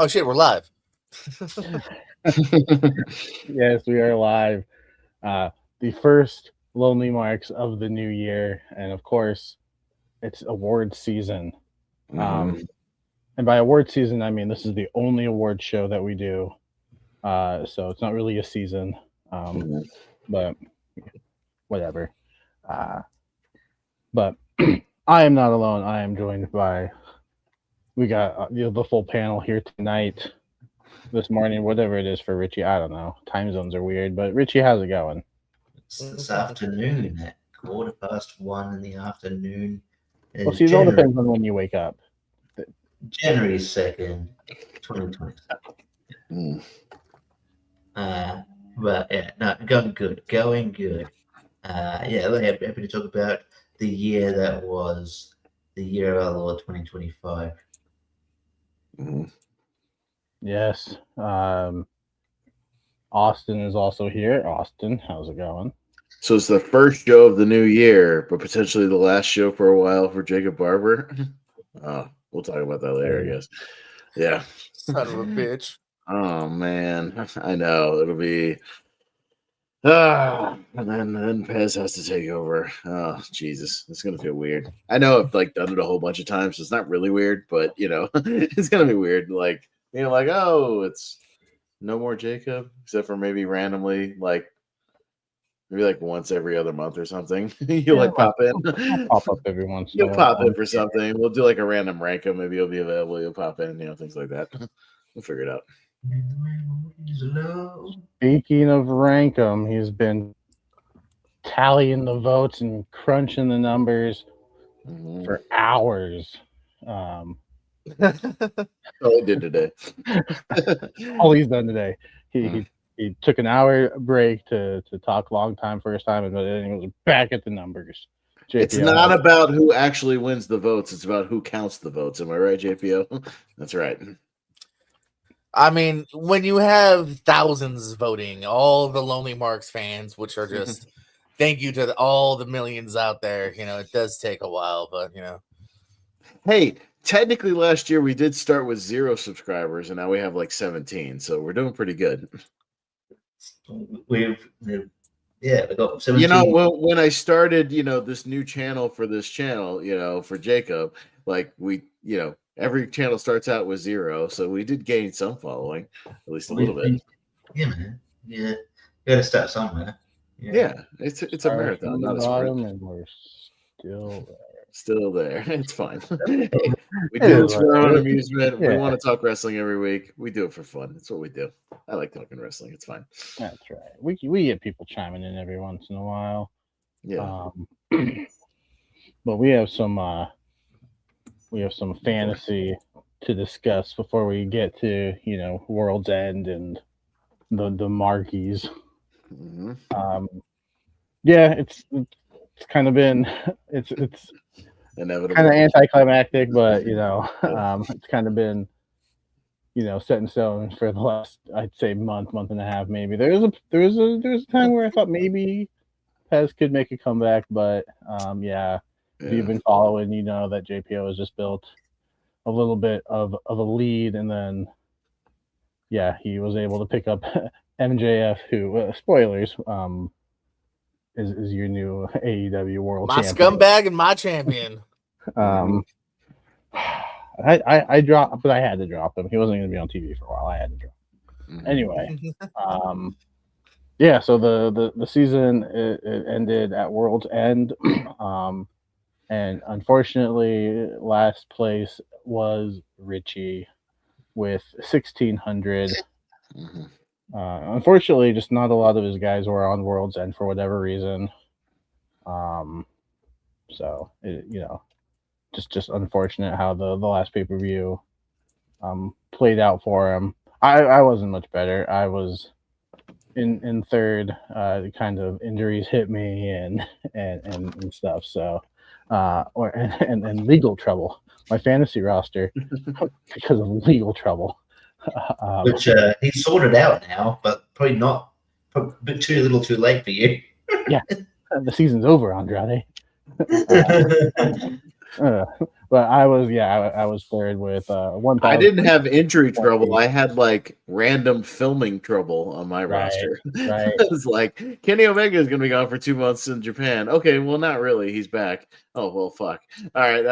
Oh shit, we're live. Yes, we are live. The first Lonely Marks of the new year, and of course, it's award season. And by award season, I mean this is the only award show that we do. So it's not really a season, but whatever. But I am not alone. I am joined by. We got the full panel here tonight. This morning, whatever it is for Richie, I don't know. Time zones are weird, but Richie, how's it going? It's this afternoon at 1:15 in the afternoon. Well, see, it all depends on when you wake up. January 2nd, 2027. But yeah, no, going good. Yeah, happy to talk about the year that was the year of our Lord 2025. Yes. Austin is also here. Austin, how's it going? So it's the first show of the new year, but potentially the last show for a while for Jacob Barber. We'll talk about that later, I guess. Yeah. Son of a bitch. Oh man, I know it'll be. And then Pez has to take over. Oh Jesus, it's gonna feel weird. I know I've done it a whole bunch of times, so it's not really weird, but it's gonna be weird. Oh, it's no more Jacob, except for maybe randomly, maybe once every other month or something. You'll pop in. I'll pop up every once. You'll pop in for something. We'll do a random rank 'em. Maybe you'll be available. You'll pop in. Things like that. We'll figure it out. Speaking of rank 'em, he's been tallying the votes and crunching the numbers for hours. All he did today. All he's done today. He took an hour break to talk long time first time, and then he was back at the numbers. JPO. It's not about who actually wins the votes. It's about who counts the votes. Am I right, JPO? That's right. I mean, when you have thousands voting, all the Lonely Marks fans, which are just thank you to all the millions out there. It does take a while, but Hey, technically last year we did start with 0 subscribers, and now we have 17, so we're doing pretty good. We got 17. When I started, this new channel for this channel, for Jacob, every channel starts out with 0, so we did gain some following, at least a little bit. Yeah, man. Yeah, you got to start somewhere. Yeah, it's a marathon, not a sprint. And we're still there. It's fine. We do this for our own amusement. Yeah. We want to talk wrestling every week. We do it for fun. That's what we do. I like talking wrestling. It's fine. That's right. We get people chiming in every once in a while. Yeah. But we have some fantasy to discuss before we get to Worlds End and the Markies. Yeah, it's kind of been it's inevitable, kind of anticlimactic, but it's kind of been set in stone for the last, I'd say, month and a half maybe. There was a time where I thought maybe Pez could make a comeback, but if you've been following, that JPO has just built a little bit of a lead, and then he was able to pick up MJF, who spoilers is your new AEW World Champion. My scumbag and my champion. I dropped, but I had to drop him. He wasn't going to be on TV for a while. I had to drop him. Anyway, so the season it ended at World's End, and unfortunately, last place was Richie with 1,600. Unfortunately, just not a lot of his guys were on World's End for whatever reason. So just unfortunate how the last pay-per-view played out for him. I wasn't much better. I was in third. Kind of injuries hit me and stuff. So and legal trouble. My fantasy roster because of legal trouble. Which he's sorted out now, but probably not. A bit too little, too late for you. Yeah, the season's over, Andrade. But I was third with 1,000. I didn't have injury trouble. I had like random filming trouble on my Right, roster. right. It's like Kenny Omega is going to be gone for 2 months in Japan. Okay, well, not really. He's back. Oh well, fuck. All right.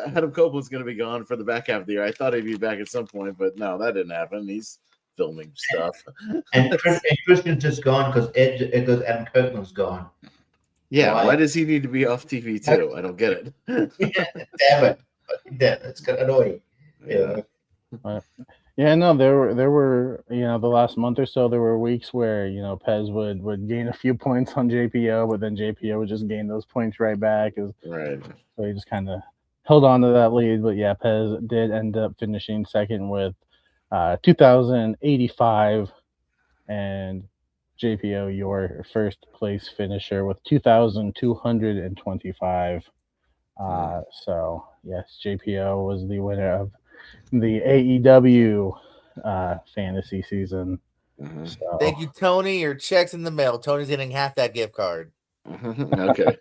Adam Copeland's going to be gone for the back half of the year. I thought he'd be back at some point, but no, that didn't happen. He's filming stuff. And Christian's just gone because Adam Copeland's gone. Yeah, why does he need to be off TV too? I don't get it. Damn it. It's kind of annoying. Yeah. No, there were the last month or so there were weeks where Pez would gain a few points on JPO, but then JPO would just gain those points right back. Right. So he just kind of held on to that lead. But yeah, Pez did end up finishing second with 2,085, and JPO, your first place finisher, with 2,225. So yes, JPO was the winner of the AEW fantasy season. Mm-hmm. So. Thank you, Tony. Your check's in the mail. Tony's getting half that gift card. Okay.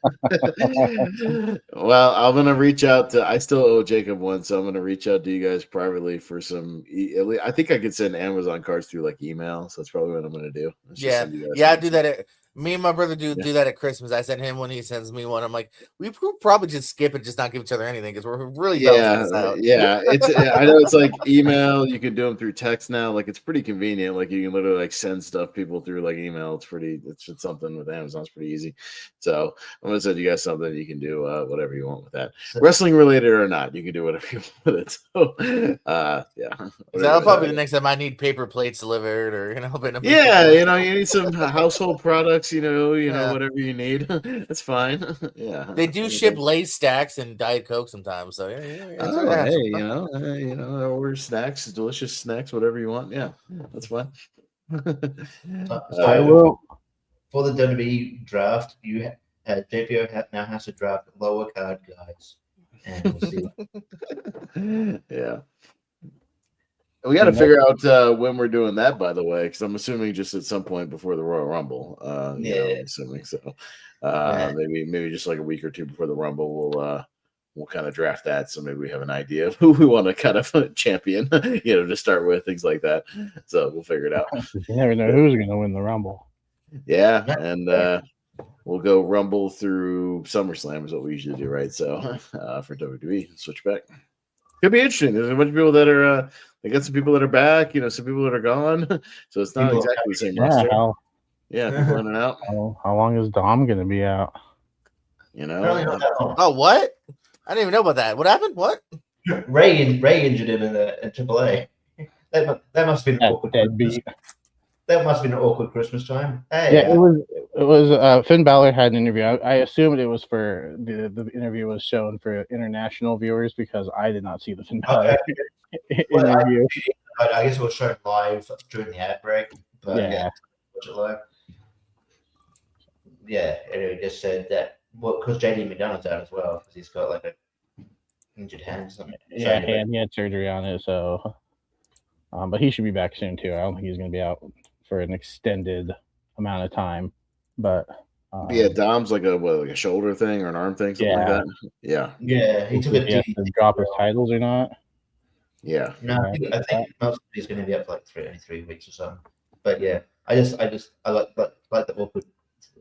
Well, I'm gonna reach out to. I still owe Jacob one, so I'm gonna reach out to you guys privately for some. I think I could send Amazon cards through like email, so that's probably what I'm gonna do. Yeah, I do that. Me and my brother do that at Christmas. I send him one, he sends me one. I'm like, we could probably just skip it, just not give each other anything because we're really balancing this out. Yeah. I know it's like email. You can do them through text now. Like it's pretty convenient. Like you can literally like send stuff people through like email. It's something with Amazon. It's pretty easy. So I'm gonna send you guys something. You can do whatever you want with that, wrestling related or not. You can do whatever you want with it. So yeah. That'll probably be the next time I need paper plates delivered or you need some household products. Whatever you need. That's fine. Yeah. They do ship Lay's stacks and Diet Coke sometimes. So order snacks, delicious snacks, whatever you want. Yeah, that's fine. I will. For the WWE draft, JPO now has to draft lower card guys, and we'll see. Yeah. We got to figure out when we're doing that, by the way, because I'm assuming just at some point before the Royal Rumble. I'm assuming so. Maybe just like a week or two before the Rumble, we'll kind of draft that. So maybe we have an idea of who we want to kind of champion, to start with, things like that. So we'll figure it out. You never know who's going to win the Rumble. Yeah, and we'll go Rumble through SummerSlam is what we usually do, right? So for WWE, switch back. Could be interesting. There's a bunch of people that are. They got some people that are back. Some people that are gone. So it's not exactly the same roster. People in and out. How long is Dom going to be out? Oh, what? I didn't even know about that. What happened? What? Ray injured him in AAA. That must have been an awkward. That must have been an awkward Christmas time. Hey, it was. Finn Balor had an interview. I assumed it was for the interview was shown for international viewers because I did not see the Finn Balor interview. I guess it was shown live during the ad break. But watch it live. Yeah, it just said that because JD McDonald's out as well because he's got like a injured hand or something. Yeah, he had surgery on it, so. But he should be back soon too. I don't think he's going to be out for an extended amount of time. But Dom's like a shoulder thing or an arm thing, something like that. Yeah, he took to drop his titles or not. Yeah. No, I think most of he's going to be up for like 3 weeks or something. But yeah, I like the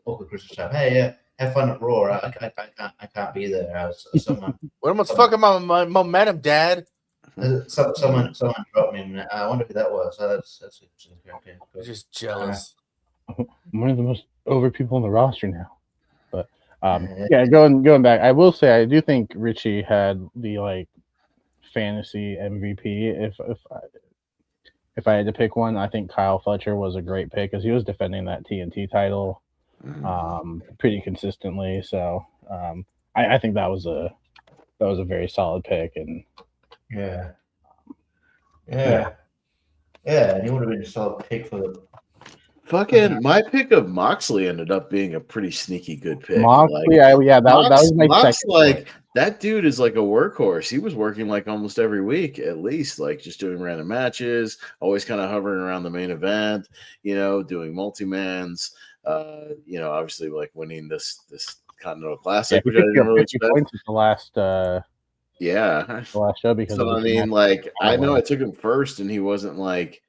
awkward Christmas time. Hey, have fun at Raw. I can't be there. What am I fucking my momentum, Dad? Someone dropped me. I wonder who that was. That's okay. I'm just jealous. I'm one of the most over people on the roster now. But going back, I will say I do think Richie had the fantasy MVP. If I had to pick one, I think Kyle Fletcher was a great pick because he was defending that TNT title pretty consistently. So I think that was a very solid pick and. Yeah. And he would have been a solid pick for the fucking. My pick of Moxley ended up being a pretty sneaky good pick. Moxley, that was my second. That dude is like a workhorse. He was working like almost every week, at least, like just doing random matches, always kind of hovering around the main event, doing multi-mans, obviously like winning this Continental Classic, he which I picked didn't up really 50 expect. points at the last Yeah. show because So of I the mean, like, I know Howell. I took him first, and he wasn't like,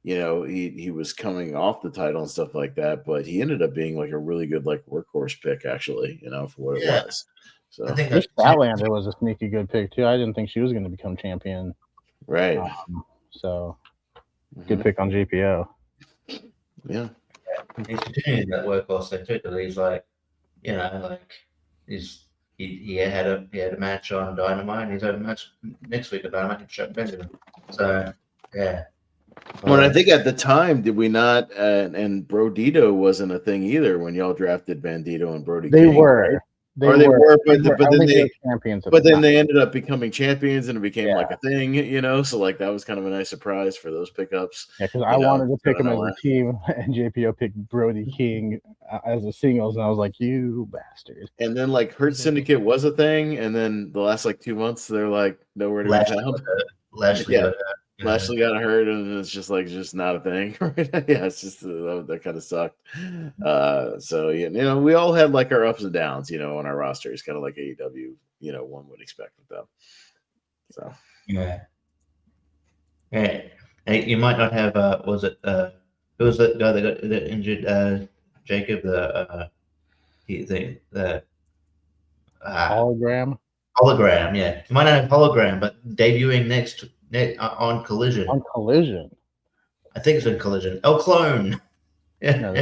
he was coming off the title and stuff like that, but he ended up being like a really good like workhorse pick, actually, for what it was. So I think Trish that's Statlander was a sneaky good pick too. I didn't think she was going to become champion. right. So Mhm. good pick on JPO. Yeah. he's continuing that workhorse thing too. Because he's like, he had a match on Dynamite, and he's had a match next week at Dynamite and Benjamin. So yeah. Well, I think at the time, did we not? And Brodito wasn't a thing either when y'all drafted Bandito and Brody. They King, were. right? They Or they were, but I don't then think they were champions. But then they ended up becoming champions, and it became Yeah. like a thing, So like that was kind of a nice surprise for those pickups. Yeah, because I wanted to pick him as a a team, and JPO picked Brody King as a singles, and I was like, "You bastard!" And then like Hurt Syndicate was a thing, and then the last like 2 months they're like nowhere to be found. Lashley got hurt, and it's just not a thing. Right? Yeah, it's just that kind of sucked. So we all had like our ups and downs, on our rosters, kind of like AEW, one would expect with them. So yeah. Hey, you might not have. Was it? Who was that guy that injured? Jacob, the Hologram. Hologram. Yeah, you might not have Hologram, but debuting next on Collision. On Collision. I think it's on Collision. El Clone. Yeah. No,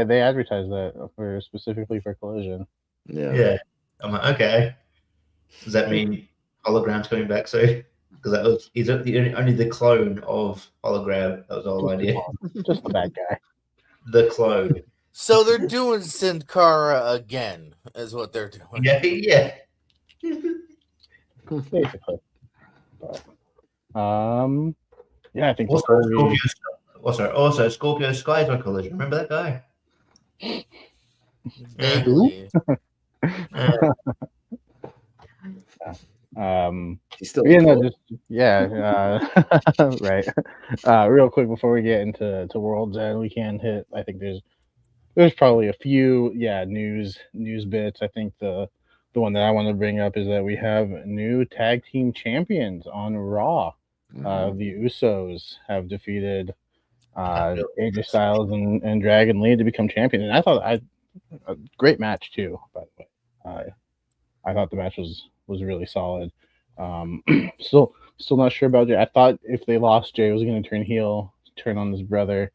they advertised that specifically for Collision. Yeah. I'm like, okay. Does that mean Hologram's coming back soon? Because he's only the clone of Hologram. That was the whole idea. Just the bad guy. The clone. So they're doing Sin Cara again, is what they're doing. Yeah. Basically. But, I think Also, Scorpio Sky's on Collision. Remember that guy? Vaguely. he's still right. Real quick before we get into Worlds End, we can hit. I think there's probably a few news bits. I think the one that I want to bring up is that we have new tag team champions on Raw. The Usos have defeated AJ Styles and Dragon Lee to become champions, and I thought a great match too. By the way, I thought the match was really solid. Still not sure about Jay. I thought if they lost, Jay was going to turn heel, turn on his brother,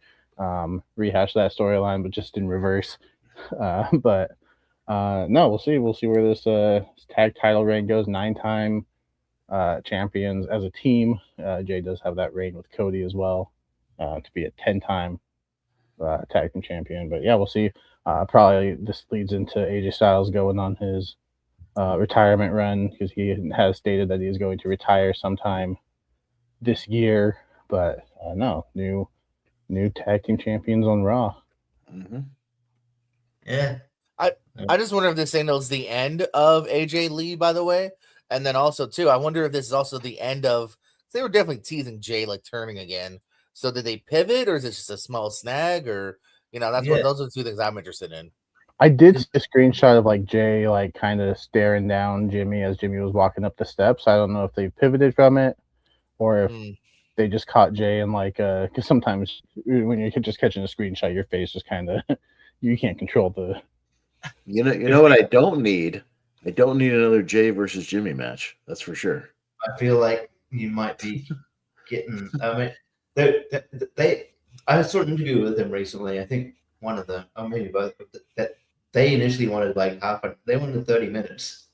rehash that storyline, but just in reverse. But no, we'll see. We'll see where this tag title reign goes. 9-time champions as a team. Jay does have that reign with Cody as well, to be a 10-time tag team champion. But yeah, we'll see. Probably this leads into AJ Styles going on his retirement run, because he has stated that he's going to retire sometime this year. But no, new tag team champions on Raw. Yeah. I just wonder if this signals the end of AJ Lee, by the way. And then also, too, I wonder if this is also the end of... They were definitely teasing Jay, like, turning again. So did they pivot, or is it just a small snag? Or, those are the two things I'm interested in. I did see a screenshot of, like, Jay, like, kind of staring down Jimmy as Jimmy was walking up the steps. I don't know if they pivoted from it, or if they just caught Jay and, like... Because sometimes when you're just catching a screenshot, your face just kind of... You can't control the... You know what I don't need? I don't need another Jay versus Jimmy match. That's for sure. I feel like you might be getting. I mean, I saw an interview with them recently. I think one of them, or maybe both, that they initially wanted like they wanted 30 minutes.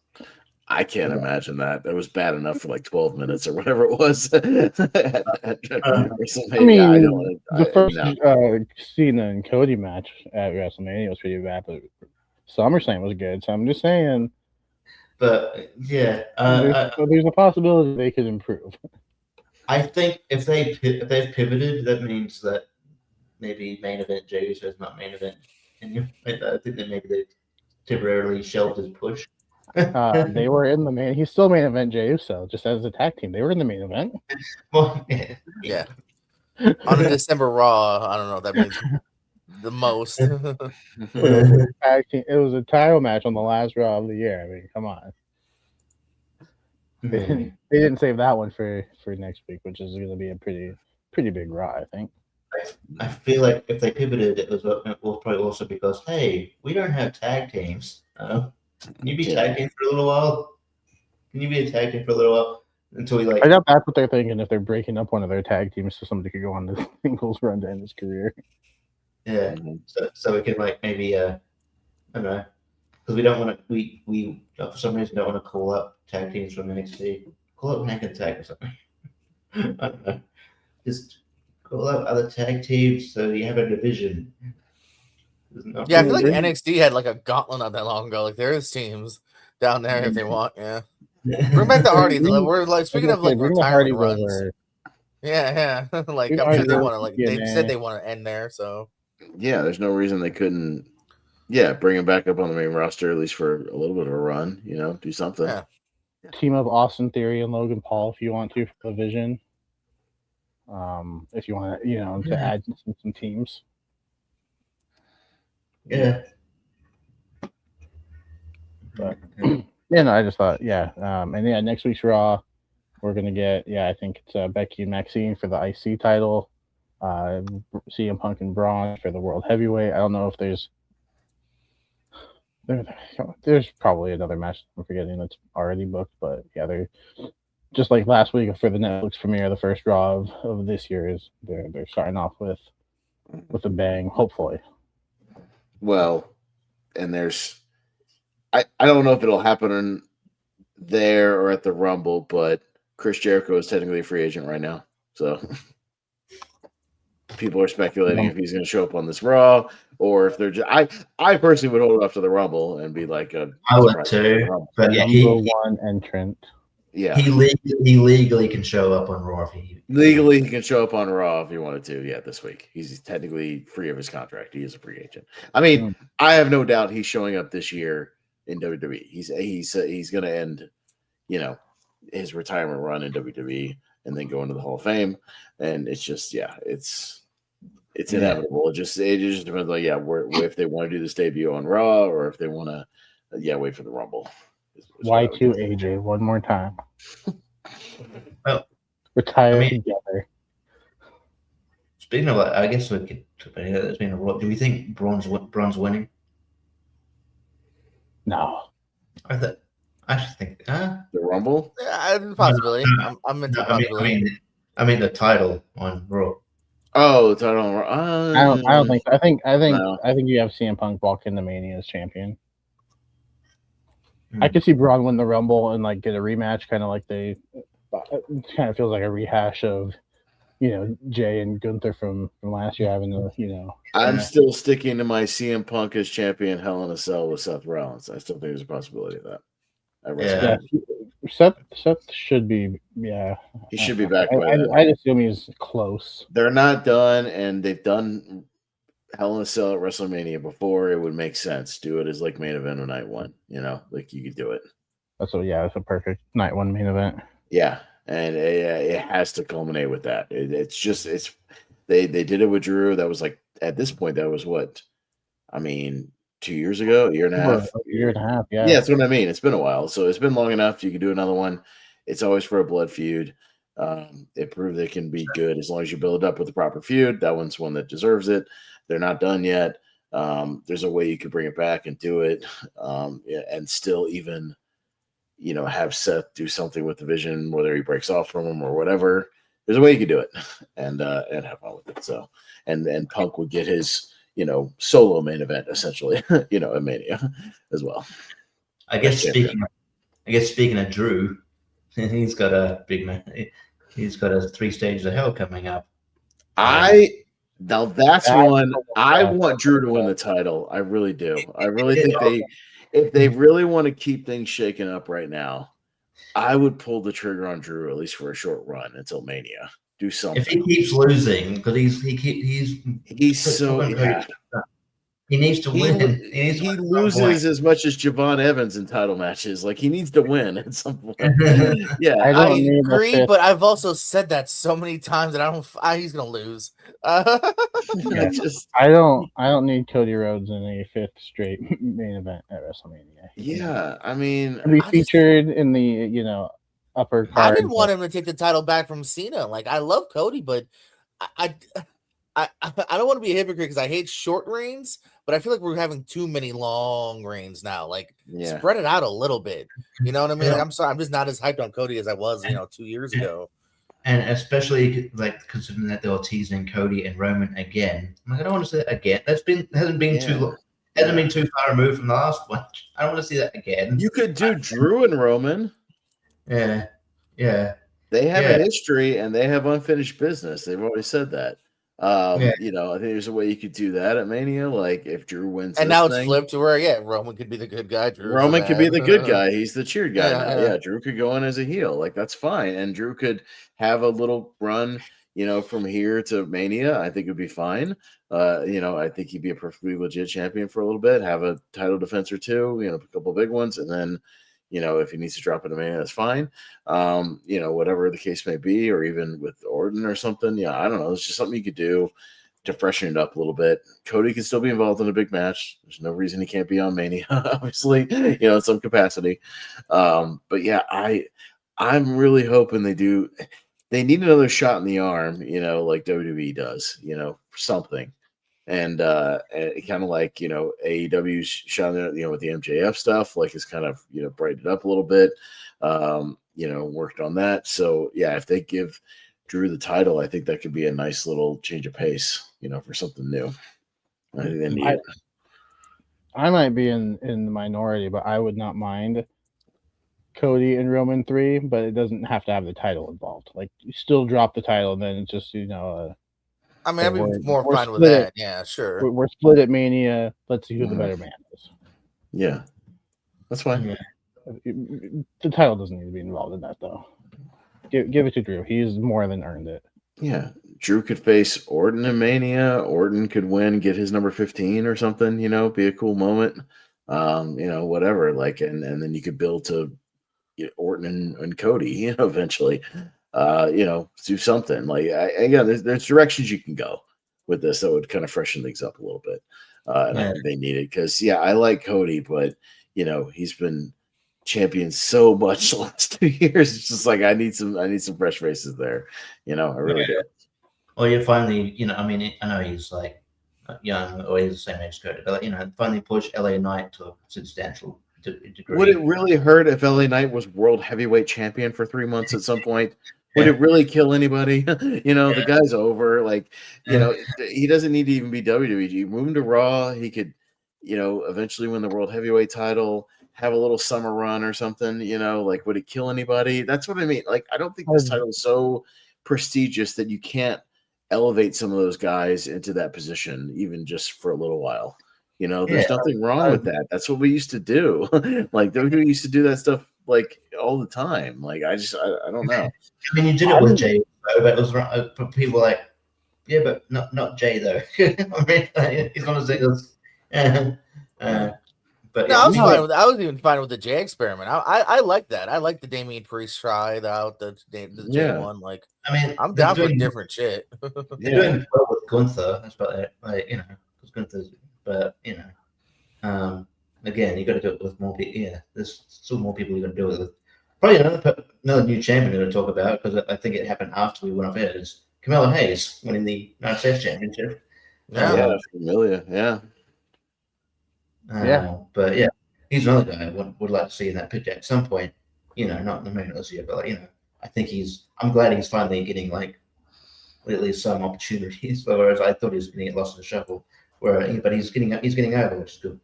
I can't imagine that. That was bad enough for like 12 minutes or whatever it was. I mean, the first Cena and Cody match at WrestleMania was pretty bad, but SummerSlam was good. So I'm just saying. But yeah, there's a possibility they could improve. I think if they've pivoted, that means that maybe main event Jey Uso is not main event. And I think that maybe they temporarily shelved his push. They were in the main. He's still main event Jey Uso, just as a tag team. They were in the main event. Well, yeah. On a December Raw, I don't know what that means. the most. It was a title match on the last Raw of the year. I mean, come on. They didn't save that one for next week, which is going to be a pretty big Raw, I think. I feel like if they pivoted, it was probably also because, hey, we don't have tag teams. Can you be tag team for a little while? Can you be a tag team for a little while until we like? I know that's what they're thinking if they're breaking up one of their tag teams so somebody could go on the singles run to end his career. Yeah, so we could like maybe I don't know, because we don't want to. We for some reason don't want to call up tag teams from NXT. Call up Hank and Tag or something. I don't know. Just call up other tag teams so you have a division. Yeah, I feel like NXT had like a gauntlet not that long ago. Like there is teams down there if they want. Yeah, bring back the Hardys. We're like speaking of like retirement runs. Over. Yeah. Like I'm sure they want to. Like they said they want to end there. So yeah, there's no reason they couldn't. Yeah, bring him back up on the main roster at least for a little bit of a run. You know, do something. Yeah. Team of Austin Theory and Logan Paul if you want to for the Vision. If you want to, to add some teams. Yeah. But I just thought, and next week's Raw, we're gonna get, I think it's Becky and Maxine for the IC title, CM Punk and Braun for the World Heavyweight. I don't know if there's probably another match I'm forgetting that's already booked, but they're just like last week for the Netflix premiere. The first Raw of this year is they're starting off with a bang, hopefully. Well, and I don't know if it'll happen there or at the Rumble, but Chris Jericho is technically a free agent right now. So people are speculating if he's going to show up on this Raw or if they're just. I personally would hold it up to the Rumble and be like I would too, but number one entrant. Yeah, he legally can show up on Raw. Legally, he can show up on Raw if he wanted to. Yeah, this week he's technically free of his contract. He is a free agent. I mean, I have no doubt he's showing up this year in WWE. He's going to end, his retirement run in WWE and then go into the Hall of Fame. And it's just, it's inevitable. It just depends on if they want to do this debut on Raw or if they want to, wait for the Rumble. Y2 AJ one more time. Well, retire together. Speaking of, I guess we could. There's been a lot. Do we think Braun's winning? No. I actually think the Rumble. Yeah, possibly. I'm into possibility. I mean the title on Raw. Oh, the title on Raw. I don't think. I think you have CM Punk walk into Mania as champion. I could see Braun win the Rumble and like get a rematch, kind of like it kind of feels like a rehash of, Jay and Gunther from last year having the, I'm still sticking to my CM Punk as champion Hell in a Cell with Seth Rollins. I still think there's a possibility of that. Seth should be, he should be back. I'd assume he's close. They're not done, and they've done Hell in a Cell at WrestleMania before. It would make sense. Do it as like main event of night one. Like you could do it. It's a perfect night one main event. Yeah, and it has to culminate with that. They did it with Drew. That was like at this point that was what, 2 years ago, a year and a half. Yeah. Yeah, that's what I mean. It's been a while, so it's been long enough. You can do another one. It's always for a blood feud. It proved they can be good as long as you build it up with the proper feud. That one's one that deserves it. They're not done yet. There's a way you could bring it back and do it, and still even, have Seth do something with the Vision, whether he breaks off from him or whatever. There's a way you could do it, and have fun with it. So, and Punk would get his, solo main event essentially, at Mania as well. I guess speaking of Drew, he's got a big man. He's got a 3 stages of hell coming up. Now that's one I want Drew to win the title. I really do. I really think if they really want to keep things shaken up right now, I would pull the trigger on Drew at least for a short run until Mania. Do something. If he keeps losing, because he's so He needs to win. He loses as much as Javon Evans in title matches. Like he needs to win at some point. Yeah, I agree, but I've also said that so many times that he's gonna lose. Yeah. I don't need Cody Rhodes in a 5th straight main event at WrestleMania. Yeah, I mean, to be featured in the upper card. I didn't want him to take the title back from Cena. Like I love Cody, but I don't want to be a hypocrite because I hate short reigns, but I feel like we're having too many long reigns now. Like spread it out a little bit. You know what I mean? Like, I'm sorry, I'm just not as hyped on Cody as I was, 2 years ago. And especially like considering that they were teasing Cody and Roman again. I'm like, I don't want to see that again. Hasn't been too long. Hasn't been too far removed from the last one. I don't want to see that again. You could do Drew and Roman. Yeah. They have a history and they have unfinished business. They've already said that. I think there's a way you could do that at Mania, like if Drew wins. And now it's flipped to where Roman could be the good guy. Roman could be the good guy. He's the cheered guy now. Yeah, Drew could go in as a heel. Like that's fine. And Drew could have a little run, from here to Mania. I think it'd be fine. I think he'd be a perfectly legit champion for a little bit, have a title defense or two, a couple big ones, and then if he needs to drop it in Mania, that's fine. Whatever the case may be, or even with Orton or something. Yeah, I don't know. It's just something you could do to freshen it up a little bit. Cody can still be involved in a big match. There's no reason he can't be on Mania, obviously, in some capacity. But yeah, I'm really hoping they do. They need another shot in the arm, like WWE does, for something. And kind of like AEW's shot in, with the MJF stuff, like it's kind of brightened up a little bit, worked on that. So yeah, if they give Drew the title, I think that could be a nice little change of pace, for something new. I think they need it. I might be in the minority, but I would not mind Cody and Roman 3, but it doesn't have to have the title involved. Like you still drop the title, and then it's just I mean, I'd be more fine with that. Yeah, sure. We're split at Mania. Let's see who the better man is. Yeah, that's fine. Yeah. The title doesn't need to be involved in that, though. Give it to Drew. He's more than earned it. Yeah, Drew could face Orton in Mania. Orton could win, get his number 15 or something. Be a cool moment. Whatever. Like, and then you could build to Orton and Cody. Eventually. Do something like again. There's directions you can go with this that would kind of freshen things up a little bit. And I think they need it because I like Cody, but he's been champion so much the last 2 years. It's just like I need some fresh faces there. I really do. Well, you finally, I mean, I know he's like young or he's the same age as Cody, but finally push LA Knight to a substantial degree. Would it really hurt if LA Knight was world heavyweight champion for 3 months at some point? Would it really kill anybody? The guy's over. Like, he doesn't need to even be WWE. Move him to Raw. He could, eventually win the world heavyweight title, have a little summer run or something. Like, would it kill anybody? That's what I mean. Like, I don't think this title is so prestigious that you can't elevate some of those guys into that position, even just for a little while. There's nothing wrong with that. That's what we used to do. Like, WWE used to do that stuff like all the time. Like I don't know. I mean, you did it with Jay, but it was wrong. But people were like, yeah, but not Jay though. I mean, he's gonna say this. But no, I was even fine with the Jay experiment. I like that. I like the Damian Priest try out the Jay one. Like, I mean, I'm down for different shit. They're doing well with Gunther. That's about it. Like, because Gunther's, but again, you got to do it with more people. Yeah, there's still more people you're going to do it with. Probably another new champion we're going to talk about because I think it happened after we went off air. Is Carmelo Hayes winning the United States Championship? Familiar. Yeah. But yeah, he's another guy I would like to see in that picture at some point. Not maybe not this year, but I think I'm glad he's finally getting like at least some opportunities. Whereas I thought he was going to get lost in the shuffle. But he's getting over, which is good.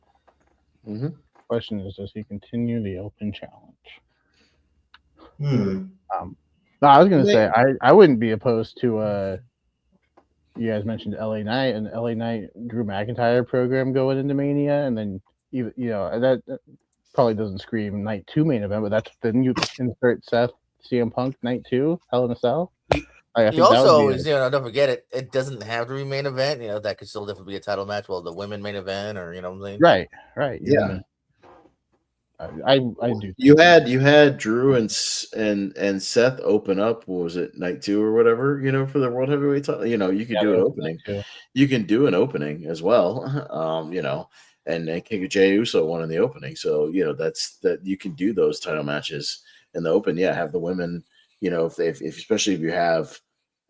Mm-hmm. Question is, does he continue the open challenge? No, I was gonna say I wouldn't be opposed to you guys mentioned LA Knight and LA Knight Drew McIntyre program going into Mania, and then that probably doesn't scream Night 2 main event, but then you insert Seth CM Punk Night 2 Hell in a Cell. I You think that also would be always, don't forget it. It doesn't have to be main event. That could still definitely be a title match. Well, the women main event, or what I'm saying. right. Yeah. I do. You had Drew and Seth open up. What was it, night 2 or whatever? For the World Heavyweight title. You could do an opening. You can do an opening as well. And King of Jey Uso won in the opening. So that's that you can do those title matches in the open. Yeah, have the women. If especially if you have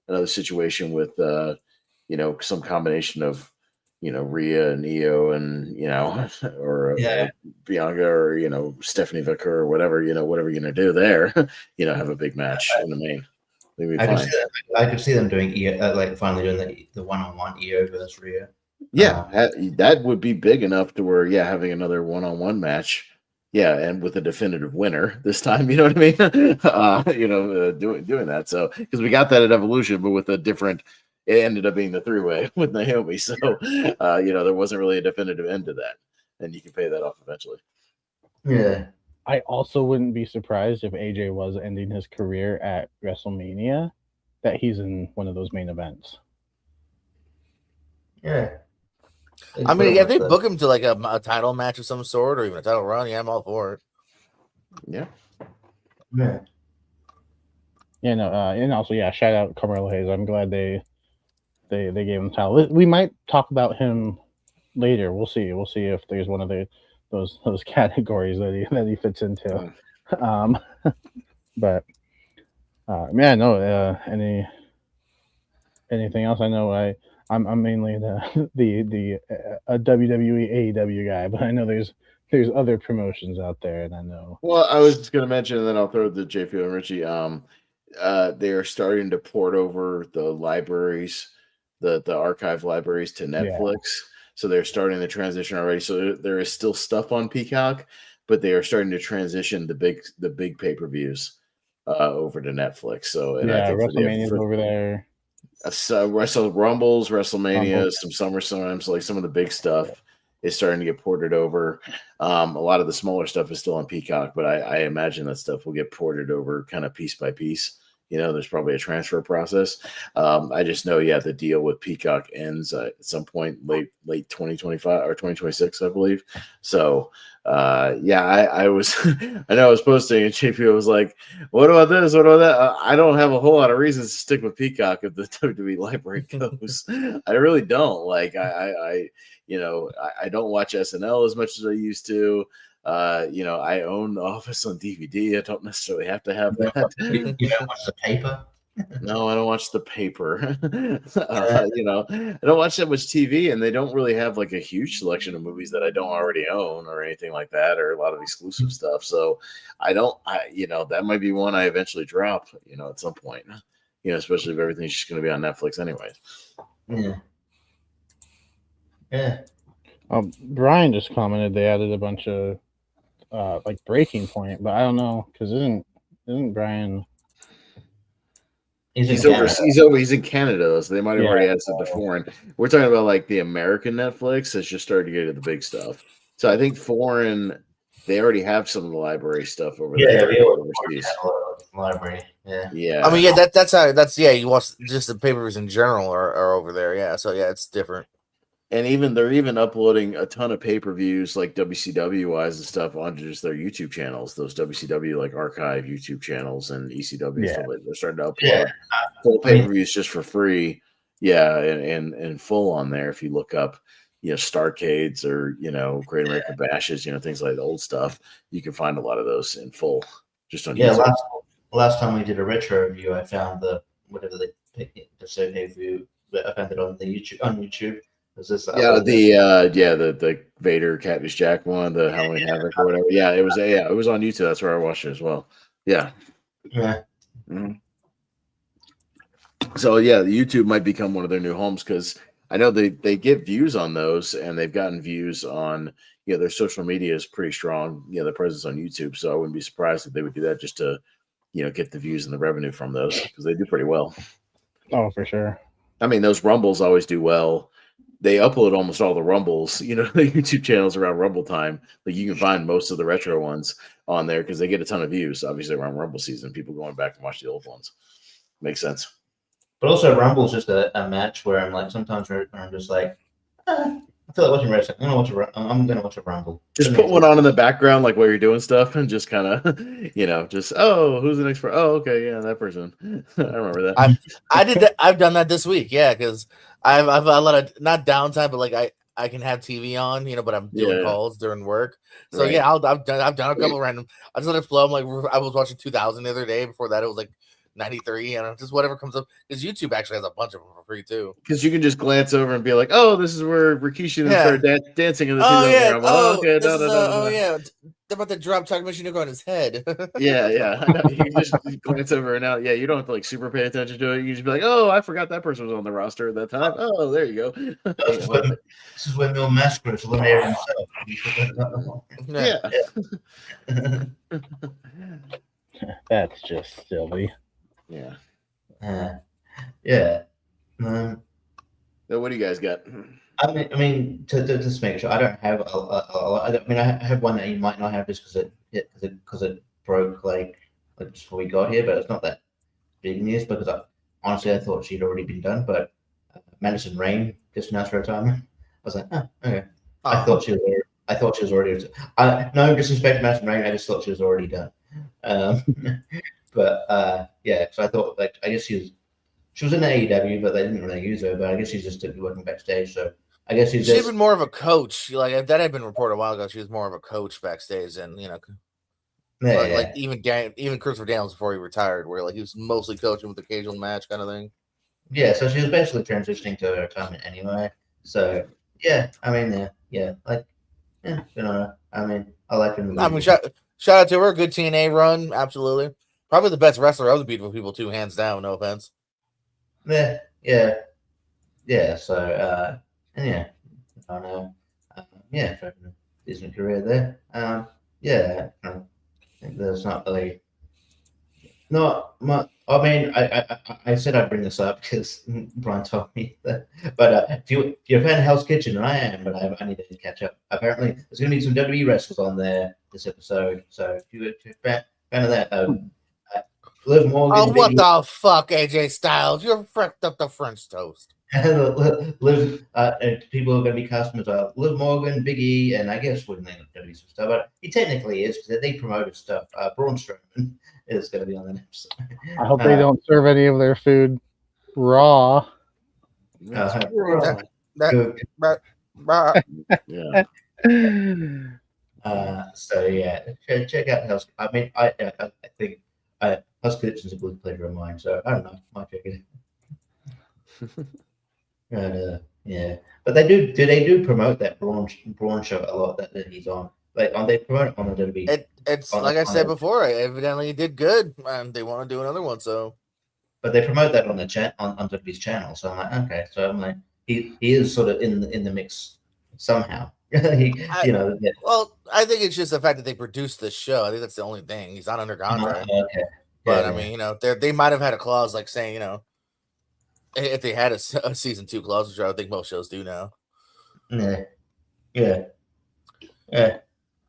another situation with some combination of Rhea and Io and or Bianca or Stephanie Vicker or whatever whatever you're gonna do there, have a big match in the main. I could see them doing finally doing the one-on-one Io versus Rhea. Yeah, that would be big enough to where having another one-on-one match. Yeah, and with a definitive winner this time, you know what I mean? Doing that. So because we got that at Evolution, but with a different. It ended up being the 3-way with Naomi. So, there wasn't really a definitive end to that. And you can pay that off eventually. Yeah. I also wouldn't be surprised if AJ was ending his career at WrestleMania, that he's in one of those main events. Yeah. I mean, if they book him to like a title match of some sort or even a title run, I'm all for it. Yeah. Yeah. And also, shout out Carmelo Hayes. I'm glad they gave him the title. We might talk about him later. We'll see. We'll see if there's one of those categories that he fits into. But anything else? I know I'm mainly the WWE AEW guy, but I know there's other promotions out there, and I know. Well, I was just gonna mention, and then I'll throw the JP and Richie. They are starting to port over the libraries. The archive libraries to Netflix. So they're starting the transition already. So there is still stuff on Peacock, but they are starting to transition the big pay-per-views over to Netflix. So I think WrestleMania's over there. Rumbles, WrestleMania, some SummerSlams, like some of the big stuff is starting to get ported over. A lot of the smaller stuff is still on Peacock, but I imagine that stuff will get ported over kind of piece by piece. There's probably a transfer process. I just know, the deal with Peacock ends at some point late 2025 or 2026, I believe. So, I was, I know I was posting and JP was like, what about this? What about that? I don't have a whole lot of reasons to stick with Peacock if the WWE library goes. I really don't. Like, I don't watch SNL as much as I used to. I own The Office on DVD. I don't necessarily have to have that. You don't watch the paper? No, I don't watch the paper. I don't watch that much TV, and they don't really have like a huge selection of movies that I don't already own or anything like that, or a lot of exclusive stuff. So that might be one I eventually drop, at some point, especially if everything's just going to be on Netflix anyways. Yeah. Yeah. Brian just commented they added a bunch of like Breaking Point, but I don't know because isn't Brian? He's in Canada, though, so they might have already added something foreign. We're talking about like the American Netflix has just started to get to the big stuff. So I think foreign, they already have some of the library stuff over there. Overseas. Library. Yeah. Yeah. I mean, you watch just the papers in general are over there. Yeah. So it's different. And they're even uploading a ton of pay-per-views like WCW wise and stuff onto just their YouTube channels. Those WCW like archive YouTube channels and ECW stuff. They're starting to upload full pay-per-views just for free. Yeah, and full on there. If you look up, Starcades or Great American Bashes, things like the old stuff, you can find a lot of those in full just on YouTube. Last time we did a retro review, I found the pay-per-view. I found it on YouTube. The Vader Cactus Jack one, the Halloween Havoc or whatever. Yeah, it was on YouTube. That's where I watched it as well. Yeah. Yeah. Mm-hmm. So the YouTube might become one of their new homes because I know they get views on those, and they've gotten views on their social media is pretty strong. Their presence on YouTube. So I wouldn't be surprised if they would do that just to get the views and the revenue from those because they do pretty well. Oh, for sure. I mean, those Rumbles always do well. They upload almost all the Rumbles, the YouTube channels around Rumble time. Like you can find most of the retro ones on there because they get a ton of views. Obviously, around Rumble season, people going back and watch the old ones. Makes sense. But also, Rumble's just a match where I'm like, sometimes where I'm just like, I feel like watching wrestling. I'm gonna watch a Rumble. Just put one on in the background, like while you're doing stuff, and just kind of, just who's the next person? Oh, okay, yeah, that person. I remember that. I did that. I've done that this week. Yeah, because I've a lot of not downtime, but like I can have TV on, but I'm doing calls during work. So Right. yeah, I've done a couple random. I just let it flow. I'm like, I was watching 2000 the other day. Before that, it was like 93, and just whatever comes up. Because YouTube actually has a bunch of them for free too. Because you can just glance over and be like, "Oh, this is where Rikishi started dancing in the 2000 yeah. era." Okay, no. Yeah, they're about to drop Talk Machine on his head. yeah. I know. You can just glance over and out. Yeah, you don't have to like super pay attention to it. You can just be like, "Oh, I forgot that person was on the roster at that time." Oh, there you go. This is when Mil Mascaras eliminated himself. Yeah. That's just silly. Yeah. Yeah. So what do you guys got? I mean, to just make sure, I don't have a lot. I have one that you might not have just because it broke like just before we got here, but it's not that big news because honestly I thought she'd already been done. But Madison Rain just announced her retirement. I was like, oh, okay. I thought she was already. No disrespect to Madison Rain, I just thought she was already done. But yeah, so I thought I guess she was in the AEW, but they didn't really use her. But I guess she's just working backstage. So I guess she's been more of a coach. Like if that had been reported a while ago, she was more of a coach backstage, and like even Christopher Daniels before he retired, where like he was mostly coaching with occasional match kind of thing. Yeah, so she was basically transitioning to her retirement anyway. So yeah, I mean, I mean, I like her. I mean, shout out to her, good TNA run, absolutely. Probably the best wrestler of the Beautiful People too, hands down. No offense. Yeah. So, and yeah, I don't know. Yeah, decent career there. Yeah, I think there's not really not much. I mean, I said I'd bring this up because Brian told me that. But if you're a fan of Hell's Kitchen, and I am, but I need to catch up. Apparently, there's going to be some WWE wrestlers on there this episode. So if you're a fan of that, Liv Morgan. Oh, what the fuck, AJ Styles? You're fricked up the French toast. Liv, people are going to be customers are Liv Morgan, Big E, and I guess wouldn't they going to be some stuff, but he technically is because they promoted stuff. Braun Strowman is going to be on the next. I hope they don't serve any of their food raw. Yeah. So yeah, check out Hell's. I mean, I think Hell's Kitchen is a good pleasure of mine. So I don't know, might check it out. Yeah, but they do promote that Braun show a lot that he's on. Like they promote it on the WWE. It's like I said before. Evidently, he did good, and they want to do another one. So, but they promote that on the on WWE's channel. So I'm like, okay. So I'm like, he is sort of in the mix somehow. Well, I think it's just the fact that they produced this show. I think that's the only thing. He's not under contract. Okay. But I mean, they might have had a clause like saying, if they had a season 2 clause, which I think most shows do now. Yeah.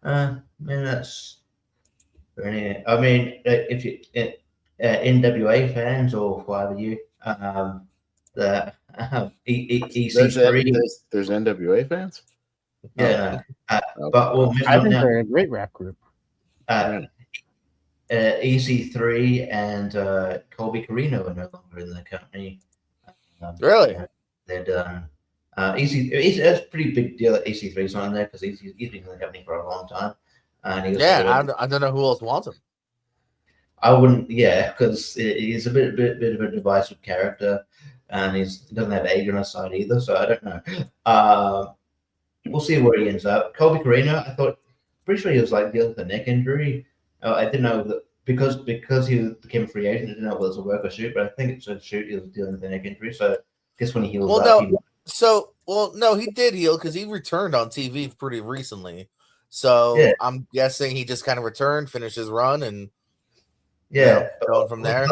Man, that's. I mean, if you NWA fans or whatever you, the EC3. There's NWA fans. Yeah, Okay. but I think they're a great rap group. EC3 and Colby Carino are no longer in the company. Really? They're done. EC3 that's a pretty big deal that EC3's not in there because he's been in the company for a long time. And I don't know who else wants him. I wouldn't, because he's a bit of a divisive character, and he doesn't have age on his side either. So I don't know. We'll see where he ends up. Colby Carino, pretty sure he was like dealing with a neck injury. I didn't know that because he became a free agent. I didn't know whether it was a work or shoot, but I think it's a shoot. He was dealing with a neck injury. So I guess when he heals no, he did heal because he returned on TV pretty recently. So I'm guessing he just kind of returned, finished his run, and going from there.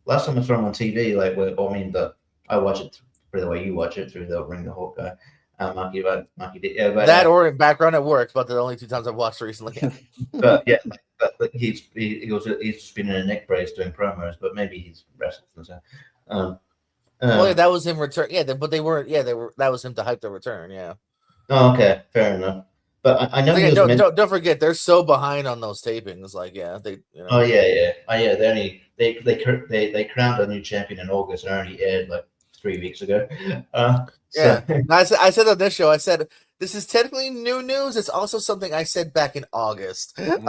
Last time I saw him on TV, I watch it through the way you watch it through the Ring the Hawk guy. Markie did, that or in background at work, but the only 2 times I've watched recently. But but he's just been in a neck brace doing promos, but maybe he's wrestling. So, well, yeah, that was him return. Yeah, but they weren't. Yeah, they were. That was him to hype the return. Yeah. Oh, okay, fair enough. But I know Again, don't forget they're so behind on those tapings. Like, yeah, they. You know. Oh yeah. They crowned a new champion in August and only aired like 3 weeks ago. Yeah, I said on this show. I said this is technically new news. It's also something I said back in August. In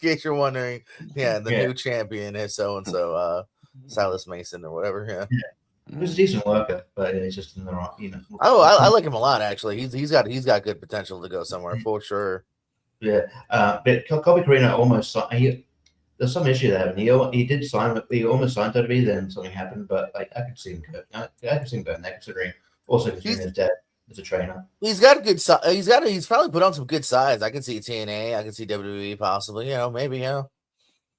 case you're wondering, yeah, the new champion is so and so, Silas Mason or whatever. Yeah. He's a decent worker, but he's just in the wrong, Oh, I like him a lot actually. He's got good potential to go somewhere for sure. Yeah, but Colby Corino almost there's some issue that happened. He almost signed WWE, then something happened. But like I could see him go. I could see him going there, considering his dad is a trainer. He's got good size. He's probably put on some good size. I can see TNA. I can see WWE possibly. Maybe.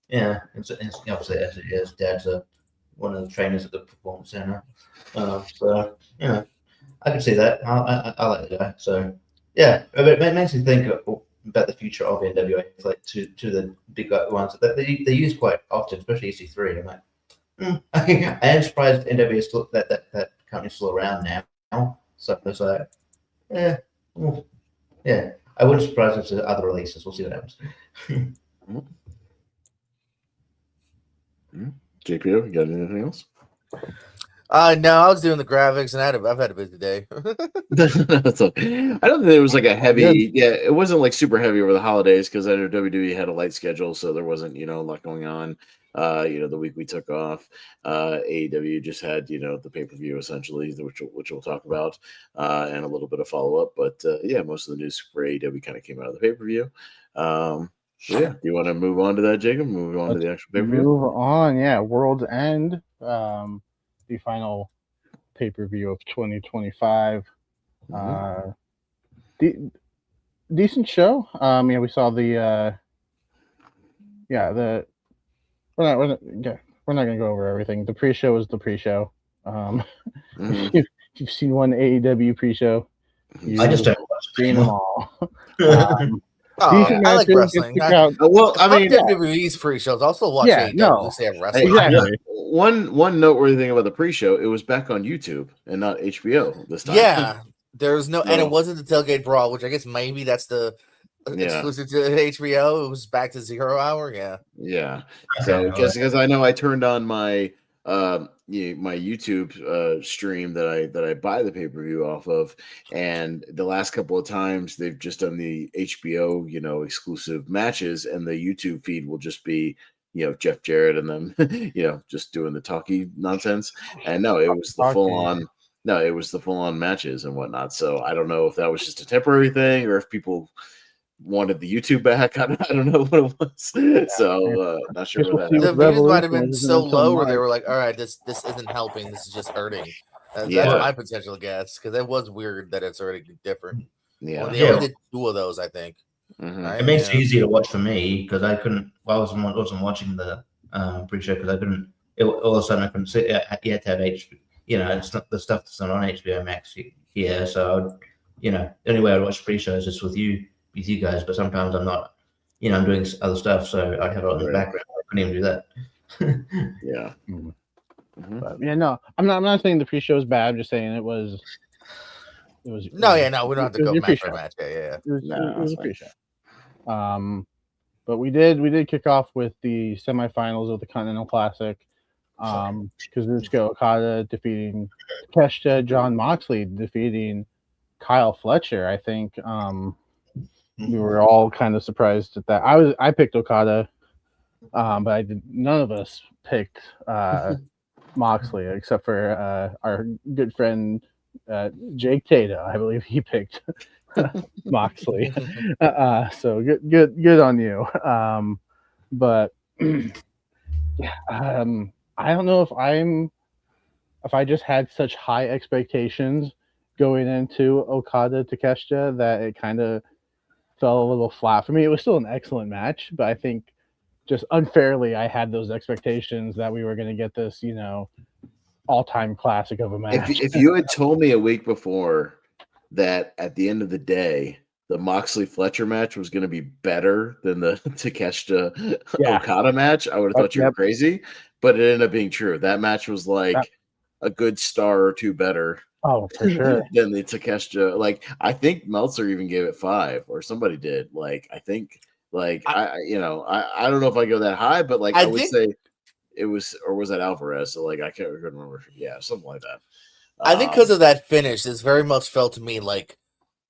Yeah, it's obviously as his dad's one of the trainers at the Performance Center. So I can see that. I like the guy. So yeah, but it makes me think about the future of NWA, like to the big ones that they use quite often, especially EC3. I'm like, I am surprised NWA is still that company's still around now. So it's like, yeah. I wouldn't be surprised if there's other releases. We'll see what happens. JPO, you got anything else? No, I was doing the graphics and I've had a busy day. That's okay. I don't think there was like a heavy, it wasn't like super heavy over the holidays because I know WWE had a light schedule, so there wasn't, a lot going on. The week we took off, AEW just had, the pay-per-view essentially, which we'll talk about, and a little bit of follow-up. But most of the news for AEW kind of came out of the pay-per-view. Do you want to move on to that, Jacob? Move on to the actual pay-per-view? Move on, Worlds End. The final pay-per-view of 2025. Decent show. We saw the we're not gonna go over everything. The pre-show is the pre-show. If you've seen one AEW pre-show, I just don't watch seen them all. I like wrestling. WWE's pre-shows. Also watch AEW. They have wrestling. Exactly. One noteworthy thing about the pre-show, it was back on YouTube and not HBO this time. Yeah, there's no, and it wasn't the Tailgate Brawl, which I guess maybe that's the exclusive to HBO. It was back to 0 hour. Yeah. So because I know I turned on my my YouTube stream that I buy the pay-per-view off of, and the last couple of times they've just done the HBO exclusive matches, and the YouTube feed will just be Jeff Jarrett and them just doing the talky nonsense. And it was the full on matches and whatnot. So I don't know if that was just a temporary thing or if people wanted the YouTube back. I don't know what it was. So not sure what that the views might have been so low where they were like, all right, this isn't helping, this is just hurting. That's my potential guess, because it was weird that it's already different. They only did 2 of those, I think. Right? It makes it easier to watch for me because I couldn't. I wasn't watching the pre-show because I couldn't. All of a sudden, I couldn't sit. You had to have it's not the stuff that's not on HBO Max here. So, the only way I watch pre-show is just with you guys. But sometimes I'm not. I'm doing other stuff, so I have it on the background. I couldn't even do that. But, I'm not saying the pre-show is bad. I'm just saying it was. We don't have to go match for match. It was a pre-show. But we did kick off with the semifinals of the Continental Classic. Kazuchika Okada defeating Takeshita, John Moxley defeating Kyle Fletcher. I think we were all kind of surprised at that. I picked Okada, but none of us picked Moxley except for our good friend Jake Tato. I believe he picked Moxley. So good on you. But I don't know if I just had such high expectations going into Okada Takeshita that it kind of fell a little flat for me. It was still an excellent match, but I think just unfairly I had those expectations that we were going to get this, all-time classic of a match. If you had told me a week before that at the end of the day the Moxley Fletcher match was going to be better than the Takeshita Yeah. Okada match, I would have thought you were Yep. crazy. But it ended up being true. That match was like Yep. a good star or two better Oh, for sure. than the Takeshita. Like, I think Meltzer even gave it 5, or somebody did. Like, I think, like, I don't know if I go that high, but like, I would say it was, or was that Alvarez? So like, I can't remember. Yeah, something like that. I think because of that finish, it's very much felt to me like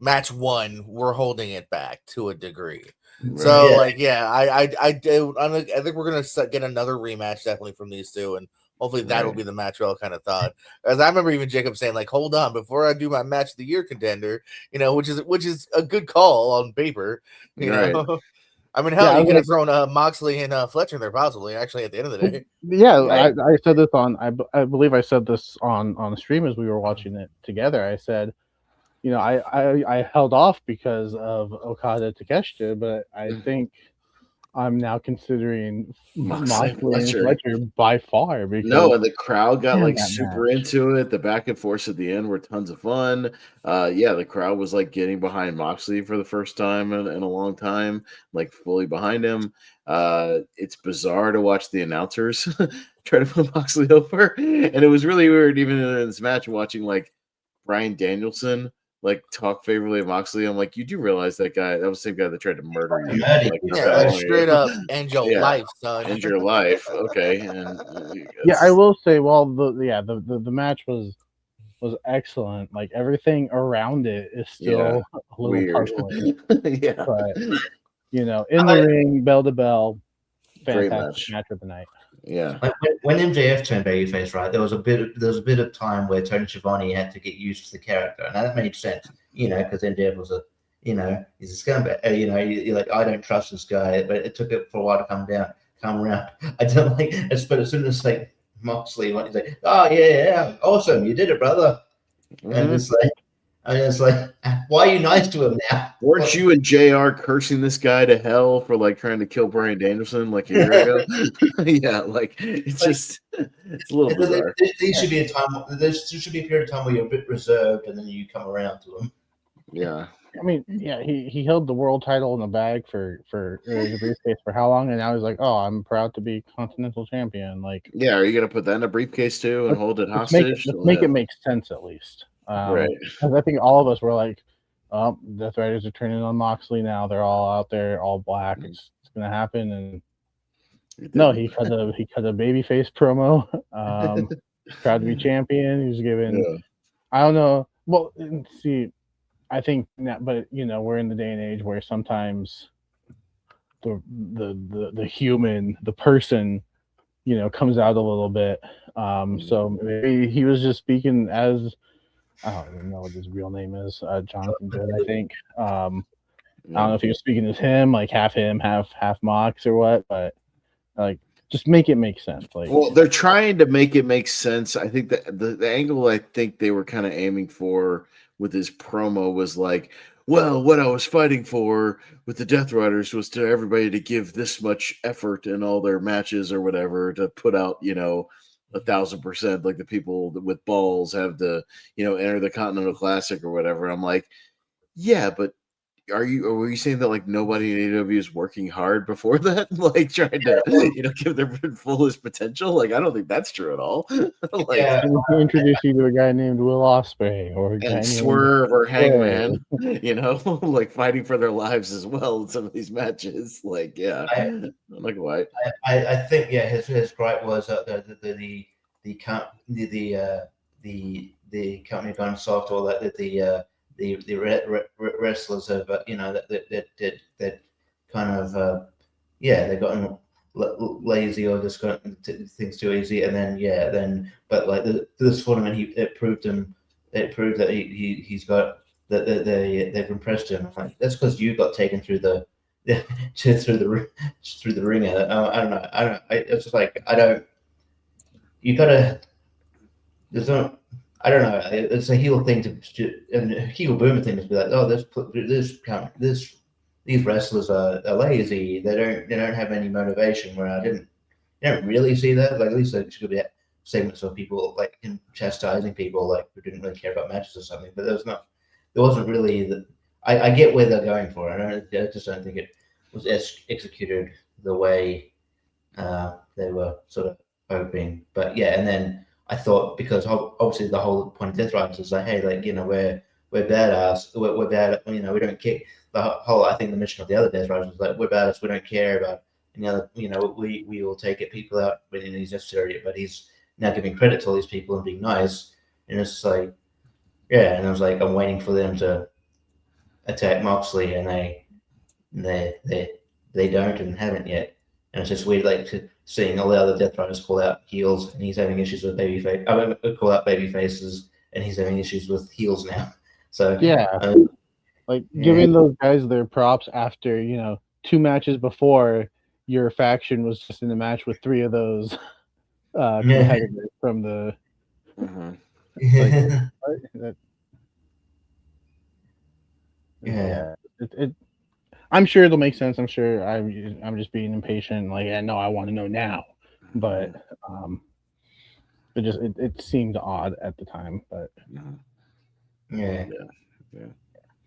match 1, we're holding it back to a degree. Right. So, Yeah. I think we're gonna get another rematch definitely from these two, and hopefully that'll be the match we all kind of thought. As I remember, even Jacob saying like, "Hold on, before I do my match of the year contender," which is a good call on paper, you know. I mean, hell, you could have thrown Moxley and Fletcher in there possibly. Actually, at the end of the day, yeah, I said this on. I believe I said this on the stream as we were watching it together. I said, I held off because of Okada Takeshita, but I think I'm now considering Moxley and Fletcher by far. Because and the crowd got like super into it. The back and forth at the end were tons of fun. The crowd was like getting behind Moxley for the first time in a long time, like fully behind him. It's bizarre to watch the announcers try to put Moxley over, and it was really weird even in this match watching like Bryan Danielson like talk favorably of Moxley. I'm like, you do realize that guy, that was the same guy that tried to murder you. Like straight up end your life, son. End your life. Okay. And I will say, well, the match was excellent. Like everything around it is still a little weird. puzzling. But in the ring, bell to bell, fantastic match of the night. Yeah. When MJF turned babyface, right, there was a bit of time where Tony Schiavone had to get used to the character, and that made sense, because MJF was he's a scumbag. You're like, I don't trust this guy, but it took it for a while to come around. I don't like, but as soon as like Moxley went, he's like, oh yeah, awesome, you did it, brother, and it's like, why are you nice to him now? Weren't you and JR cursing this guy to hell for like trying to kill Bryan Danielson like a year ago? Yeah, like it's just it's a little bizarre. There should be a time. There should be a period of time where you're a bit reserved and then you come around to him. Yeah. I mean, yeah, he held the world title in the bag for the briefcase for how long, and now he's like, "Oh, I'm proud to be Continental Champion." Like, yeah, are you gonna put that in a briefcase too and hold it hostage? Make it make sense at least. Right. Because I think all of us were like, "Oh, Death Riders are turning on Moxley now. They're all out there, all black. It's gonna happen." And no, he cut a babyface promo. Proud to be champion. He was given. I don't know. Well, see. I think that, but we're in the day and age where sometimes the human, the person, comes out a little bit. So maybe he was just speaking as, I don't even know what his real name is, Jonathan Good, I think. I don't know if he was speaking as him, like half him, half Mox or what, but like just make it make sense. Like, well, they're trying to make it make sense. I think that the angle I think they were kind of aiming for with his promo was like, well, what I was fighting for with the Death Riders was to everybody to give this much effort in all their matches or whatever to put out, 1,000%, like the people with balls have to, enter the Continental Classic or whatever. I'm like, yeah, but were you saying that like nobody in AEW is working hard before that, like trying to give their fullest potential? Like, I don't think that's true at all. Like, introduce you to a guy named Will Ospreay or a guy Swerve or Hangman, like fighting for their lives as well in some of these matches. Like, yeah, I'm like, what? I think his gripe was the company gone soft, or that the wrestlers have that kind of they've gotten lazy or just got things too easy, and then but like this tournament it proved that he's got that they've impressed him. Like, that's because you got taken through the ring. I don't know. It's just like you gotta. There's no. I don't know. It's a heel thing and a heel boomer thing to be like, oh, these wrestlers are lazy. They don't have any motivation. Where you don't really see that. Like, at least there should be segments of people like chastising people like who didn't really care about matches or something. But there wasn't really I get where they're going for it. I just don't think it was executed the way they were sort of hoping. But yeah, and then I thought, because obviously the whole point of Death Riders is like, hey, like, you know, we're badass, we're bad, you know, we don't care. The whole, I think the mission of the other Death Riders is like, we're badass, we don't care about any other, you know, we will take it people out when he's necessary. But he's now giving credit to all these people and being nice, and it's like, yeah, and I was like, I'm waiting for them to attack Moxley, and they don't and haven't yet. And it's just weird, like, seeing all the other Death Riders call out heels, and he's having issues with babyface. I mean, call out baby faces, and he's having issues with heels now. So yeah, like giving those guys their props after, you know, 2 matches before, your faction was just in the match with 3 of those competitors from the. Yeah. I'm sure it'll make sense. I'm sure I'm just being impatient. Like, I know I want to know now, but it seemed odd at the time. But yeah.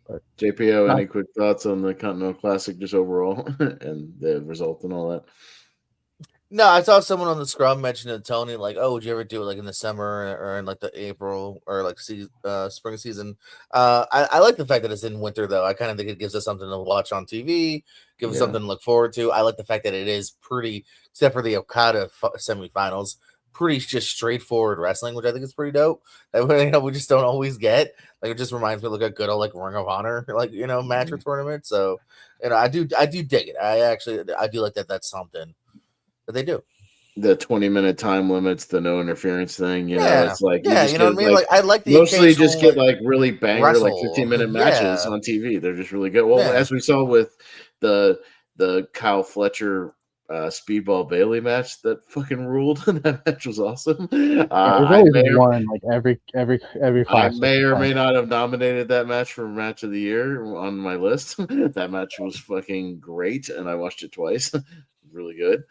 But JPO, any quick thoughts on the Continental Classic just overall and the result and all that? No, I saw someone on the scrum mention to Tony, like, "Oh, would you ever do it like in the summer or in like the April or like spring season?" I like the fact that it's in winter, though. I kind of think it gives us something to watch on TV, give us something to look forward to. I like the fact that it is pretty, except for the Okada semifinals, pretty just straightforward wrestling, which I think is pretty dope. That we just don't always get. Like, it just reminds me of like a good old like Ring of Honor, like, you know, match or tournament. So, you know, I do dig it. I do like that. That's something. But they do the 20-minute time limits, the no interference thing. You know, it's like you know what I mean. Like, I like the mostly just get like really banger like 15-minute matches on TV. They're just really good. Well, as we saw with the Kyle Fletcher Speedball Bailey match, that fucking ruled. That match was awesome. I won like every class. I may or may not have nominated that match for match of the year on my list. That match was fucking great, and I watched it twice. Really good.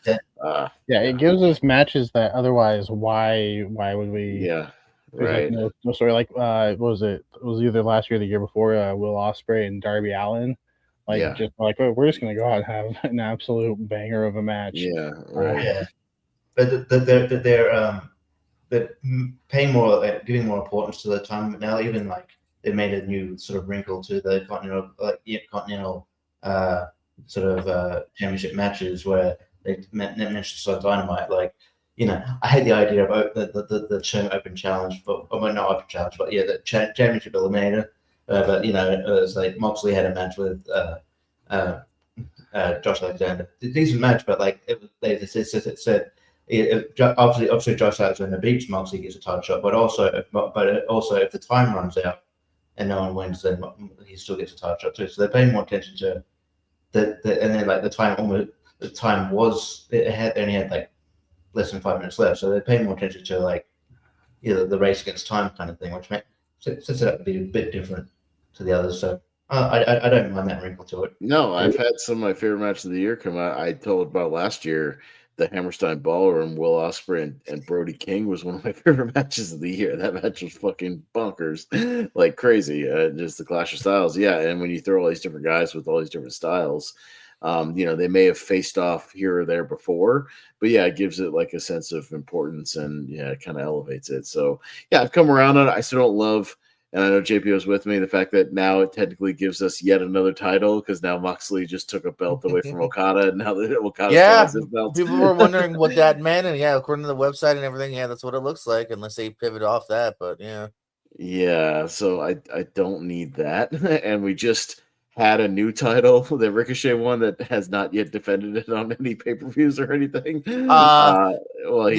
It gives us matches that otherwise why would we? Yeah, right. Like no story. Like what was it? It was either last year or the year before. Will Ospreay and Darby Allin. Like just like, oh, we're just gonna go out and have an absolute banger of a match. Yeah, right. But they're paying more, giving more importance to the time now. Even like they made a new sort of wrinkle to the continental sort of championship matches where they mentioned so Dynamite. Like, you know, I hate the idea of the term open challenge, but not open challenge, but yeah, the championship eliminator. But you know, it was like Moxley had a match with Josh Alexander. Decent match, but like they said. Obviously, Josh Alexander beats Moxley, gets a title shot, but also if the time runs out and no one wins, then he still gets a title shot too. So they're paying more attention to and then like the time they only had like less than 5 minutes left, so they're paying more attention to like the race against time kind of thing, which sets it up to be a bit different to the others. So I don't mind that wrinkle to it. No, I've had some of my favorite matches of the year come out. I told about last year. The Hammerstein Ballroom, Will Ospreay and Brody King was one of my favorite matches of the year. That match was fucking bonkers, like crazy. Just the clash of styles, and when you throw all these different guys with all these different styles, they may have faced off here or there before, but it gives it like a sense of importance and it kind of elevates it. So I've come around on it. I still don't love. And I know JP was with me. The fact that now it technically gives us yet another title because now Moxley just took a belt away from Okada, and now that Okada has his belt. People were wondering what that meant, and according to the website and everything, that's what it looks like, unless they pivot off that. But so I don't need that, and we just had a new title, the Ricochet one that has not yet defended it on any pay-per-views or anything. Did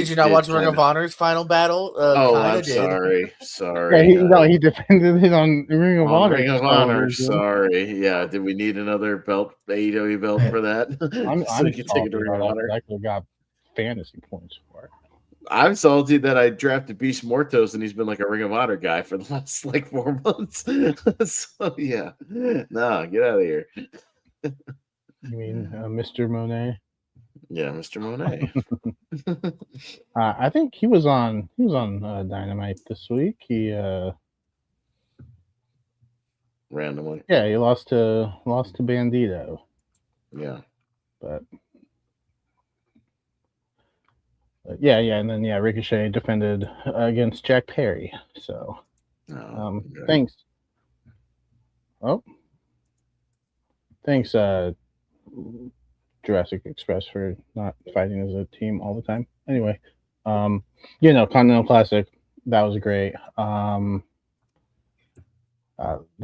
you not watch Ring of Honor's final battle? I'm sorry. He defended it on Ring of Honor. Ring of Honor. Sorry. Did we need another belt, AEW belt for that? I'm so take it to Ring of Honor. I could have got fantasy points for it. I'm salty that I drafted Beast Mortos and he's been like a Ring of Honor guy for the last like 4 months. So get out of here. You mean Mr. Monet? Yeah, Mr. Monet. I think he was on Dynamite this week. He randomly. Yeah, he lost to Bandito, Yeah. but yeah, and then Ricochet defended against Jack Perry. So Okay. thanks. Oh, thanks, Jurassic Express, for not fighting as a team all the time. Anyway, Continental Classic, that was great. The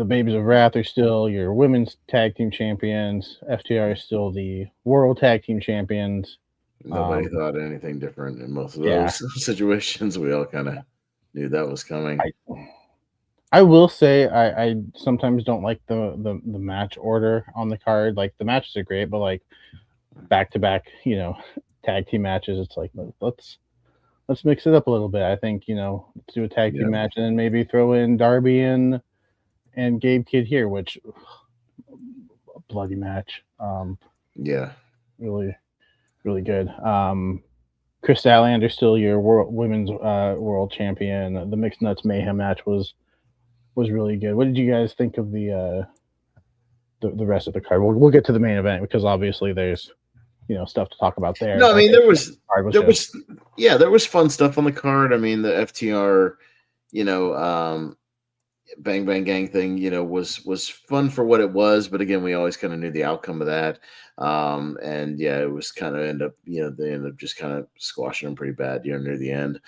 Babies of Wrath are still your women's tag team champions. FTR is still the world tag team champions. Nobody thought anything different in most of Yeah. those situations. We all kind of knew that was coming. I will say I sometimes don't like the match order on the card. Like, the matches are great, but like back to back, tag team matches, it's like, let's mix it up a little bit. I think, let's do a tag team match and then maybe throw in Darby and Gabe Kidd here, which a bloody match. Yeah. Really, really good. Chris Statlander still your women's world champion. The Mixed Nuts Mayhem match was really good. What did you guys think of the rest of the card? We'll get to the main event because obviously there's stuff to talk about there. No, I mean there was fun stuff on the card. I mean the FTR, Bang Bang Gang thing, was fun for what it was, but again, we always kind of knew the outcome of that. And yeah, it was kind of they ended up just kind of squashing them pretty bad, near the end,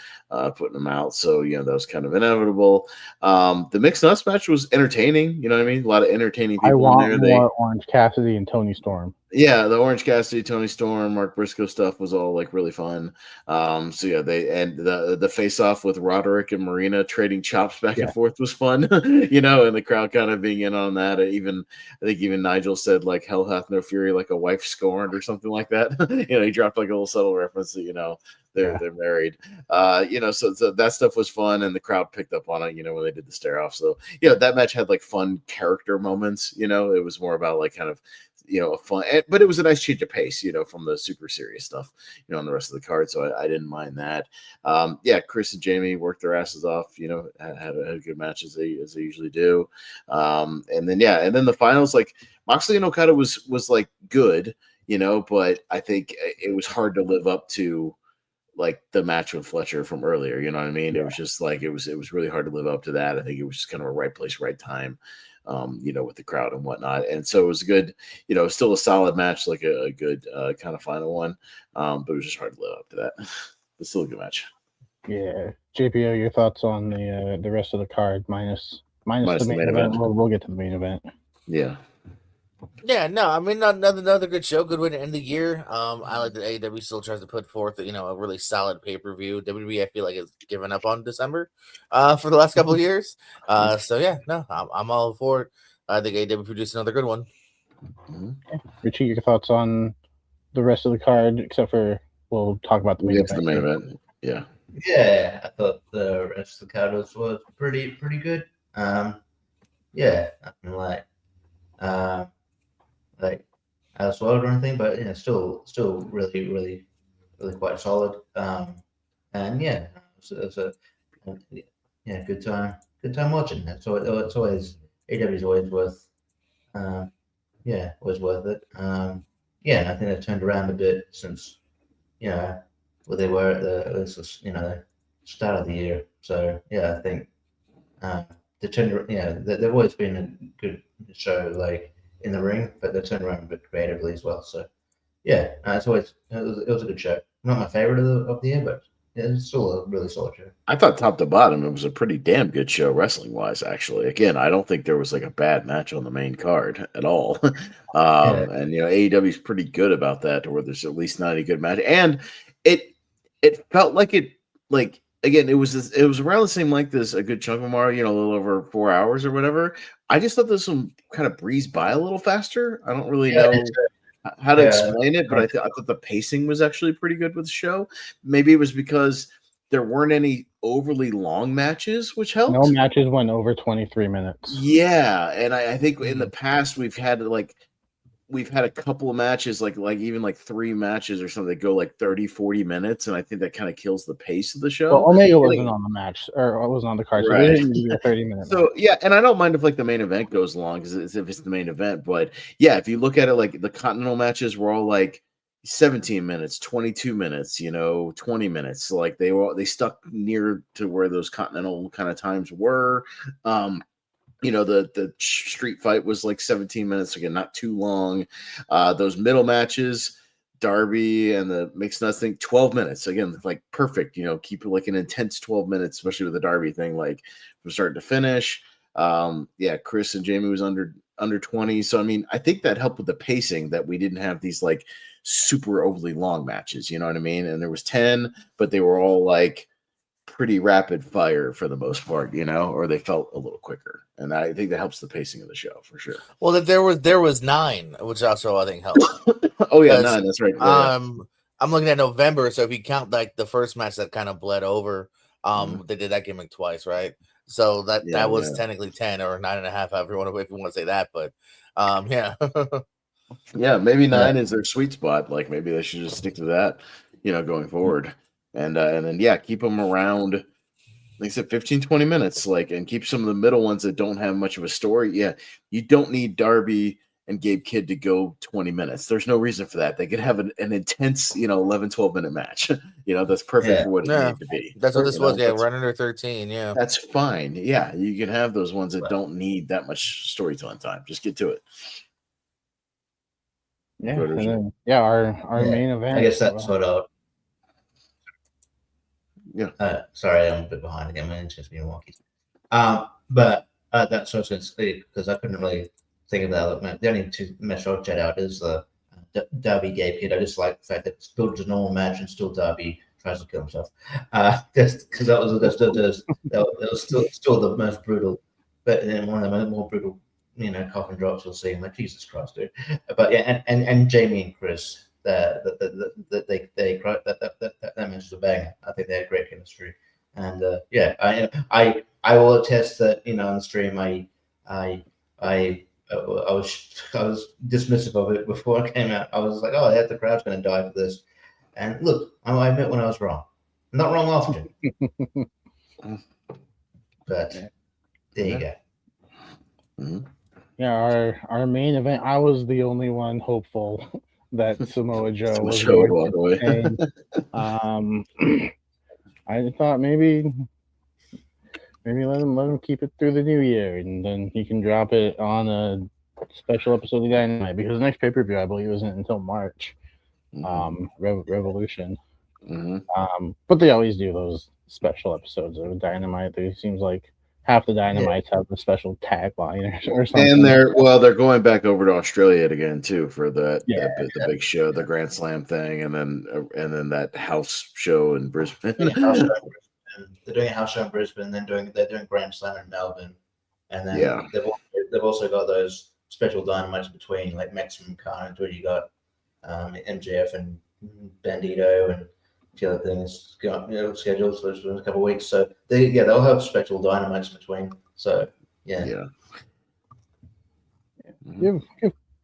putting them out. So, that was kind of inevitable. The Mixed Nuts match was entertaining, you know what I mean? A lot of entertaining people in there. More Orange Cassidy and Tony Storm. Yeah, the Orange Cassidy, Tony Storm, Mark Briscoe stuff was all like really fun. So yeah, the face off with Roderick and Marina trading chops back and forth was fun, and the crowd kind of being in on that. I think even Nigel said like "Hell hath no fury like a wife scorned" or something like that. He dropped like a little subtle reference that they're married. So that stuff was fun, and the crowd picked up on it. When they did the stare off. So that match had like fun character moments. It was more about like kind of a fun, but it was a nice change of pace, from the super serious stuff, on the rest of the card. So I didn't mind that. Chris and Jamie worked their asses off, had a good match as they usually do. And then the finals, like Moxley and Okada was like good, but I think it was hard to live up to like the match with Fletcher from earlier. You know what I mean? Yeah. It was just like, it was really hard to live up to that. I think it was just kind of a right place, right time. With the crowd and whatnot. And so it was good, still a solid match, like a good kind of final one. But it was just hard to live up to that. It's still a good match. Yeah. JPO, your thoughts on the rest of the card minus the main event. We'll get to the main event. Yeah. Yeah, no, I mean, another good show, good way to end the year. I like that AEW still tries to put forth, a really solid pay-per-view. WWE, I feel like, has given up on December for the last couple of years. So yeah, no, I'm all for it. I think AEW produced another good one. Mm-hmm. Richie, your thoughts on the rest of the card, except for we'll talk about the main event. The main event. Yeah. Yeah, I thought the rest of the card was pretty good. Yeah, nothing like outswelled or anything, but still really quite solid. And yeah, it was a good time watching it. So it's always AEW is always worth it. And I think they've turned around a bit since where they were at the start of the year. So yeah, I think they've always been a good show, like in the ring, but they turned around a bit creatively as well. So yeah, it was a good show. Not my favorite of the year, but it's still a really solid show. I thought top to bottom it was a pretty damn good show wrestling wise. Actually, again, I don't think there was like a bad match on the main card at all. And AEW is pretty good about that, to where there's at least 90 good matches, and it felt like it like. Again, it was around the same length as a good chunk of them are, a little over 4 hours or whatever. I just thought this one kind of breezed by a little faster. I don't really know how to explain it, but I thought the pacing was actually pretty good with the show. Maybe it was because there weren't any overly long matches, which helped. No matches went over 23 minutes. Yeah, and I think in the past we've had like we've had a couple of matches, like even like 3 matches or something that go like 30-40 minutes, and I think that kind of kills the pace of the show. Well, Omega wasn't on the match, or wasn't on the card, so they Right. didn't do a 30-minute match. So yeah, and I don't mind if like the main event goes long, because if it's the main event. But yeah, if you look at it, like the Continental matches were all like 17 minutes, 22 minutes, 20 minutes. So like they stuck near to where those Continental kind of times were. The street fight was like 17 minutes, again, not too long. Those middle matches, Darby and the mixed nuts thing, 12 minutes, again, like perfect. Keep it like an intense 12 minutes, especially with the Darby thing, like from start to finish. Chris and Jamie was under 20. So I mean, I think that helped with the pacing, that we didn't have these like super overly long matches, you know what I mean? And there was 10, but they were all like pretty rapid fire for the most part, or they felt a little quicker. And I think that helps the pacing of the show for sure. Well, there was 9, which also I think helped. Oh yeah, 9. That's right. Yeah. I'm looking at November, so if you count like the first match that kind of bled over, they did that gimmick twice, right? So that was technically 10 or 9.5, however you want to say that. But yeah, yeah, maybe 9 is their sweet spot. Like maybe they should just stick to that, going forward. And then keep them around, like I said, 15-20 minutes, and keep some of the middle ones that don't have much of a story. Yeah, you don't need Darby and Gabe Kidd to go 20 minutes. There's no reason for that. They could have an intense, 11-12 minute match. That's perfect for what it needed to be. That's what this was. Yeah, right under 13. Yeah, that's fine. Yeah, you can have those ones that don't need that much storytelling time. Just get to it. Yeah, and then, our main event. I guess that's sort of. Yeah. Sorry, I'm a bit behind again. My internet's been wonky. But that's sort of because I couldn't really think of that. The only 2 matches I'll jet out is the Darby Gabe Kidd. I just like the fact that it's built as a normal match and still Darby tries to kill himself. Just because that was still the most brutal, but then one of the more brutal, coffin drops you'll see. I'm like, Jesus Christ, dude. But yeah, and Jamie and Chris. That match is a banger. I think they had great chemistry, and I will attest that on the stream I was dismissive of it before it came out. I was like, oh, the crowd's going to die for this, and look, I admit when I was wrong. I'm not wrong often, but there you go. Mm-hmm. Yeah, our main event. I was the only one hopeful that Samoa Joe was going to retain. I thought maybe let him keep it through the new year, and then he can drop it on a special episode of Dynamite, because the next pay-per-view I believe isn't until March. Revolution. Mm-hmm. But they always do those special episodes of Dynamite. It seems like half the Dynamites have a special tagline or something. And they're going back over to Australia again too for the big show, the Grand Slam thing, and then that house show in Brisbane. They're doing a house show in Brisbane, they're doing Grand Slam in Melbourne, and then they've also got those special Dynamites between, like Maximum Carnage, where you got MJF and Bandito and the other things scheduled for a couple of weeks. So they'll have special Dynamites between. So give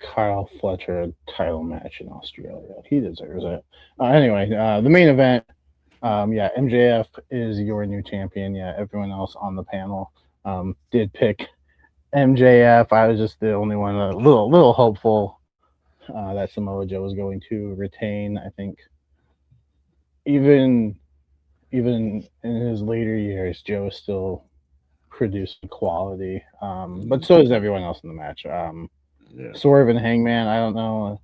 Kyle Fletcher a title match in Australia. He deserves it. Anyway, the main event. MJF is your new champion. Yeah, everyone else on the panel did pick MJF. I was just the only one a little hopeful that Samoa Joe was going to retain. I think even in his later years, Joe is still producing quality. But so is everyone else in the match. Swerve and Hangman, I don't know.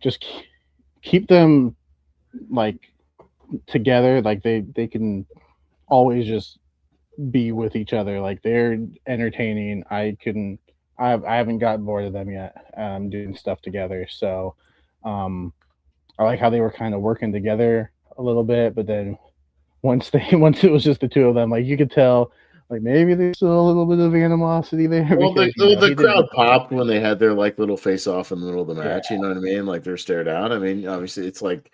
Just keep them like together. Like they can always just be with each other. Like they're entertaining. I haven't gotten bored of them yet. Doing stuff together. So I like how they were kind of working together a little bit, but then once it was just the two of them, like you could tell, like maybe there's still a little bit of animosity there. Well, the crowd popped when they had their like little face off in the middle of the match. Yeah. You know what I mean? Like they're stared out. I mean, obviously it's like,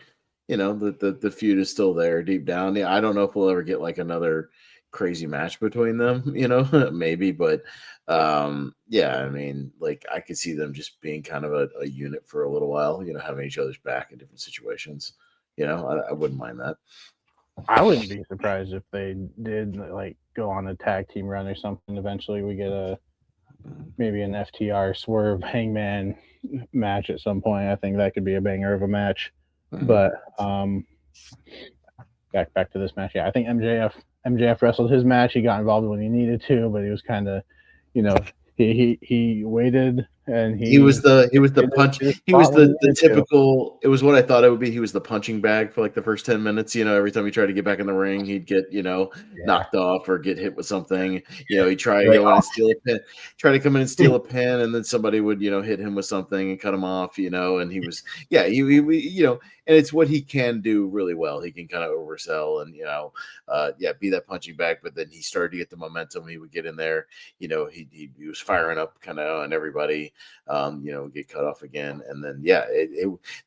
the feud is still there deep down. Yeah, I don't know if we'll ever get like another crazy match between them, maybe, but yeah, I mean, like I could see them just being kind of a unit for a little while, having each other's back in different situations. I wouldn't mind that. I wouldn't be surprised if they did like go on a tag team run or something. Eventually, we get maybe an FTR Swerve Hangman match at some point. I think that could be a banger of a match. But back to this match. Yeah, I think MJF wrestled his match. He got involved when he needed to, but he was kind of, he waited and he was the punch. He was the typical. It was what I thought it would be. He was the punching bag for like the first 10 minutes. Every time he tried to get back in the ring, he'd get knocked off or get hit with something. He'd try to go in and steal a pin, try to come in and steal a pin, and then somebody would hit him with something and cut him off. And he was and it's what he can do really well. He can kind of oversell and be that punching bag. But then he started to get the momentum. He would get in there. He was firing up kind of on everybody. Get cut off again, and then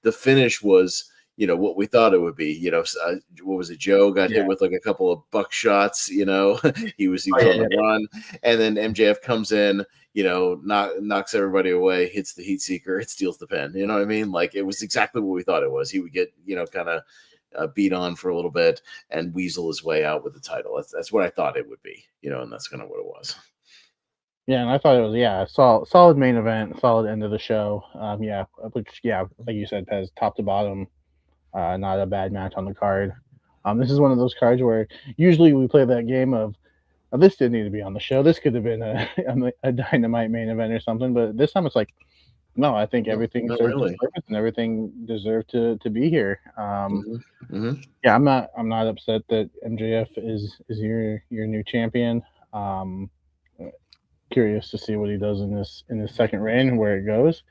the finish was what we thought it would be. What was it? Joe got hit with like a couple of buckshots. He was on the run, and then MJF comes in. Knocks everybody away, hits the heat seeker, it steals the pin. You know what I mean? Like it was exactly what we thought it was. He would get kind of beat on for a little bit and weasel his way out with the title. That's what I thought it would be. And that's kind of what it was. Yeah, and I thought it was a solid main event, solid end of the show. Which like you said, Pez, top to bottom, not a bad match on the card. This is one of those cards where usually we play that game of this didn't need to be on the show. This could have been a Dynamite main event or something, but this time it's like, no, I think everything served its purpose and everything deserved to be here. Yeah, I'm not upset that MJF is your new champion. Curious to see what he does in this second reign, where it goes.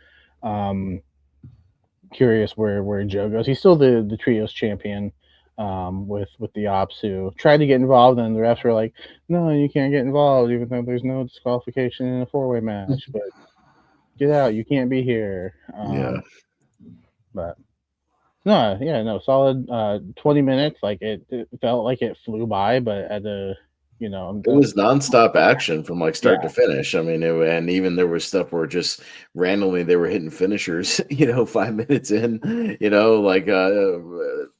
Curious where Joe goes. He's still the trios champion, with the Ops, who tried to get involved, and the refs were like, no, you can't get involved even though there's no disqualification in a 4-way match, but get out, you can't be here. But no, solid 20 minutes. Like it felt like it flew by, but at it was nonstop action from like start to finish. I mean, and even there was stuff where just randomly they were hitting finishers, 5 minutes in, like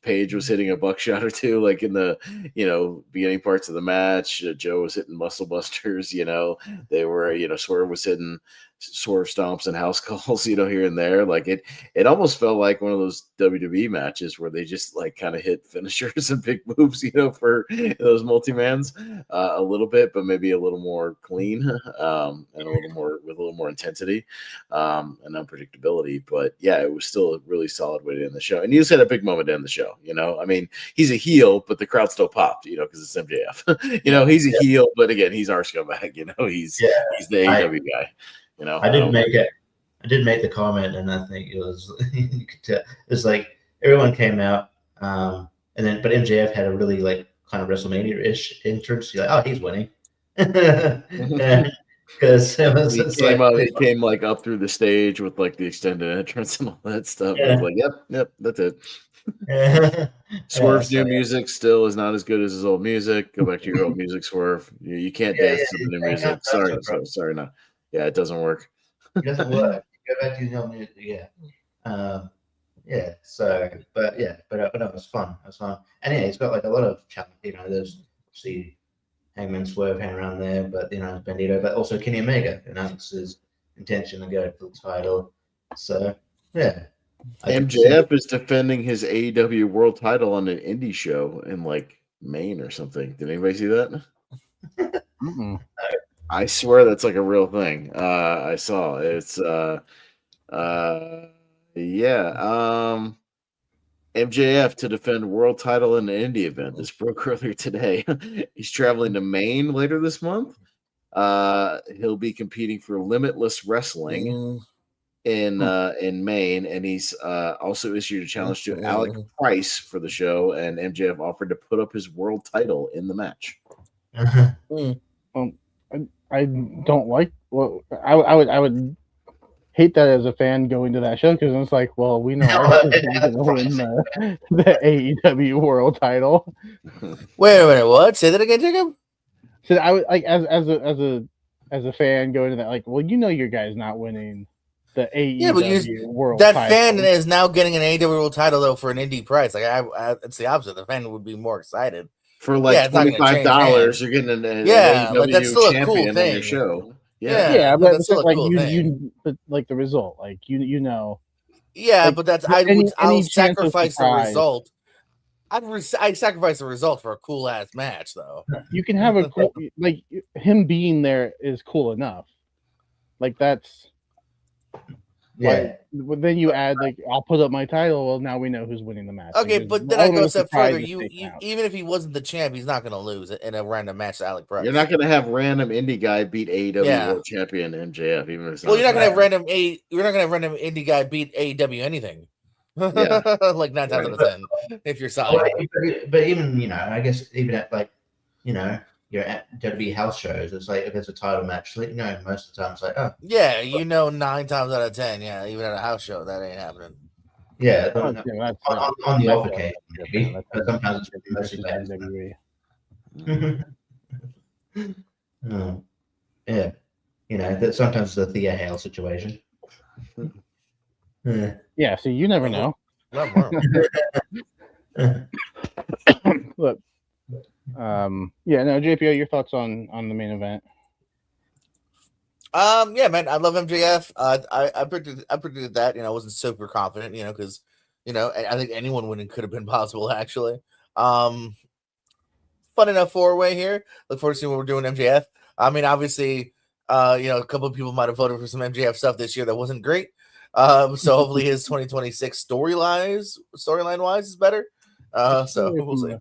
Paige was hitting a buckshot or two, like in the, beginning parts of the match. Joe was hitting muscle busters, they were, Swerve was hitting Swerve stomps and house calls, here and there. Like it almost felt like one of those WWE matches where they just like kind of hit finishers and big moves, for those multi-mans a little bit, but maybe a little more clean and a little more intensity and unpredictability. But yeah, it was still a really solid way to end the show. And you just had a big moment to end the show. I mean, he's a heel, but the crowd still popped, because it's MJF. He's a heel, but again, he's our scumbag. He's the AEW guy. I did make the comment, and I think it was you could tell, it was like everyone came out, but MJF had a really like kind of WrestleMania-ish entrance. You're like, oh, he's winning, because he came like up through the stage with like the extended entrance and all that stuff. I was like, yep, that's it. Swerve's new music still is not as good as his old music. Go back to your old music, Swerve. You can't dance to the new music. Sorry, no. Yeah, it doesn't work. It doesn't work. Go back to your old music. So, but no, it was fun. And yeah, he's got like a lot of challenge. There's obviously Hangman Swerve hanging around there, but Bandito, but also Kenny Omega announced his intention to go for the title. So yeah. MJF is defending his AEW World title on an indie show in like Maine or something. Did anybody see that? I swear that's like a real thing. I saw it's MJF to defend world title in an indie event. This broke earlier today. He's traveling to Maine later this month. He'll be competing for Limitless Wrestling in Maine, and he's also issued a challenge to Alec Price for the show, and MJF offered to put up his world title in the match. I don't like. Well, I would hate that as a fan going to that show, because it's like, well, we know our going to win the AEW World title. Wait, what? Say that again, Jacob. So I would like as a fan going to that, like, well, your guy's not winning the Yeah, but AEW World that title. fan is now getting an AEW World title though for an indie price. Like it's the opposite. The fan would be more excited. For like it's not gonna change $25, hands. you're getting an Yeah, AEW like, that's still a cool champion on your thing. show. Yeah, but but that's still a like cool thing. but like the result, like Yeah, like, but that's any I'll chance of sacrifice the surprise. result. I'd sacrifice the result for a cool ass match, though. You can have a cool, like, him being there is cool enough. Like, that's Yeah. Like, then you add, like, I'll put up my title. Well, now we know who's winning the match. Okay, Like, but then I go a step further. Even if he wasn't the champ, he's not going to lose in a random match to Alec Price. You're not going to have random indie guy beat AEW World Champion MJF. Even if it's you're not going to have random indie guy beat AEW anything. Yeah. Like 9 times out of 10, if you're solid. But even I guess even at like you're at WWE house shows, it's like if it's a title match, most of the time it's like, oh yeah, 9 times out of 10, even at a house show that ain't happening. Yeah, on the off occasion, maybe. But sometimes it's mostly bad. Yeah, that sometimes it's a Thea Hale situation. Yeah, so you never know. Look, JPO, your thoughts on the main event? Yeah, man, I love MJF. I predicted that. I wasn't super confident, because I think anyone winning could have been possible, actually. Fun enough 4-way here. Look forward to seeing what we're doing MJF. I mean, obviously, a couple of people might have voted for some MJF stuff this year that wasn't great. So hopefully his 2026 storyline wise is better. So we'll see.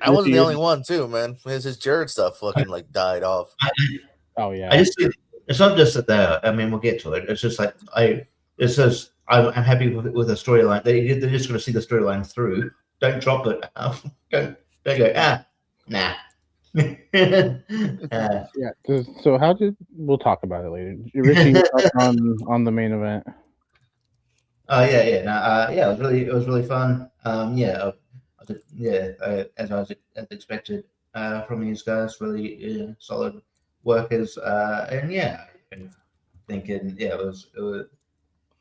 I wasn't the only one too, man. His Jared stuff fucking like died off. Oh yeah. I just it's not just that. I mean, we'll get to it. It's just like I'm happy with the storyline. They're just going to see the storyline through. Don't drop it. Don't go. Nah. Yeah. So we'll talk about it later. Richie, on the main event. It was really fun. As I was expected from these guys, really solid workers. Thinking, it was.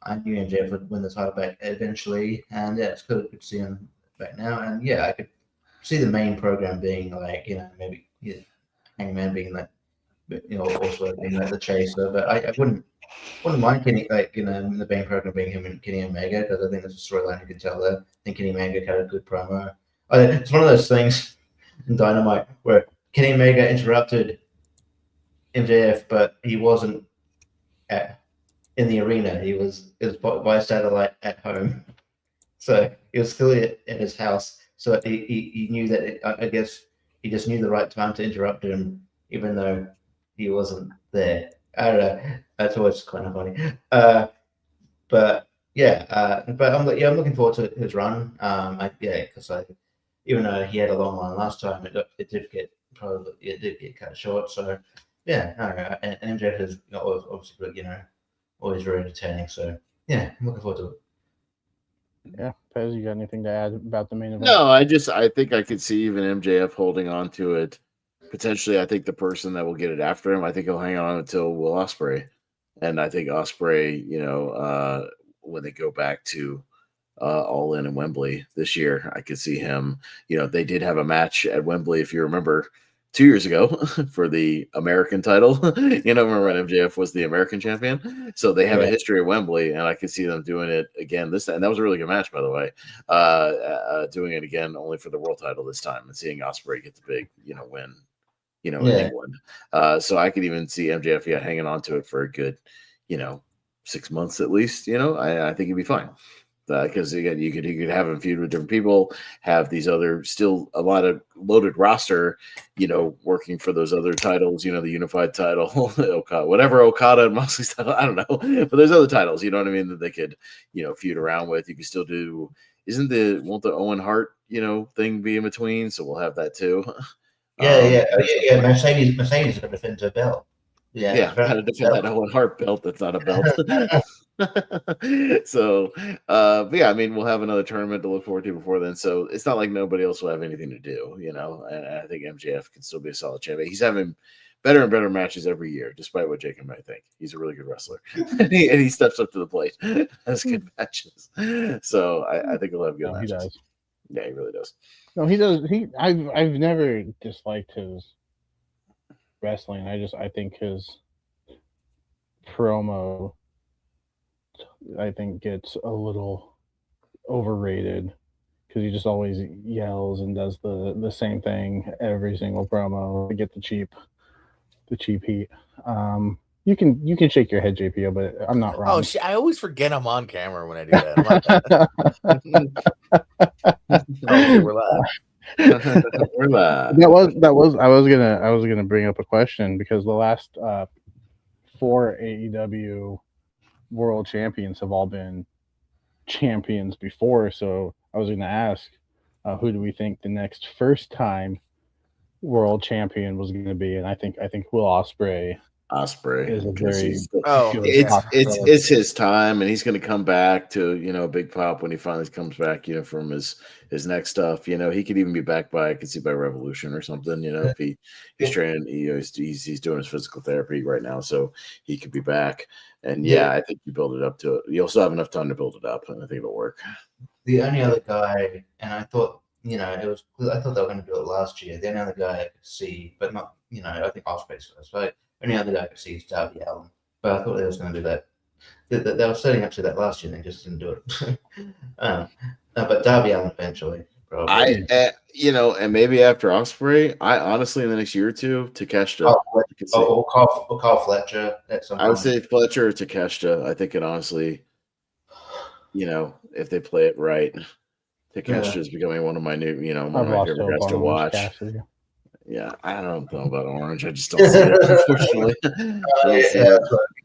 I knew MJF would win the title back eventually, and it's good to see him back now. And I could see the main program being like, maybe Hangman being like, also being like the chaser. But I wouldn't mind Kenny, the main program being him and Kenny Omega, because I think there's a storyline you can tell there. I think Kenny Omega had a good promo. It's one of those things in Dynamite where Kenny Omega interrupted MJF, but he wasn't in the arena. It was by satellite at home, so he was still at his house. So he knew that. I guess he just knew the right time to interrupt him, even though he wasn't there. I don't know. That's always kind of funny. But I'm looking forward to his run. Because even though he had a long one last time, it did get cut short. So and MJF is obviously always very entertaining. So I'm looking forward to it. Yeah, Pez, you got anything to add about the main event? No, I think I could see even MJF holding on to it. Potentially, I think the person that will get it after him, I think he'll hang on until Will Ospreay. And I think Ospreay, when they go back to All In Wembley this year, I could see him. They did have a match at Wembley, if you remember, 2 years ago for the American title. Remember when MJF was the American champion? So they have a history of Wembley, and I could see them doing it again this time. And that was a really good match, by the way. Doing it again only for the world title this time, and seeing Ospreay get the big, win. In England. So I could even see MJF hanging on to it for a good, 6 months at least. I think he'd be fine. Because again, you could have him feud with different people, have these other still a lot of loaded roster, working for those other titles, the unified title, Okada and Moxley's title, I don't know, but there's other titles, you know what I mean, that they could, feud around with. You can still do. Won't the Owen Hart, thing be in between? So we'll have that too. Mercedes is going to defend her belt. How to defend that Owen Hart belt that's not a belt. So, but yeah, I mean, we'll have another tournament to look forward to before then. So it's not like nobody else will have anything to do, you know. And I think MJF can still be a solid champion. He's having better and better matches every year, despite what Jacob might think. He's a really good wrestler, and he steps up to the plate, has good matches. So I think he'll have good No, he matches. does. Yeah, he really does. No, he does. I've never disliked his wrestling. I think his promo gets a little overrated because he just always yells and does the same thing every single promo to get the cheap heat. You can shake your head, JPO, but I'm not wrong. Oh shit! I always forget I'm on camera when I do that. Oh, shit, we're live. We're live. That was I was gonna bring up a question because the last 4 AEW World Champions have all been champions before, so I was gonna ask who do we think the next first time world champion was going to be, and I think Will Ospreay is a very it's his time, and he's going to come back to, you know, a big pop when he finally comes back, you know, from his next stuff. You know, he could even be back by, I could see, by Revolution or something, you know, if he's training, you know, he's doing his physical therapy right now, so he could be back. And yeah, I think you build it up to it. You also have enough time to build it up, and I think it'll work. The only other guy, and I thought, you know, I thought they were going to do it last year. The only other guy I could see, but not, you know, I think Ospreay's first, right? Only other guy I could see is Darby Allin. But I thought they was going to do that. They were setting up to that last year, and they just didn't do it. But Darby Allin eventually, probably. You know, and maybe after Ospreay, I honestly in the next year or two, Takeshita. Or Carl Fletcher. I would say Fletcher or Takeshita. I think it honestly, you know, if they play it right, Takeshita is becoming one of my new, you know, one of my favorite guys to watch. Yeah, I don't know about Orange. I just don't see it, unfortunately.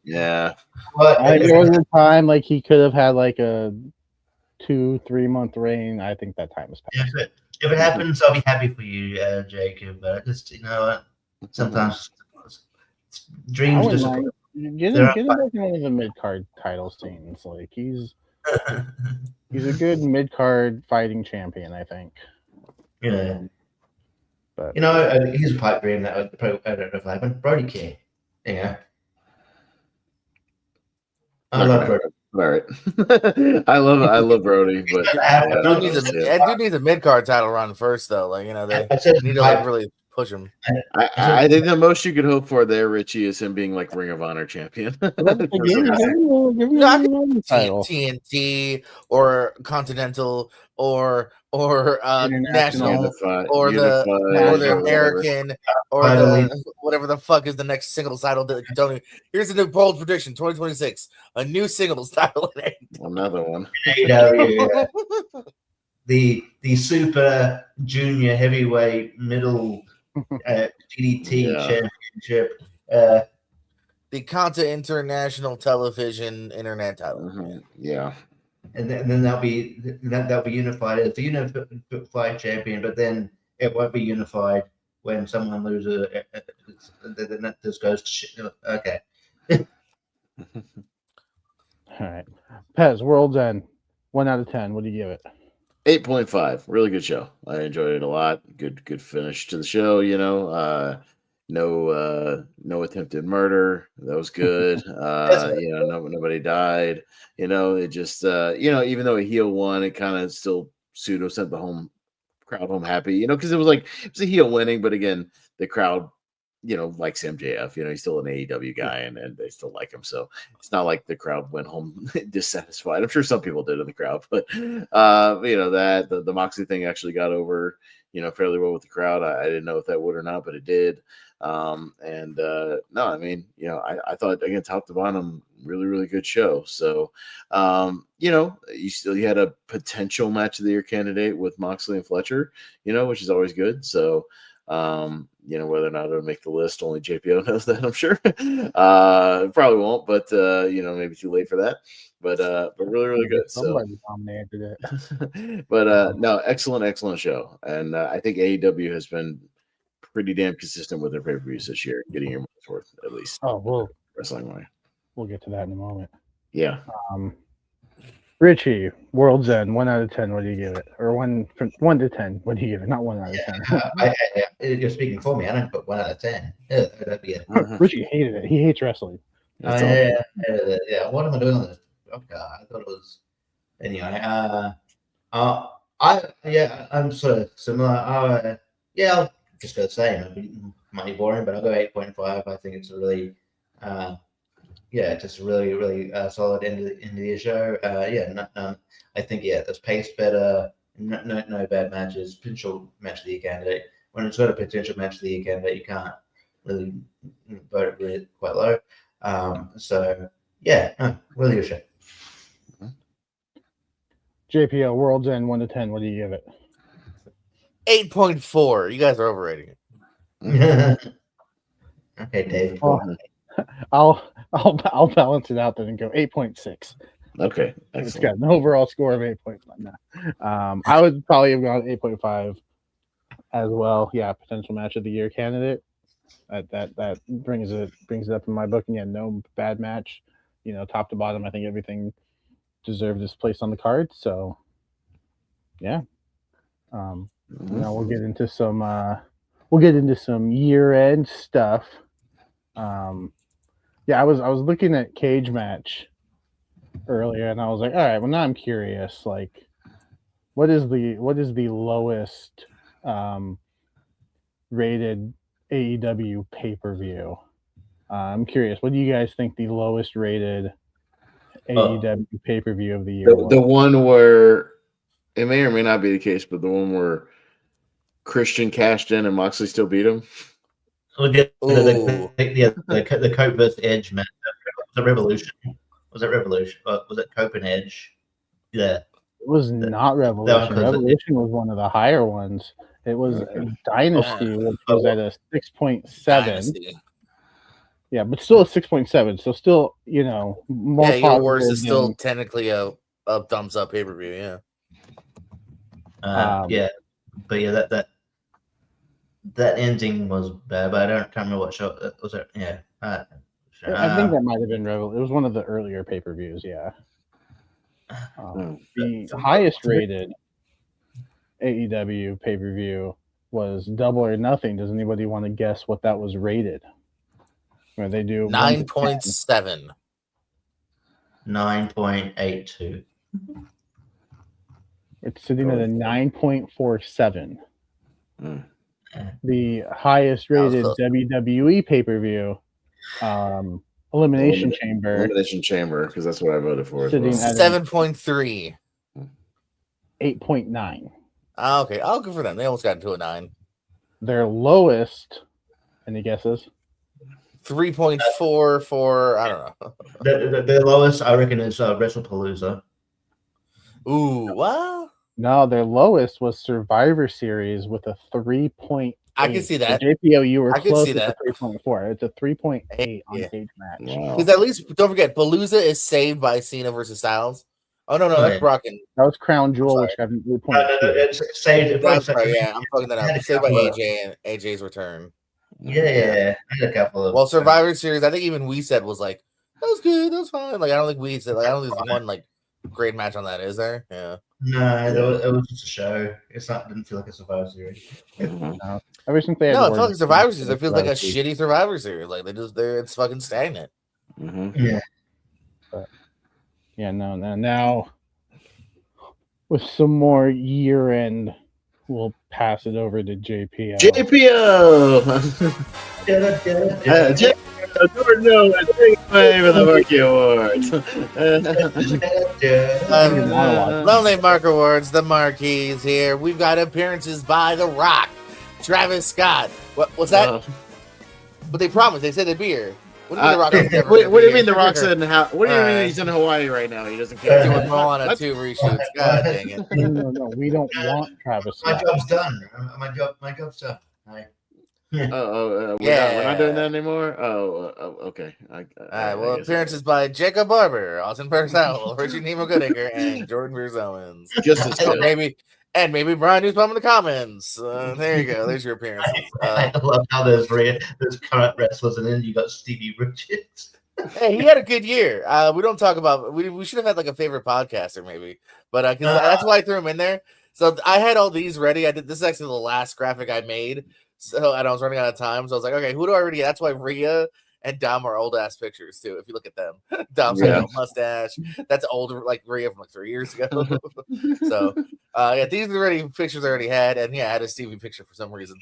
Yeah. There was a time like he could have had like a 2-3 month reign. I think that time is past. If it happens, I'll be happy for you, Jacob. But just, you know, sometimes dreams disappoint. Get him back in one of the mid card title scenes. Like he's a good mid card fighting champion, I think. Yeah. But you know, here's a pipe dream that I don't know if it happened. Brody King. Yeah. I love Brody. All right. I love Brody, but that dude needs a mid card title run first, though. Like, you know, they need to like really push him. I think the most you could hope for there, Richie, is him being like Ring of Honor champion. TNT or Continental or National or the American or the whatever the fuck is the next singles title. Here's a new bold prediction: 2026, a new singles title. Another one. The Super Junior Heavyweight Middle DDT Championship. The Conta International Television Internet title. Mm-hmm. Yeah. And then that'll be unified as the unified champion, but then it won't be unified when someone loses. Then that just goes to shit. Okay. All right. Pez, World's End. 1 out of 10. What do you give it? 8.5. Really good show. I enjoyed it a lot. Good finish to the show. You know, no attempted murder. That was good. You know, nobody died. You know, it just you know, even though a heel won, it kind of still pseudo sent the crowd home happy. You know, because it was a heel winning, but again, the crowd, you know, likes MJF. You know, he's still an AEW guy, and they still like him. So it's not like the crowd went home dissatisfied. I'm sure some people did in the crowd, but you know, that the Moxley thing actually got over, you know, fairly well with the crowd. I didn't know if that would or not, but it did. No, I mean, you know, I thought, again, top to bottom, really good show. So, you know, you had a potential match of the year candidate with Moxley and Fletcher, you know, which is always good. So, you know, whether or not it'll make the list, only JPO knows that, I'm sure. Probably won't, but you know, maybe too late for that. But really good. Somebody nominated it. But no, excellent show. And I think AEW has been pretty damn consistent with their pay-per-views this year, getting your money's worth, at least. Oh, well, wrestling way. We'll get to that in a moment. Yeah. Richie, Worlds End, 1 out of 10. What do you give it? Or 1 to 10? What do you give it? Not 1 out of 10. You're speaking for me. I don't put 1 out of 10. Yeah, that'd be it. Richie hated it. He hates wrestling. That's all. Yeah. What am I doing on this? Okay, I thought it was anyway. I'm sort of similar. I'll just go the same. Might be boring, but I'll go 8.5. I think it's a really, just a really, really solid end of the show. I think it's paced better. No bad matches. Potential match of the year candidate. When it's got a potential match of the year candidate, you can't really vote it really quite low. Really good show. JPL, Worlds End, 1 to 10. What do you give it? 8.4. You guys are overrating it. Okay, Dave. I'll balance it out then and go 8.6. Okay. It's got an overall score of 8.5. No. I would probably have gone 8.5 as well. Yeah, potential match of the year candidate. That brings it up in my book. And no bad match. Top to bottom, I think everything deserved its place on the card. So, yeah. We'll get into some year-end stuff. I was looking at Cage Match earlier, and I was like, all right, well, now I'm curious. Like, what is the lowest rated AEW pay-per-view? I'm curious. What do you guys think the lowest rated AEW pay-per-view of the year was? The one where it may or may not be the case, but the one where Christian cashed in and Moxley still beat him. The Cope versus Edge match. Was it Revolution? Was it Cope and Edge? Yeah. It was not Revolution. Revolution was one of the higher ones. It was Dynasty, which was at a 6.7. Yeah, but still a 6.7. So still, more. Yeah, your worst is still technically a thumbs up pay per view. Yeah. That ending was bad, but can't remember what show it was. Yeah. I think that might have been Revolution. It was one of the earlier pay per views. Yeah. The highest rated AEW pay per view was Double or Nothing. Does anybody want to guess what that was rated? Where they do 9.7. 9.82. It's sitting at a 9.47. The highest rated WWE pay per view, Elimination Chamber. Elimination Chamber, because that's what I voted for. Sitting at 7.3. 8.9. Okay, I'll go for them. They almost got into a 9. Their lowest, any guesses? 3.4 for, I don't know. The lowest, I reckon, is WrestlePalooza. Ooh, what? No, their lowest was Survivor Series with a 3.8. I can see that. So JPO, you were close to 3.4. It's a 3.8 on Cage Match. Because at least, don't forget, Palooza is saved by Cena versus Styles. Oh, no, that's Brocken. That was Crown Jewel, which got 3.2. It's saved. I'm fucking that up. It's saved by AJ and AJ's return. Yeah. I had a couple of. Well, Survivor Series, I think even we said was like, that was good, that was fine. Like, I don't think we said, I don't think there's one like great match on that, is there? Yeah. No, it was just a show. Didn't feel like a Survivor Series. No. Ever since they had it felt like Survivor Series. It feels like a shitty Survivor Series. Like it's fucking stagnant. Yeah. But, now with some more year end, we'll pass it over to JPO. Jordan, take away for the Markie Awards. Lonely Mark Awards, the Markies here. We've got appearances by The Rock, Travis Scott. What's that? But they promised. They said they'd be here. What do you mean The Rock? What do you mean The Rock's in? What do you mean he's in Hawaii right now? He doesn't care. He's doing Moana 2 reshoots. God dang it! No, we don't want Travis Scott. My job's done. My job's done. We're not doing that anymore. Okay. All right. Well, appearances by Jacob Barber, Austin Purcell, Richie Goodacre, and Jordan Pierce Owens. Just as good. Maybe Brian Newsbaum in the comments. There you go. There's your appearances. I love how there's current wrestlers, and then you got Stevie Richards. Hey, he had a good year. We don't talk about. We should have had like a favorite podcaster maybe, but because that's why I threw him in there. So I had all these ready. I did this is actually the last graphic I made. So and I was running out of time. So I was like, okay, who do I already? That's why Rhea and Dom are old ass pictures too. If you look at them, Dom's got a mustache. That's older, like Rhea from like 3 years ago. So yeah, these already pictures I already had, and yeah, I had a Stevie picture for some reason,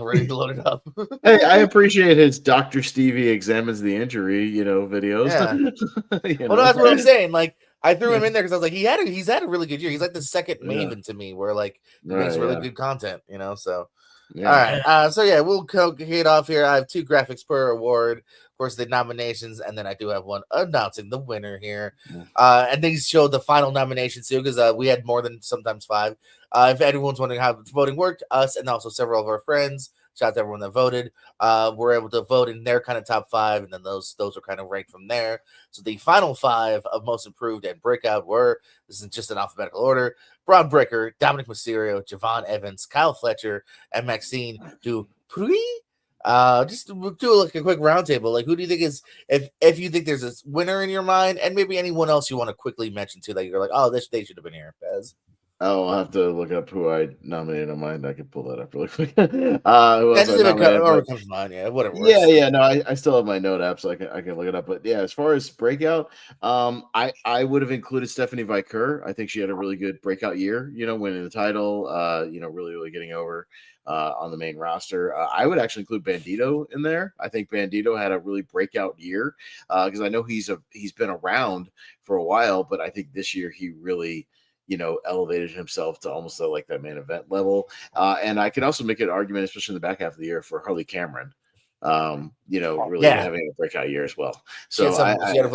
ready to load it up. Hey, I appreciate his Dr. Stevie examines the injury, videos. Yeah. Well, no, that's what I'm saying. Like, I threw him in there because I was like, he's had a really good year. He's like the second Maven to me, where like he makes really good content, So, all right. So yeah, we'll kick it off here. I have 2 graphics per award, of course, the nominations, and then I do have one announcing the winner here. And they showed the final nominations too, because we had more than sometimes 5. If anyone's wondering how the voting worked, us and also several of our friends. Shout out to everyone that voted. We're able to vote in their kind of top 5, and then those are kind of ranked from there. So the final 5 of most improved and breakout were, this is just in alphabetical order, Braun Breaker, Dominic Mysterio, Javon Evans, Kyle Fletcher, and Maxine Dupri. Just do like a quick roundtable. Like, who do you think is, if you think there's a winner in your mind, and maybe anyone else you want to quickly mention too, that you're like, oh, they should have been here, Bez. Oh, I'll have to look up who I nominated on mine. I can pull that up really quick. Who else comes to mind? Yeah, whatever. Yeah. No, I still have my note app, so I can look it up. But yeah, as far as breakout, I would have included Stephanie Viker. I think she had a really good breakout year. Winning the title. Really getting over on the main roster. I would actually include Bandito in there. I think Bandito had a really breakout year because I know he's been around for a while, but I think this year he really elevated himself to almost like that main event level. And I can also make an argument, especially in the back half of the year, for Harley Cameron. Really having a breakout year as well. So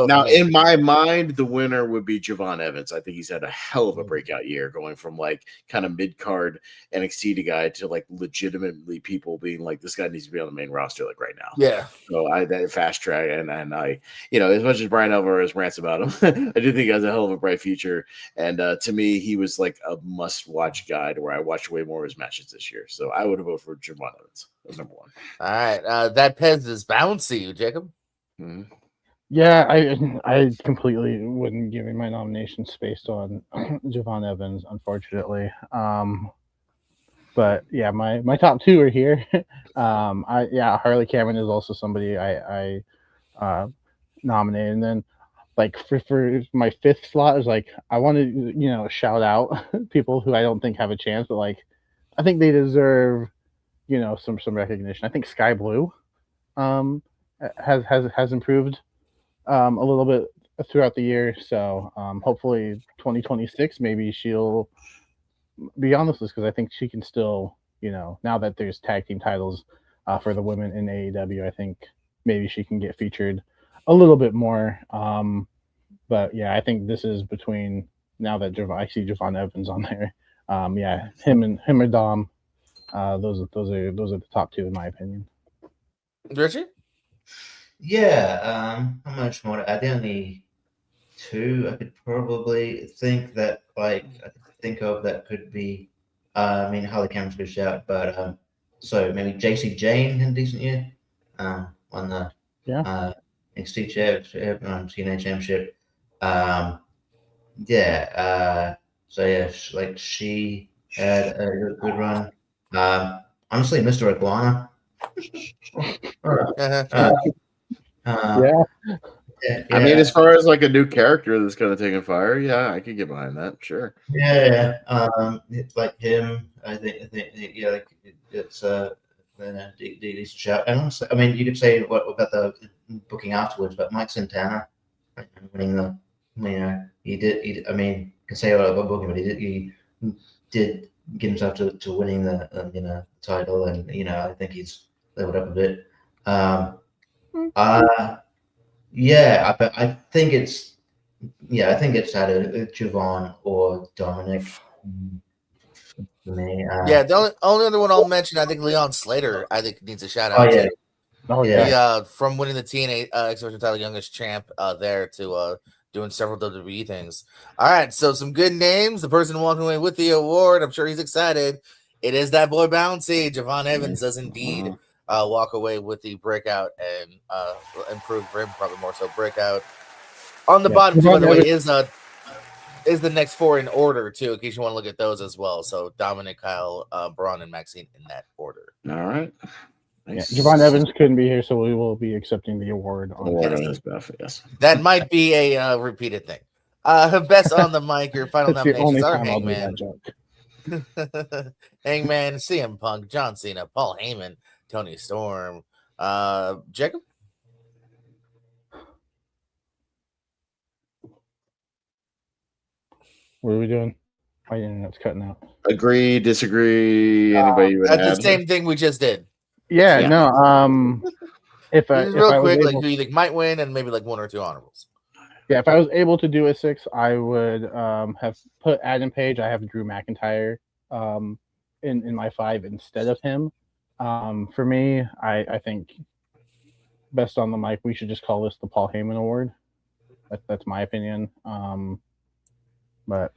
now in my mind, the winner would be Javon Evans. I think he's had a hell of a breakout year, going from like kind of mid-card NXT guy to like legitimately people being like, this guy needs to be on the main roster like right now. Yeah. So that fast track and I, as much as Brian Alvarez rants about him, I do think he has a hell of a bright future. And to me, he was like a must-watch guy to where I watched way more of his matches this year. So I would have voted for Javon Evans. That's number 1. All right. That Pez is bouncy, Jacob. Mm-hmm. Yeah, I completely wouldn't give him my nominations based on Javon Evans, unfortunately. But yeah, my top 2 are here. Harley Cameron is also somebody I nominated, and then like for my 5th slot is like I want to shout out people who I don't think have a chance, but like I think they deserve some recognition. I think Sky Blue has improved a little bit throughout the year. So hopefully 2026, maybe she'll be on this list, because I think she can still, now that there's tag team titles for the women in AEW, I think maybe she can get featured a little bit more. But yeah, I think this is between, now that I see Javon Evans on there. Him and Dom. Those are the top 2 in my opinion. Richie? Yeah, how much more to add? The only 2 I could probably think that I could think of that could be Harley Cameron's a good shout, but so maybe JC Jane in a decent year. Won the NXT TNA championship. She had a good run. Honestly, Mr. Iguana. I mean, as far as like a new character that's kind of taking fire, I could get behind that. Sure. It's like him. I think it's a decent shout. And honestly, I mean, you could say what about the booking afterwards, but Mike Santana winning the, he did. I mean, you can say what about booking, but he did get himself to winning the title, and I think he's leveled up a bit. I think it's either Javon or Dominic. For me, the only other one I'll mention, I think Leon Slater, I think needs a shout out. He, from winning the TNA X-Division title, youngest champ there, to doing several WWE things. All right, so some good names. The person walking away with the award, I'm sure he's excited. It is that boy Bouncy. Javon Evans does indeed walk away with the breakout and improved rim, probably more so breakout. On the bottom, too, by the way, is the next 4 in order, too, in case you want to look at those as well. So Dominic, Kyle, Braun, and Maxine in that order. All right. Nice. Yeah, Javon Evans couldn't be here, so we will be accepting the award on his behalf. Yes. That might be a repeated thing. Best on the mic, your final That's the nominations only are time I'll do Hangman, that joke. Hangman, CM Punk, John Cena, Paul Heyman, Tony Storm, Jacob. What are we doing? My internet's cutting out. Agree, disagree. Anybody would That's add? the same thing we just did. Yeah. No. If I real quick, was like who you think might win, and maybe like 1 or 2 honorables. Yeah, if I was able to do a 6, I would have put Adam Page. I have Drew McIntyre in my 5 instead of him. For me, I think best on the mic, we should just call this the Paul Heyman Award. That's my opinion. But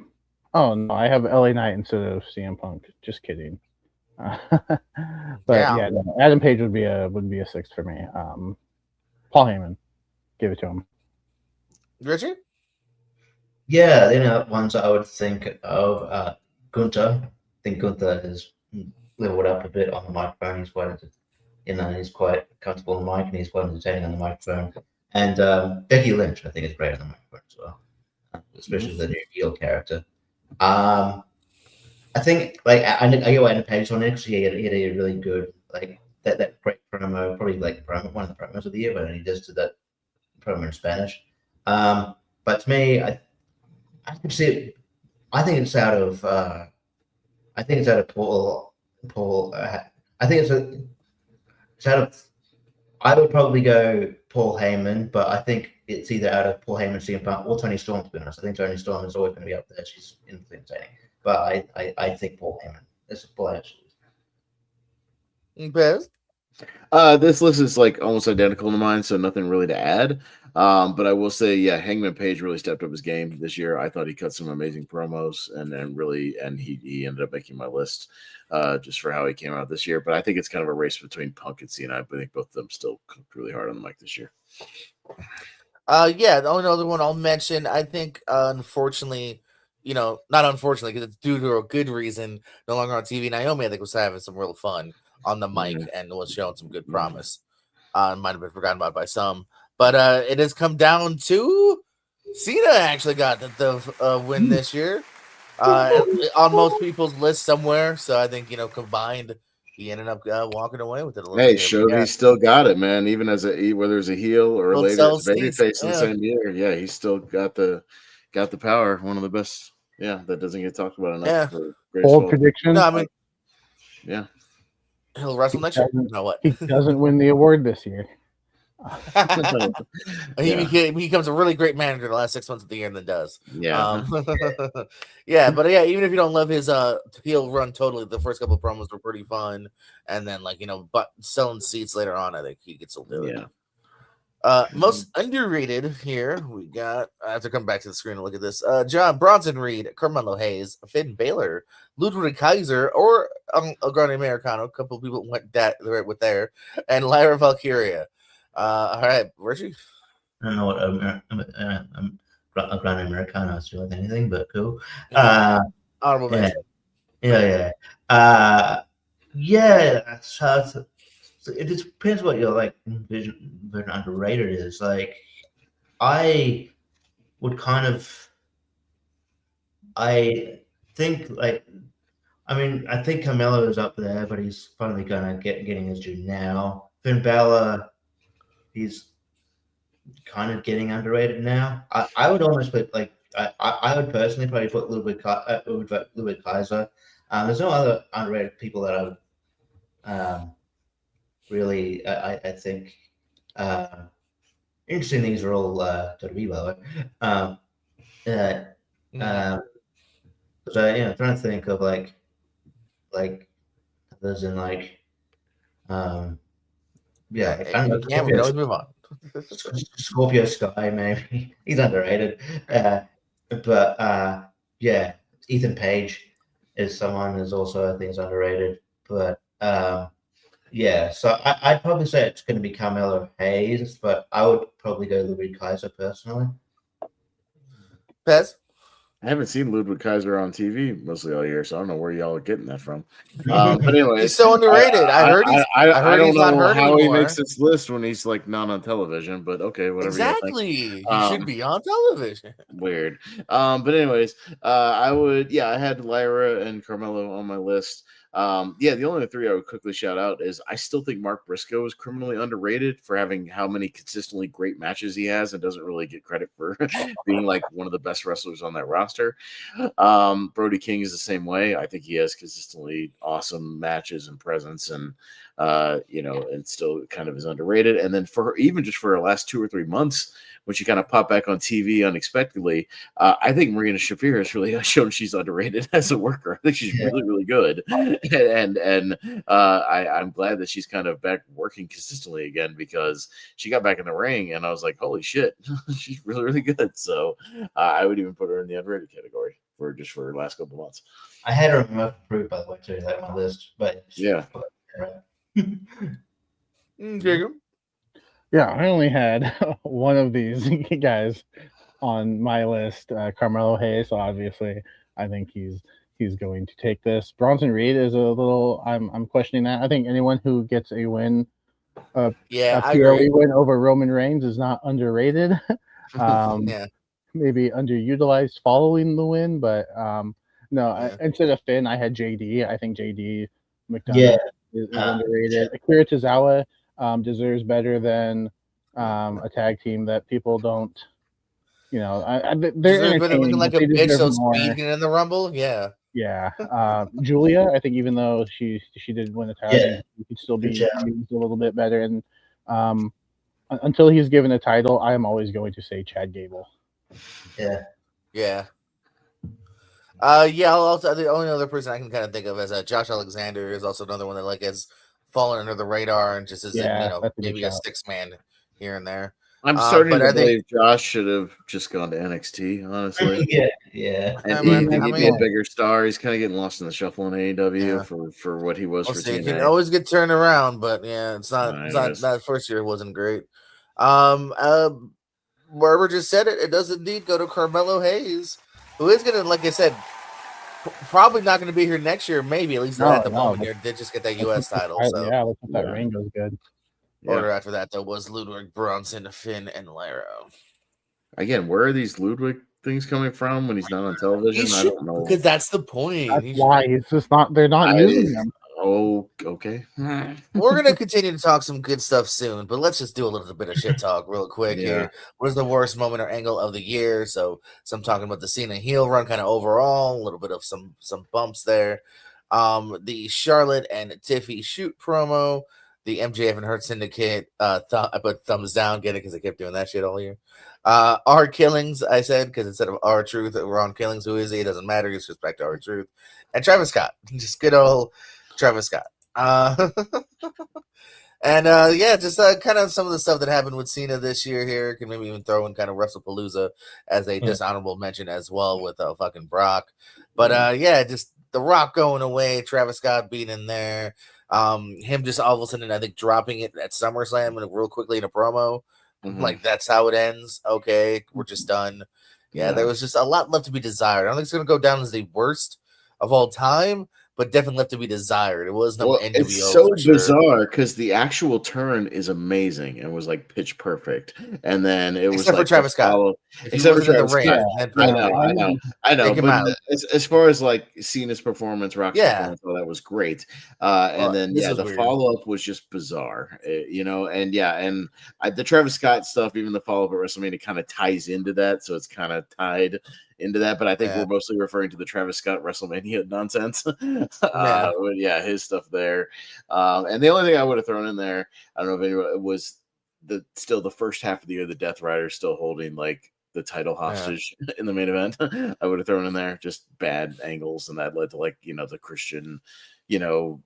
oh no, I have LA Knight instead of CM Punk. Just kidding. But yeah, no, Adam Page would be a 6 for me. Paul Heyman, give it to him. Richard? Yeah, ones I would think of Gunther. I think Gunther has leveled up a bit on the microphone. He's quite comfortable on the mic, and he's quite entertaining on the microphone. And Becky Lynch, I think, is great on the microphone as well, especially the new heel character. I think I get what Adam Page on it because he had a really good that great promo, probably one of the promos of the year, but he just did that promo in Spanish. But to me, I can see it. I think it's out of Paul. I think it's out of. I would probably go Paul Heyman, but I think it's either out of Paul Heyman, CM Punk, or Tony Storm. To be honest, I think Tony Storm is always going to be up there. She's entertaining, but I think Paul Heyman. That's a play actually. Bez? This list is like almost identical to mine, so nothing really to add. But I will say, yeah, Hangman Page really stepped up his game this year. I thought he cut some amazing promos, and he ended up making my list just for how he came out this year. But I think it's kind of a race between Punk and Cena. I think both of them still cooked really hard on the mic this year. Yeah, the only other one I'll mention, I think, unfortunately, not unfortunately, because it's due to a good reason, no longer on TV. Naomi, I think, was having some real fun on the mic and was showing some good promise. Might have been forgotten about by some. But it has come down to Cena actually got the win this year on most people's list somewhere. So I think, combined, he ended up walking away with it a little bit. Hey, he still got it, man. Even whether it's a heel or later as a babyface in the same year. Yeah, he's still got the power. One of the best. Yeah, that doesn't get talked about enough. Yeah. Bold prediction. No, I mean, yeah. He'll wrestle next year. No, what? He doesn't win the award this year. He becomes a really great manager the last 6 months of the year and then does. Yeah. Yeah, but yeah, even if you don't love his heel run totally, the first couple of promos were pretty fun. And then but selling seats later on, I think he could still do it. Yeah. Most underrated here, we got. I have to come back to the screen and look at this. John Bronson Reed, Carmelo Hayes, Finn Balor, Ludwig Kaiser, or El Grande Americano. A couple of people went right with there, and Lyra Valkyria. All right, Richie. I don't know what El Grande Americano is doing anything, but cool. Honorable mention. Yeah. So it just depends what your vision underrated is. I would I think I think Carmelo is up there, but he's finally gonna getting his due now. Finn Balor, he's kind of getting underrated now. I would almost put I would personally probably put Ludwig Kaiser. There's no other underrated people that I would really, I think interesting things are all WWE, by the way. So I'm trying to think of like others in I don't know. Yeah, we can always move on. Scorpio Sky, maybe he's underrated. But Ethan Page is someone who's also I think is underrated. But Yeah, so I'd probably say it's going to be Carmelo Hayes, but I would probably go Louis Kaiser personally. Pez? I haven't seen Ludwig Kaiser on TV mostly all year, so I don't know where y'all are getting that from. But anyways, He's so underrated. I heard I don't he's not know hurt how he anymore. makes this list when he's like not on television, but okay, whatever. Exactly. You He should be on television. Weird. But anyways, I had Lyra and Carmelo on my list. The only three I would quickly shout out is I still think Mark Briscoe is criminally underrated for having how many consistently great matches he has and doesn't really get credit for being like one of the best wrestlers on that roster. Brody King is the same way. I think he has consistently awesome matches and presence, and and still kind of is underrated. And then for even just for the last 2 or 3 months, when she kind of popped back on TV unexpectedly, I think Marina Shafir has really shown she's underrated as a worker. I think she's really, really good, and I'm glad that she's kind of back working consistently again, because she got back in the ring, and I was like, holy shit, she's really, really good. So I would even put her in the underrated category for the last couple of months. I had her most improved, by the way, too, like on my list, but yeah. Jacob? Yeah, I only had one of these guys on my list, Carmelo Hayes. So obviously, I think he's going to take this. Bronson Reed is a little. I'm questioning that. I think anyone who gets a win, a PLE win over Roman Reigns is not underrated. Maybe underutilized following the win, but instead of Finn, I had JD. I think JD McDonough is underrated. Akira Tozawa deserves better than a tag team that people don't. They're entertaining, looking like a bitch, so speaking in the Rumble, yeah. Julia, I think even though she did win the title, he could still be used a little bit better. And until he's given a title, I am always going to say Chad Gable. Yeah. Also, the only other person I can kind of think of as Josh Alexander is also another one that has fallen under the radar and just is maybe a 6-man here and there. I'm starting to believe Josh should have just gone to NXT, honestly. And he'd be a bigger star. He's kind of getting lost in the shuffle in AEW for what he was for TNA. He can always get turned around, but it's not that first year wasn't great. Barber just said it does indeed go to Carmelo Hayes, who is gonna, like I said, probably not gonna be here next year, maybe at least at the moment. They did just get that US title. Let's hope that ring goes good. Order after that, though, was Ludwig, Bronson, Finn, and Lyra. Again, where are these Ludwig things coming from when he's not on television? I don't know. Because that's the point. That's why it's just not. They're not using them. Oh, okay. We're gonna continue to talk some good stuff soon, but let's just do a little bit of shit talk real quick here. What is the worst moment or angle of the year? So I'm talking about the Cena heel run, kind of overall, a little bit of some bumps there. The Charlotte and Tiffy shoot promo. The MJF and Hurt Syndicate, I put thumbs down, get it, because I kept doing that shit all year. R Killings, I said, because instead of R Truth, we're on Killings. Who is he? It doesn't matter. It's just back to R Truth. And Travis Scott. Just good old Travis Scott. And just kind of some of the stuff that happened with Cena this year here. Can maybe even throw in kind of WrestlePalooza as a dishonorable mention as well with fucking Brock. But just The Rock going away, Travis Scott being in there. Him just all of a sudden, I think, dropping it at SummerSlam and real quickly in a promo. Like, that's how it ends. Okay, we're just done. There was just a lot left to be desired. I don't think it's going to go down as the worst of all time, but definitely left to be desired. It was no NWO. It's so bizarre because the actual turn is amazing and was like pitch perfect, and then it was except for Travis Scott. Except for Travis Scott. I know. But as far as like Cena's performance, Rock's performance, all that was great. And then the follow up was just bizarre, and the Travis Scott stuff, even the follow up at WrestleMania, kind of ties into that, so it's kind of tied into that, but I think we're mostly referring to the Travis Scott WrestleMania nonsense. His stuff there. And the only thing I would have thrown in there, I don't know if anyone, was the first half of the year, the Death Rider still holding like the title hostage in the main event. I would have thrown in there just bad angles, and that led to like the Christian,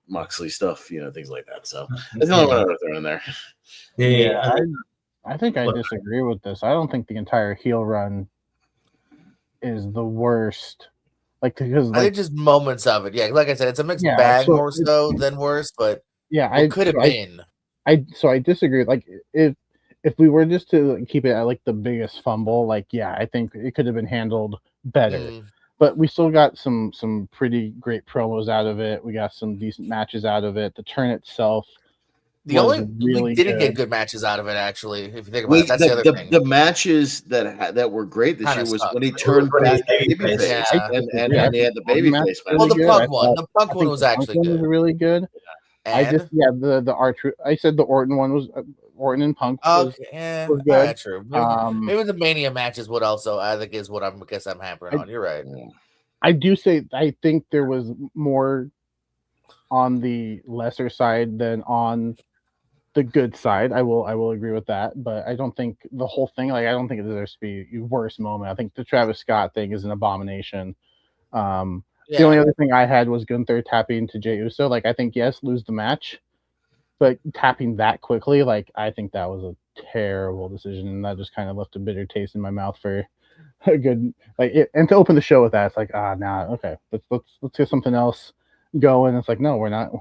Moxley stuff, things like that. So that's the only one I would have thrown in there. I think I disagree with this. I don't think the entire heel run is the worst, because I think just moments of it. Like I said, it's a mixed bag more so than worse. But Yeah, What could have been. I disagree. Like if we were just to keep it at like the biggest fumble, like yeah, I think it could have been handled better. Mm. But we still got some pretty great promos out of it. We got some decent matches out of it. The turn itself We didn't good. get good matches out of it. Actually, if you think about it, that's the other thing. The matches that were great this Kinda year was sucked. when he turned back babyface, Yeah. and he had the babyface match. Well, the good. Punk one. The Punk one was actually one good. was really good. And the R-Truth. I said the Orton one was Orton and Punk. Was was good. all right, true. Maybe the Mania matches would also. I think is what I'm hampering on. You're right. I do say I think there was more on the lesser side than on the good side. I will agree with that, but I don't think the whole thing. Like I don't think it deserves to be a worst moment. I think the Travis Scott thing is an abomination. The only other thing I had was Gunther tapping to Jey Uso. Like I think yes, lose the match, but tapping that quickly, like I think that was a terrible decision, and that just kind of left a bitter taste in my mouth for a good and to open the show with that, it's like okay, let's get something else going. It's like no, we're not.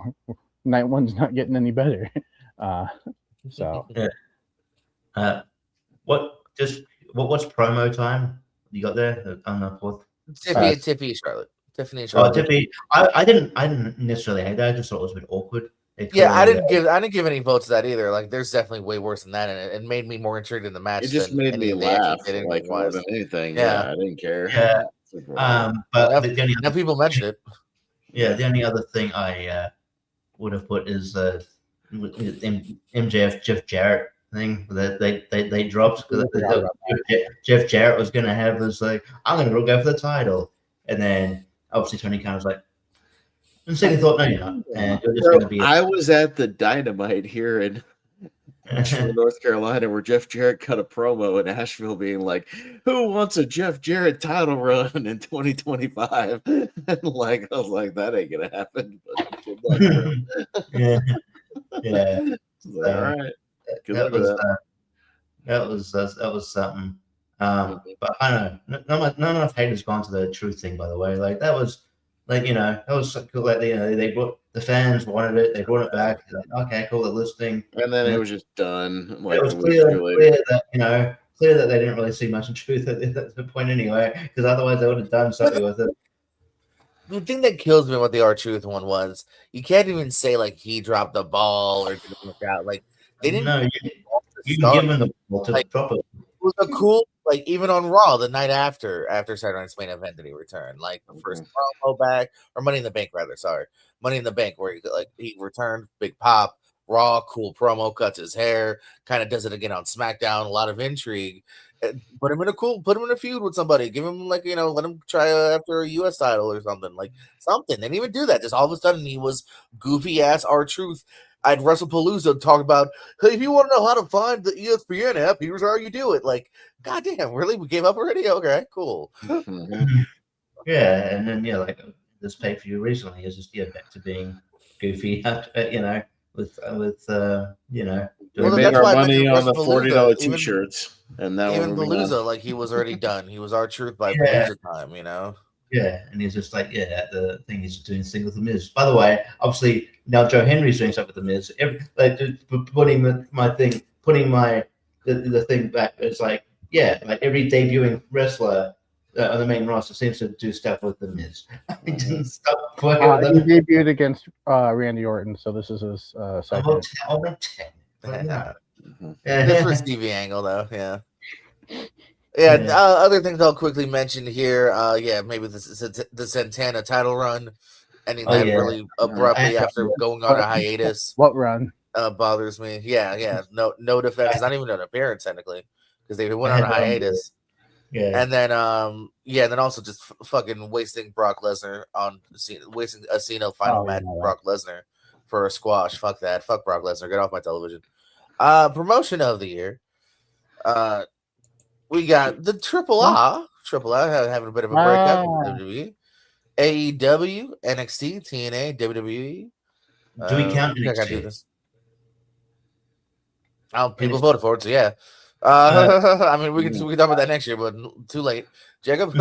Night one's not getting any better. So what's promo time you got there on the fourth? Tiffany and Charlotte. Tiffany. I didn't necessarily hate that. I just thought it was a bit awkward. I didn't give any votes to that either. Like, there's definitely way worse than that, and it made me more intrigued in the match. It just made me laugh, like more than anything. Yeah, I didn't care. Yeah, but now people mention it. Yeah, the only other thing I would have put is MJF Jeff Jarrett thing that they dropped because Jeff Jarrett was going to have this like I'm going to go for the title, and then obviously Tony Khan was like, and second thought, no, you're not. And you're just going to be. I was at the Dynamite here in Asheville, North Carolina, where Jeff Jarrett cut a promo in Asheville, being like, "Who wants a Jeff Jarrett title run in 2025?" And like, I was like, "That ain't gonna happen." But yeah. All right. That was something. But I don't know. Not enough hate has gone to the truth thing. By the way, like that was. Like that was so cool. Like they brought the fans wanted it. They brought it back. Like, okay, cool. The listing, and then it was just done. Like it was clear that clear that they didn't really see much in truth at the point anyway. Because otherwise they would have done something with it. The thing that kills me with the R-Truth one was you can't even say like he dropped the ball or didn't work out. Like they didn't. No, you can give him the ball to drop it. It was a cool, like even on Raw the night after Saturday Night's main event did he return, like the first promo back or Money in the Bank rather, Money in the Bank where he returned, big pop, Raw, cool promo, cuts his hair, kind of does it again on SmackDown, a lot of intrigue. Put him in a feud with somebody, give him let him try after a US title or something, like something. They didn't even do that. Just all of a sudden he was goofy ass R-Truth. I'd WrestlePalooza talk about, hey, if you want to know how to find the ESPN app, here's how you do it. Like, goddamn, really? We gave up already? Okay, cool. Yeah, and then like this pay-per-view recently is just back to being goofy. With we made our money on the $40 t-shirts, and now even Palooza, like he was already done. He was R-Truth by Palooza time, Yeah, and he's just like, the thing he's doing this thing with the Miz. By the way, obviously now Joe Henry's doing stuff with the Miz. Putting the thing back. It's like, like every debuting wrestler on the main roster seems to do stuff with the Miz. He didn't stop. He debuted against Randy Orton, so this is his second. This was Stevie Angle, though. Yeah. Other things I'll quickly mention here. Maybe the Santana title run, ending that really abruptly after going on a hiatus. What run? Bothers me. Yeah. No defense. Not even an appearance technically, because they went on a hiatus. Yeah. And then then also just fucking wasting Brock Lesnar wasting a Cena final match with Brock Lesnar for a squash. Fuck that. Fuck Brock Lesnar. Get off my television. Promotion of the year. We got the Triple A having a bit of a breakup with WWE, AEW, NXT, TNA, WWE. Do we count NXT? Do this? People voted for it, so yeah. I mean, we can talk about that next year, but too late. Jacob?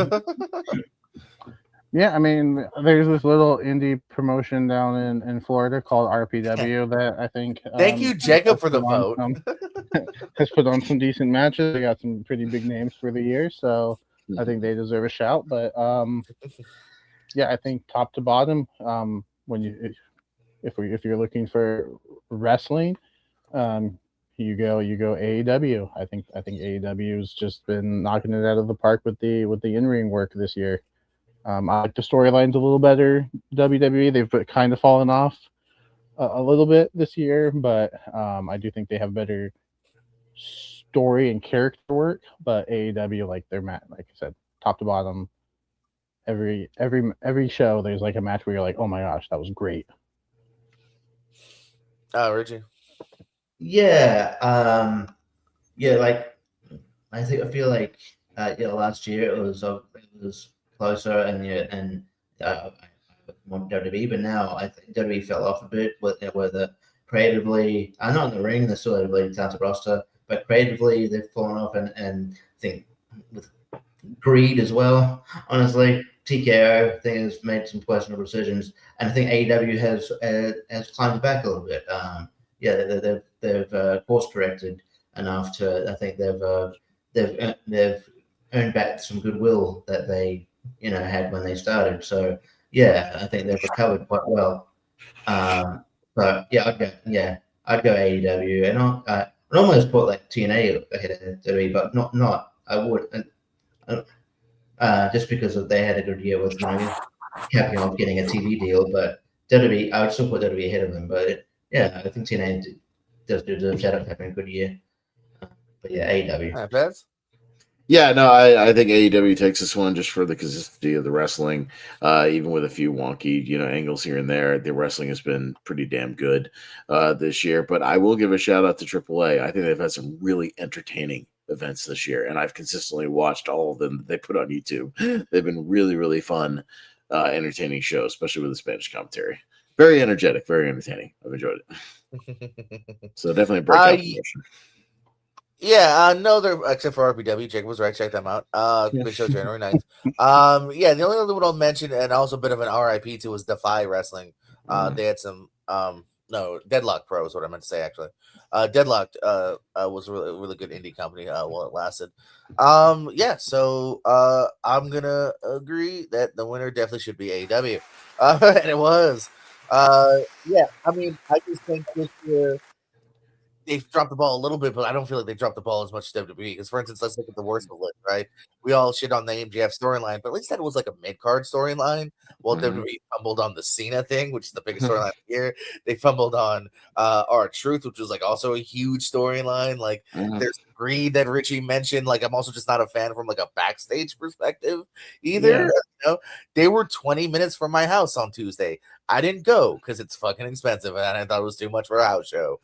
Yeah, I mean, there's this little indie promotion down in Florida called RPW that I think Thank you, Jacob, for the vote. Has put on some decent matches. They got some pretty big names for the year, so I think they deserve a shout. But yeah, I think top to bottom, when if you're looking for wrestling, you go AEW. I think AEW's just been knocking it out of the park with the in-ring work this year. I like the storylines a little better. WWE, they've kind of fallen off a little bit this year, but I do think they have better story and character work. But AEW, like like I said, top to bottom, every show there's like a match where you're like, oh my gosh, that was great. Richie. Yeah, like I feel like last year it was closer and more WWE, but now I think WWE fell off a bit with the creatively. I'm not in the ring; they're still a really talented roster, but creatively they've fallen off, and I think with greed as well. Honestly, TKO I think has made some questionable decisions, and I think AEW has climbed back a little bit. They've course corrected enough to. I think they've earned back some goodwill that they had when they started. So yeah, I think they've recovered quite well. But yeah, I'd go AEW, and I'd almost put like TNA ahead of WWE, but not. I would. Just because they had a good year with capping off getting a TV deal, but WWE, I would still put WWE ahead of them. But I think TNA does deserve shout out for having a good year. But yeah, AEW. Yeah, no, I think AEW takes this one just for the consistency of the wrestling, even with a few wonky, angles here and there. The wrestling has been pretty damn good this year. But I will give a shout out to AAA. I think they've had some really entertaining events this year, and I've consistently watched all of them that they put on YouTube. They've been really, really fun, entertaining shows, especially with the Spanish commentary. Very energetic, very entertaining. I've enjoyed it. So definitely a breakout promotion. Yeah, no, they're except for RPW. Jacob was right. Check them out. Big show January 9th. Yeah, the only other one I'll mention, and also a bit of an RIP to, was Defy Wrestling. They had some Deadlock Pro is what I meant to say actually. Deadlocked was a really good indie company while it lasted. So I'm gonna agree that the winner definitely should be AEW, and it was. Yeah, I mean, I just think this year they've dropped the ball a little bit, but I don't feel like they dropped the ball as much as WWE. Because, for instance, let's look at the worst of the list, right? We all shit on the MJF storyline, but at least that was like a mid-card storyline. Well, WWE fumbled on the Cena thing, which is the biggest storyline of the year. They fumbled on R-Truth, which was like also a huge storyline. Like, there's greed that Richie mentioned. Like, I'm also just not a fan from like a backstage perspective either. Yeah. They were 20 minutes from my house on Tuesday. I didn't go because it's fucking expensive, and I thought it was too much for a house show.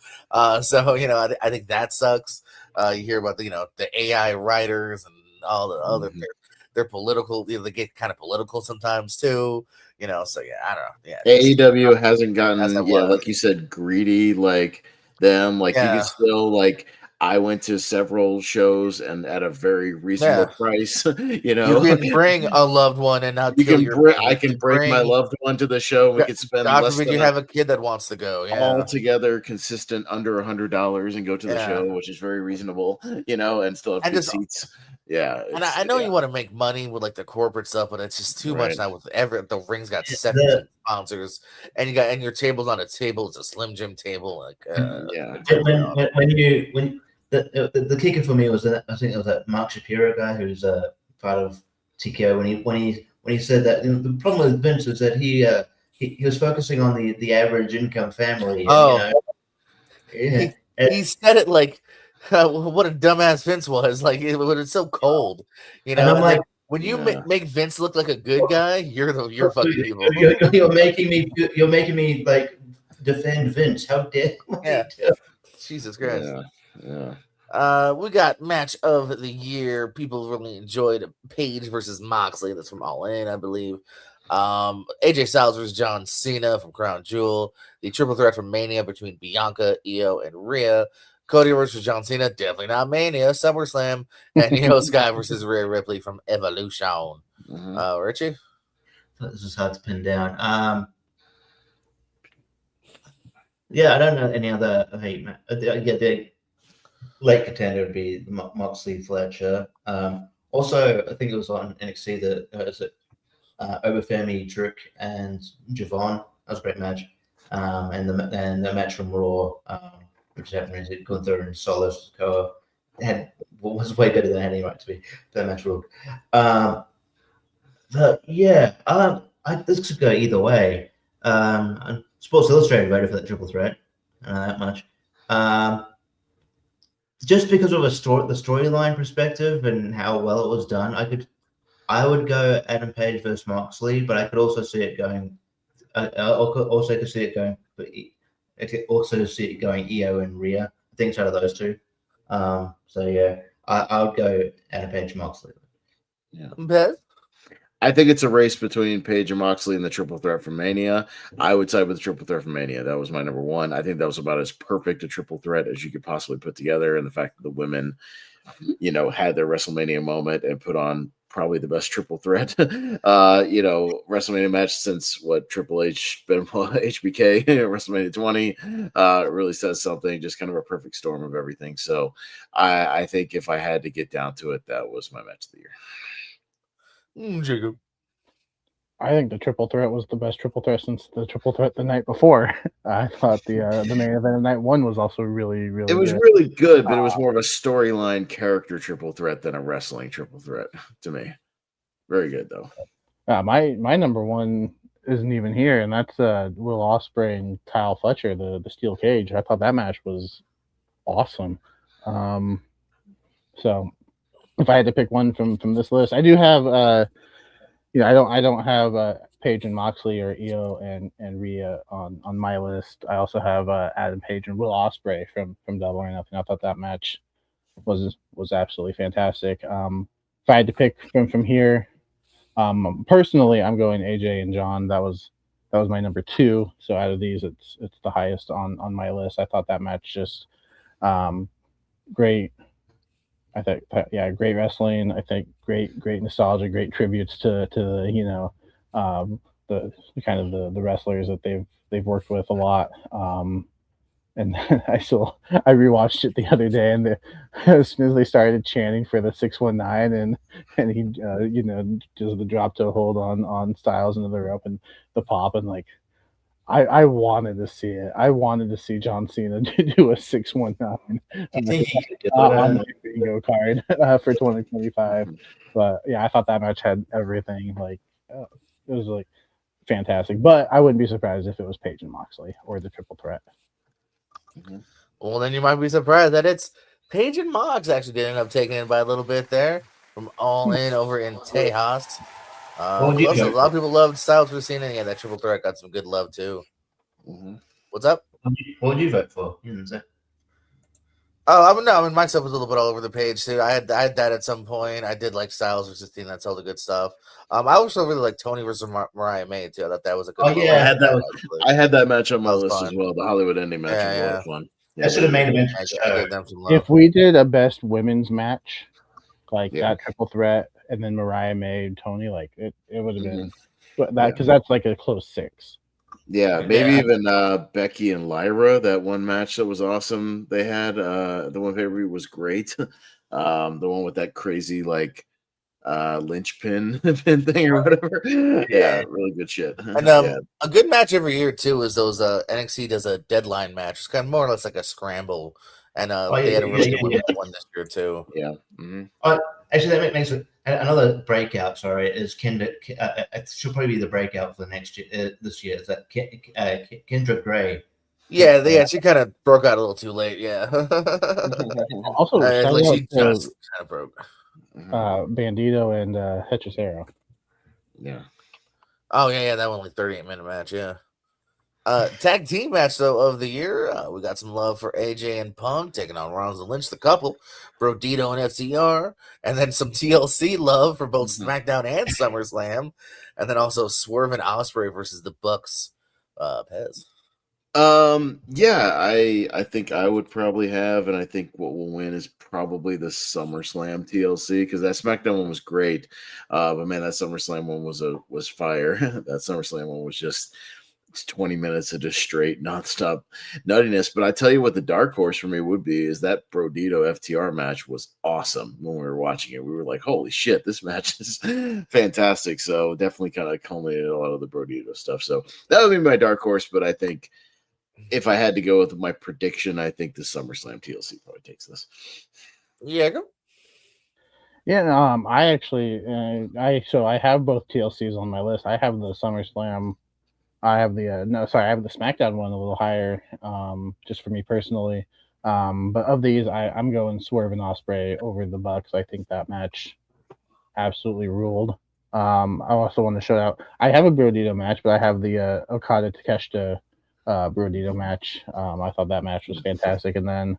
So I think that sucks. You hear about the AI writers and all the other they're political. They get kind of political sometimes too. So yeah, I don't know. Yeah, AEW hasn't gotten like you said, greedy like them. Like you can still I went to several shows and at a very reasonable price. You can bring a loved one and not kill I can bring my loved one to the show. We could spend God forbid you have a kid that wants to go. Yeah. All together, consistent under $100 and go to the show, which is very reasonable. And still have good seats. Yeah, and I know you want to make money with like the corporate stuff, but it's just too much now. With the ring's got 17 sponsors, and your table's on a table. It's a Slim Jim table. Like when the kicker for me was that I think it was that Mark Shapiro guy who's part of TKO when he said that the problem with Vince is that he was focusing on the average income family. And, he said it like. What a dumbass Vince was! Like it's so cold, And I'm like, when you make Vince look like a good guy, you're fucking people. You're making me like defend Vince. How dare? Jesus Christ! We got match of the year. People really enjoyed Page versus Moxley. That's from All In, I believe. AJ Styles versus John Cena from Crown Jewel. The triple threat from Mania between Bianca, Io, and Rhea. Cody versus John Cena, definitely not Mania, SummerSlam, and Sky versus Rhea Ripley from Evolution. Richie? this is hard to pin down. Yeah, I don't know any other heat match. The late contender would be Moxley Fletcher. Also, I think it was on NXT that Oberfemi, Druk, and Javon. That was a great match. And the match from Raw, which happened to Gunther and Solo Sikoa, was way better than it had any right to be. That match ruled. But yeah, this could go either way. Sports Illustrated voted for that triple threat. I know that much. Just because of the storyline perspective and how well it was done, I would go Adam Page versus Moxley, but I could also see it going. I could see it going. I could also see it going Io and Rhea. I think it's out of those two. So yeah, I would go Adam Page Moxley. Yeah. Beth? I think it's a race between Page and Moxley and the triple threat from Mania. I would side with the triple threat from Mania. That was my number one. I think that was about as perfect a triple threat as you could possibly put together. And the fact that the women, had their WrestleMania moment and put on probably the best triple threat, WrestleMania match since Triple H, Benoit, HBK, WrestleMania 20, really says something, just kind of a perfect storm of everything. So I think if I had to get down to it, that was my match of the year. Jacob. I think the triple threat was the best triple threat since the triple threat the night before. I thought the main event of night one was also really, really It was good. really good, but it was more of a storyline character triple threat than a wrestling triple threat to me. Very good, though. My number one isn't even here, and that's Will Ospreay and Kyle Fletcher, the steel cage. I thought that match was awesome. So if I had to pick one from this list, I do have I don't have Page and Moxley or Io and Rhea on my list. I also have Adam Page and Will Ospreay from Double or Nothing. I thought that match was absolutely fantastic. If I had to pick from here, personally, I'm going AJ and John. That was my number two. So out of these, it's the highest on my list. I thought that match just great. I think great wrestling. I think great nostalgia, great tributes to the kind of the wrestlers that they've worked with a lot. And I rewatched it the other day, and Smithly started chanting for the 619, and he does the drop toe hold on Styles into the rope and the pop, and like I wanted to see it. I wanted to see John Cena do a 619 on the bingo card for 2025. But yeah, I thought that match had everything. Like it was like fantastic. But I wouldn't be surprised if it was Page and Moxley or the triple threat. Well, then you might be surprised that it's Page and Mox actually did end up taking it by a little bit there from All In over in Tejas. A lot of people loved Styles for Cena. Yeah, that triple threat got some good love too. Mm-hmm. What's up? What would you vote for? You didn't say. Oh, my stuff was a little bit all over the page too. I had that at some point. I did like Styles versus Cena. That's all the good stuff. I also really like Tony versus Mariah May too. I thought that was a good. Oh yeah, I had that match on my list as well. The Hollywood ending match was a lot of fun. That should have made event. If we did a best women's match, like that triple threat, and then Mariah May and Tony, like it would have been that because that's like a close 6. Yeah, maybe even Becky and Lyra, that one match that was awesome. They had the one favorite was great. The one with that crazy like linchpin pin thing or whatever. Yeah, really good shit. And a good match every year too is those NXT does a deadline match. It's kind of more or less like a scramble, and they had a really good one this year too. Yeah. Actually, that makes it another breakout. Sorry, is Kendra. It should probably be the breakout for the next year. This year is that Kendra Gray. Yeah, she kind of broke out a little too late. Yeah. Also, she kind of broke. Bandito and Hechicero. Yeah. Oh yeah, that one like 38-minute match. Yeah. Tag team match though of the year. We got some love for AJ and Punk taking on Rollins and Lynch, the couple, Brodito and FTR, and then some TLC love for both SmackDown and SummerSlam, and then also Swerve and Ospreay versus the Bucks. Pez. Yeah, I think I would probably have, and I think what will win is probably the SummerSlam TLC because that SmackDown one was great, but man, that SummerSlam one was fire. That SummerSlam one was just it's 20 minutes of just straight nonstop nuttiness. But I tell you what, the dark horse for me would be is that Brodito FTR match was awesome when we were watching it. We were like, holy shit, this match is fantastic. So definitely kind of culminated a lot of the Brodito stuff. So that would be my dark horse, but I think if I had to go with my prediction, I think the SummerSlam TLC probably takes this. Yeah, go. Yeah, I actually, I have both TLCs on my list. I have the SummerSlam. I have the I have the SmackDown one a little higher, just for me personally. But of these, I'm going Swerve and Ospreay over the Bucks. I think that match absolutely ruled. I also want to shout out. I have a Brodito match, but I have the Okada Takeshita Brodito match. I thought that match was fantastic, and then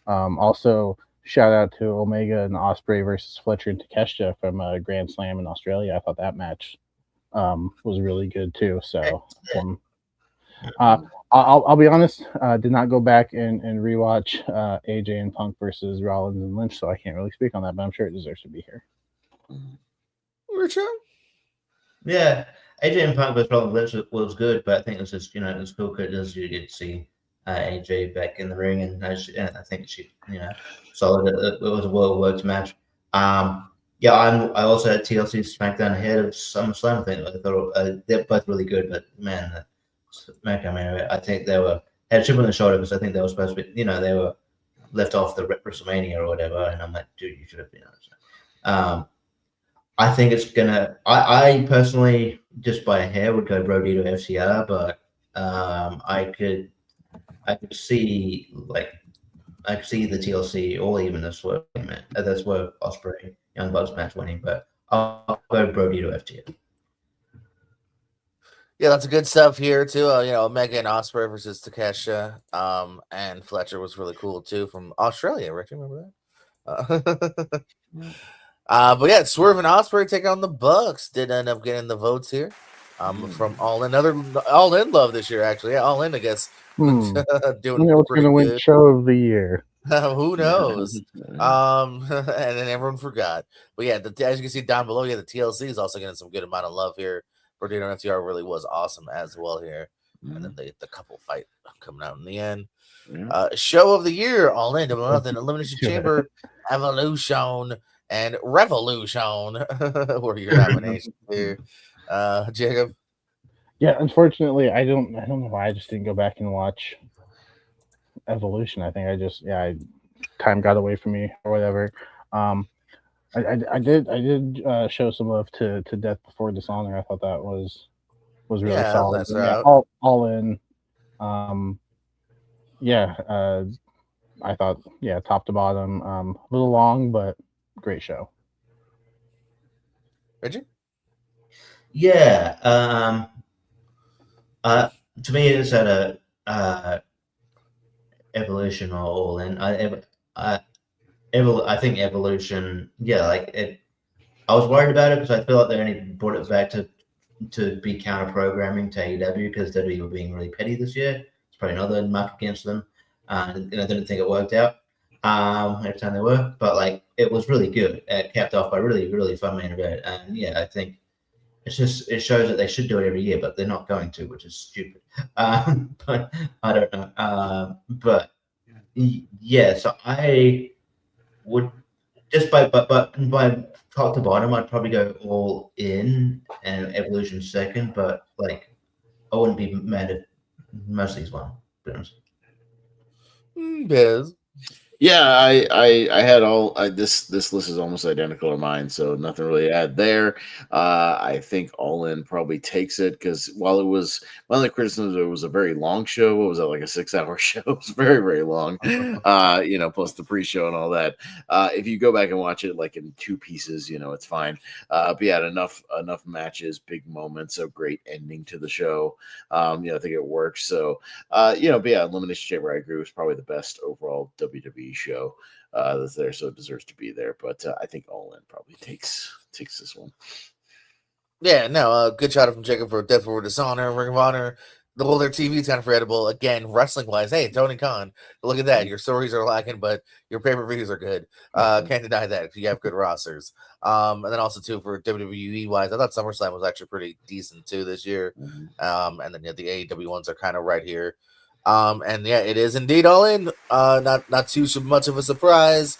also shout out to Omega and Ospreay versus Fletcher and Takeshita from Grand Slam in Australia. I thought that match was really good too. So I'll be honest, did not go back and rewatch AJ and Punk versus Rollins and Lynch, so I can't really speak on that, but I'm sure it deserves to be here. Richard? Yeah, AJ and Punk versus Rollins was good, but I think it was just, it was cool because you get to see AJ back in the ring, and I think she, solid. It was a well-worked match. Yeah, I also had TLC SmackDown ahead of SummerSlam. I thought they're both really good, but man, SmackDown, I think they had a chip on the shoulder because I think they were supposed to be, they were left off the WrestleMania or whatever, and I'm like, dude, you should have been honest. I think it's gonna. I personally, just by a hair, would go Brodito FCR, but I could see I could see the TLC or even the Swerve match. That's where Ospreay Young Bucks match winning, but I'll go Brodito FTR. Yeah, that's good stuff here too. Omega and Ospreay versus Takeshita, and Fletcher was really cool too from Australia. Right? You remember that? But yeah, Swerve and Ospreay take on the Bucks. Did end up getting the votes here. From All In, All In love this year actually. Yeah, All In, I guess, doing what's going to win good. show of the year? Who knows? And then everyone forgot. But yeah, as you can see down below, the TLC is also getting some good amount of love here. Brodito and FTR really was awesome as well here. And then the couple fight coming out in the end. Show of the year, All In, Double Nothing, Elimination Chamber, Evolution, and Revolution were your nominations here. Jacob? Yeah, unfortunately, I don't know why I just didn't go back and watch Evolution. I think time got away from me or whatever. I did show some love to Death Before Dishonor. I thought that was really solid. That's right. All In. I thought top to bottom, a little long, but great show. Richard? Yeah. To me, it's at a Evolution or All In. I think Evolution. Yeah, I was worried about it because I feel like they only brought it back to be counter programming to AEW because WWE were being really petty this year. It's probably another mark against them. I didn't think it worked out every time they were, but it was really good. It capped off by really, really fun main event, and I think it shows that they should do it every year, but they're not going to, which is stupid. But I don't know. But yeah, so I would just by top to bottom, I'd probably go All In and Evolution second, but I wouldn't be mad if most of these won. Biz. Yeah, I had this list is almost identical to mine, so nothing really to add there. I think All In probably takes it because while it was my only criticism, it was a very long show. What was that, like a 6-hour show? It was very, very long. Plus the pre-show and all that. If you go back and watch it in two pieces, it's fine. But yeah, enough matches, big moments, a great ending to the show. I think it works. So but yeah, Elimination Chamber, I agree, was probably the best overall WWE show that's there, so it deserves to be there. But I think All In probably takes this one. Yeah, no, good shot from Jacob for Death Before Dishonor, Ring of Honor, their TV's kind of forgettable. Again, wrestling wise, hey, Tony Khan, look at that. Your stories are lacking, but your pay-per-views are good. Can't deny that. You have good rosters. And then also too for WWE wise, I thought SummerSlam was actually pretty decent too this year. And then the AEW ones are kind of right here. And yeah, it is indeed all in. Not too much of a surprise.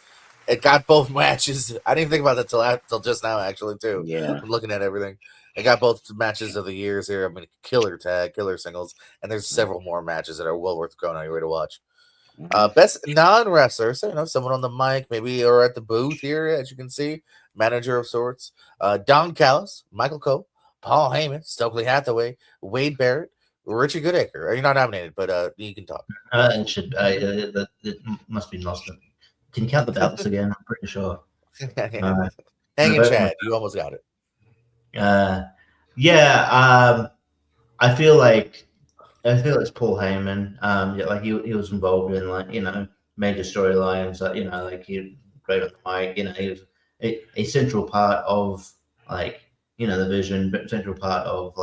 It got both matches. I didn't even think about that till just now, actually, too. Yeah. I'm looking at everything. It got both matches of the years here. I mean, killer tag, killer singles, and there's several more matches that are well worth going on your way to watch. Best non-wrestler, so someone on the mic, maybe, or at the booth here, as you can see, manager of sorts. Don Callis, Michael Cole, Paul Heyman, Stokely Hathaway, Wade Barrett, Richie Goodacre. You're not nominated, but you can talk. It must be lost. Can you count the belts again? I'm pretty sure. Hanging Chad, you almost got it. I feel like it's Paul Heyman. Like he was involved in major storylines. Like he great on the mic. He was a central part of the vision, but central part of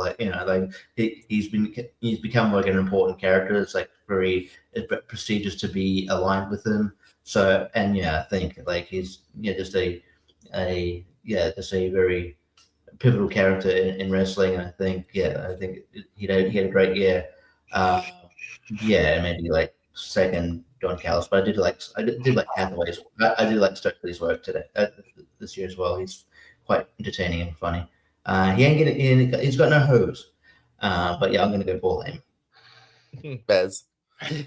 he's become like an important character. It's like very prestigious to be aligned with him. So I think he's just a very pivotal character in wrestling, and I think he had a great year. Maybe second Don Callis, but I did like Hathaway's. I did like Stokely's work today this year as well. He's quite entertaining and funny. He's got no hose, but I'm gonna go Paul Heyman. Bez.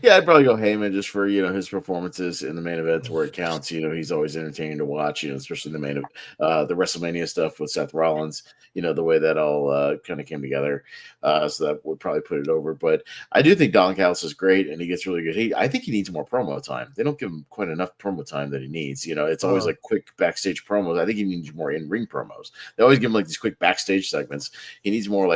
Yeah, I'd probably go Heyman just for his performances in the main events where it counts. He's always entertaining to watch. Especially the the WrestleMania stuff with Seth Rollins. The way that all kind of came together. So that would probably put it over. But I do think Don Callis is great, and he gets really good. I think he needs more promo time. They don't give him quite enough promo time that he needs. It's always like quick backstage promos. I think he needs more in-ring promos. They always give him these quick backstage segments. He needs more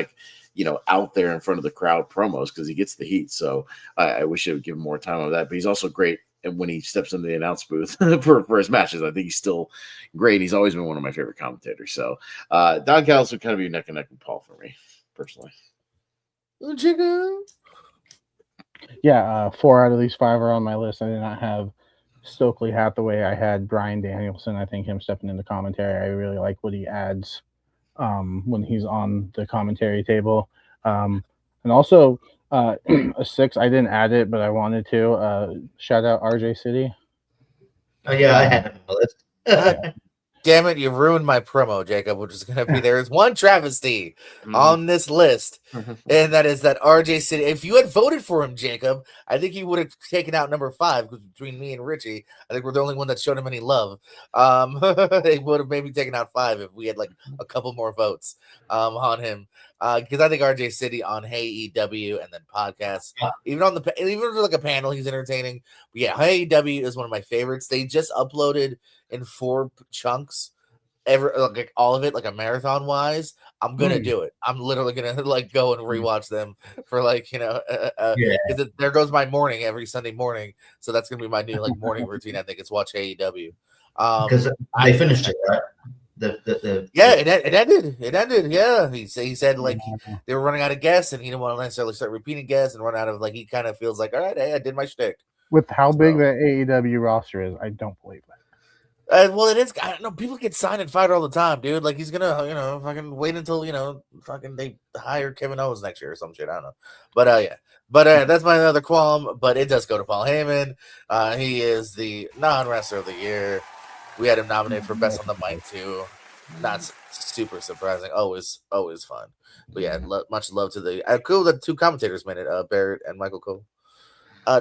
out there in front of the crowd promos because he gets the heat. So I wish they would give him more time on that. But he's also great when he steps into the announce booth for his matches. I think he's still great. He's always been one of my favorite commentators. So Don Callis would kind of be neck and neck with Paul for me, personally. Yeah, 4 out of these 5 are on my list. I did not have Stokely Hathaway. I had Bryan Danielson. I think him stepping into commentary, I really like what he adds when he's on the commentary table. And also a 6, I didn't add it, but I wanted to. Shout out RJ City. Oh yeah, I had him on the list. Damn it, you ruined my promo, Jacob, which is going to be there is one travesty on this list, and that is that RJ City. If you had voted for him, Jacob, I think he would have taken out number 5, because between me and Richie, I think we're the only one that showed him any love. They would have maybe taken out 5 if we had a couple more votes on him. Because I think RJ City on AEW and then podcasts, even a panel, he's entertaining. But yeah, AEW is one of my favorites. They just uploaded in 4 chunks, all of it, a marathon wise. I'm gonna do it. I'm literally gonna go and rewatch them for because there goes my morning every Sunday morning. So that's gonna be my new morning routine. I think it's watch AEW. Because they finished it, right? It ended. Yeah, he said they were running out of guests, and he didn't want to necessarily start repeating guests and run out of he kind of feels all right, hey, I did my shtick. With how big the AEW roster is, I don't believe that. Well, it is. I don't know. People get signed and fired all the time, dude. He's gonna, fucking wait until fucking they hire Kevin Owens next year or some shit. I don't know, but yeah. But that's my other qualm. But it does go to Paul Heyman. He is the non-wrestler of the year. We had him nominated for best on the mic too. Not super surprising. Always fun. But yeah, much love to the cool. The 2 commentators made it. Barrett and Michael Cole.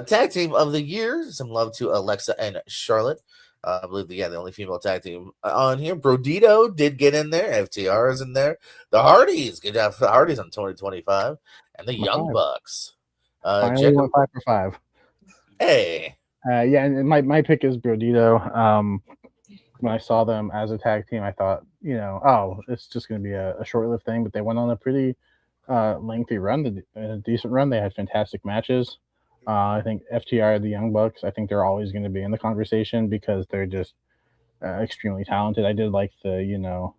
Tag team of the year. Some love to Alexa and Charlotte. I believe the only female tag team on here. Brodito did get in there. FTR is in there. The Hardys. Good job for the Hardys on 2025. And the Young Bucks. Finally went 5 for 5. Hey. And my pick is Brodito. When I saw them as a tag team, I thought, it's just going to be a short-lived thing. But they went on a pretty lengthy run, a decent run. They had fantastic matches. I think FTR, the Young Bucks, I think they're always going to be in the conversation because they're just extremely talented. I did like the